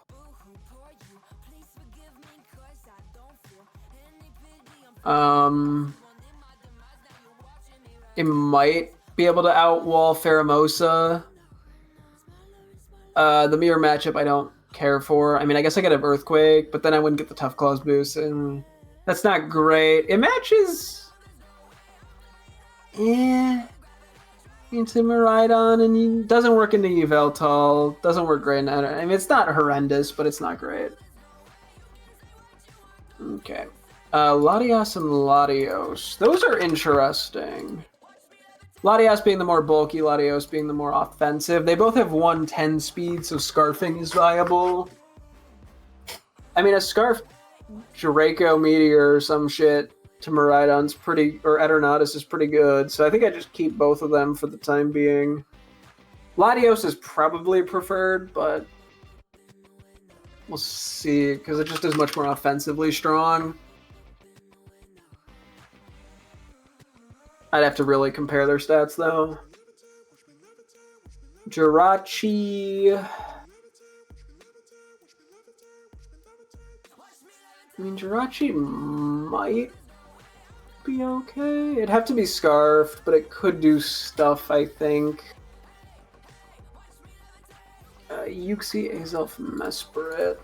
It might be able to outwall Pheromosa. The mirror matchup I don't care for. I mean, I guess I could have Earthquake, but then I wouldn't get the Tough Claws boost, and that's not great. It matches... into Miraidon, and it doesn't work into Yveltal. Doesn't work great. I mean, it's not horrendous, but it's not great. Okay. Latias and Latios. Those are interesting. Latias being the more bulky, Latios being the more offensive. They both have 110 speed, so Scarfing is viable. I mean, a Scarf Draco Meteor or some shit to Miraidon's pretty, or Eternatus is pretty good, so I think I just keep both of them for the time being. Latios is probably preferred, but we'll see, because it just is much more offensively strong. I'd have to really compare their stats, though. Jirachi... I mean, Jirachi might be okay. It'd have to be Scarfed, but it could do stuff, I think. Uxie, Azelf, Mesprit.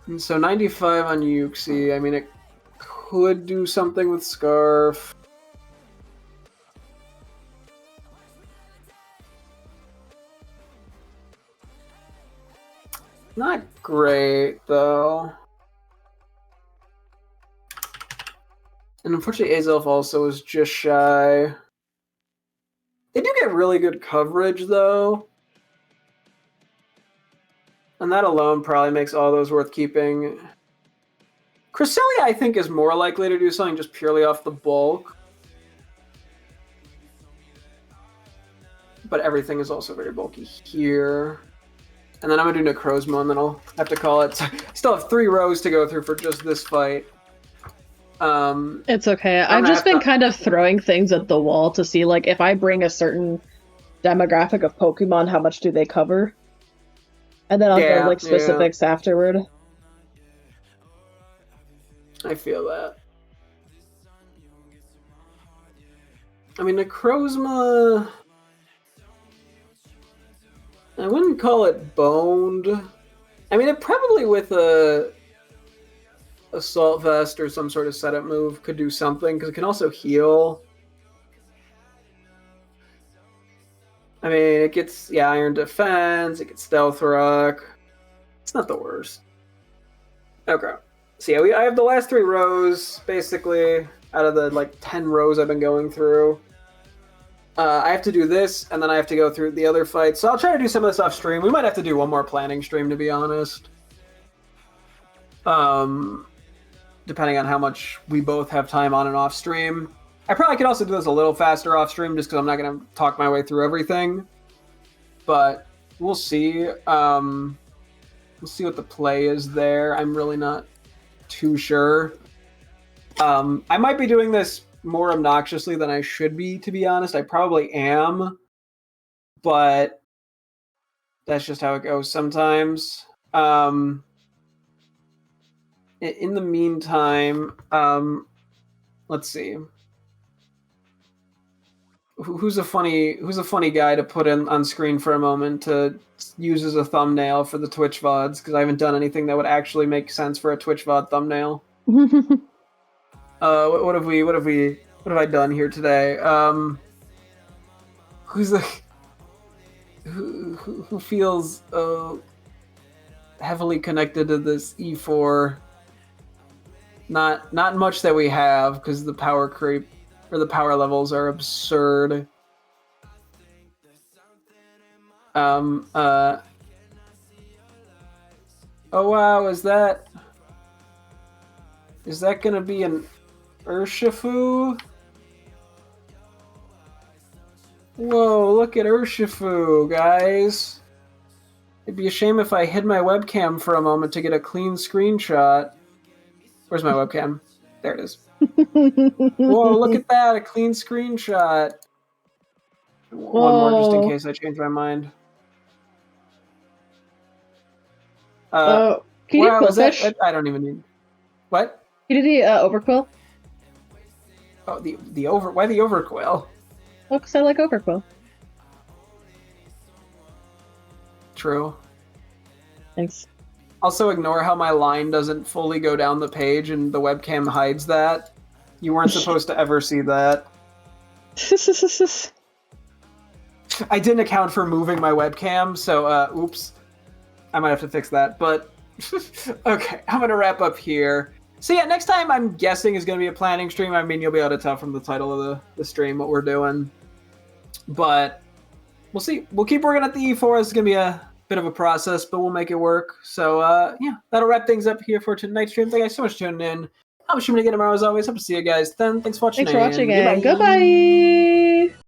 And so 95 on Uxie. I mean, it could do something with Scarf. Not great, though. And unfortunately, Azelf also is just shy. They do get really good coverage, though. And that alone probably makes all those worth keeping. Cresselia, I think, is more likely to do something just purely off the bulk. But everything is also very bulky here. And then I'm going to do Necrozma, and then I'll have to call it. So I still have 3 rows to go through for just this fight. It's okay. I've just been kind of throwing things at the wall to see, like, if I bring a certain demographic of Pokemon, how much do they cover? And then I'll go, like, specifics afterward. I feel that. I mean, Necrozma... I wouldn't call it boned. I mean, it probably with a Assault Vest or some sort of setup move could do something, because it can also heal. I mean, it gets, Iron Defense, it gets Stealth Rock. It's not the worst. Okay. So yeah, I have the last 3 rows, basically, out of the, 10 rows I've been going through. I have to do this, and then I have to go through the other fights. So I'll try to do some of this off stream. We might have to do one more planning stream, to be honest. depending on how much we both have time on and off stream. I probably could also do this a little faster off stream just because I'm not going to talk my way through everything. But we'll see. We'll see what the play is there. I'm really not too sure. I might be doing this more obnoxiously than I should be, to be honest. I probably am. But that's just how it goes sometimes. In the meantime, let's see. Who's a funny guy to put in on screen for a moment to use as a thumbnail for the Twitch VODs? Because I haven't done anything that would actually make sense for a Twitch VOD thumbnail. What have I done here today? Who feels heavily connected to this E4? Not much that we have because the power creep or the power levels are absurd. Oh wow, is that gonna be an Urshifu? Whoa, look at Urshifu, guys. It'd be a shame if I hid my webcam for a moment to get a clean screenshot. Where's my webcam? There it is. Whoa, look at that, a clean screenshot. One more just in case I change my mind. Can you wow, do is that, Quillfish? I don't even need... What? Can you do the Overquill? Oh, why the Overquill? Oh, because I like Overquill. True. Thanks. Also ignore how my line doesn't fully go down the page and the webcam hides that. You weren't supposed to ever see that. I didn't account for moving my webcam, so oops. I might have to fix that, but okay, I'm gonna wrap up here. So yeah, next time I'm guessing is gonna be a planning stream. I mean, you'll be able to tell from the title of the stream what we're doing. But we'll see. We'll keep working at the E4. It's gonna be a bit of a process, but we'll make it work. So yeah, that'll wrap things up here for tonight's stream. Thank you guys so much for tuning in. I'll be streaming again tomorrow as always. Hope to see you guys then. Thanks for watching. Thanks for watching, Goodbye. and goodbye!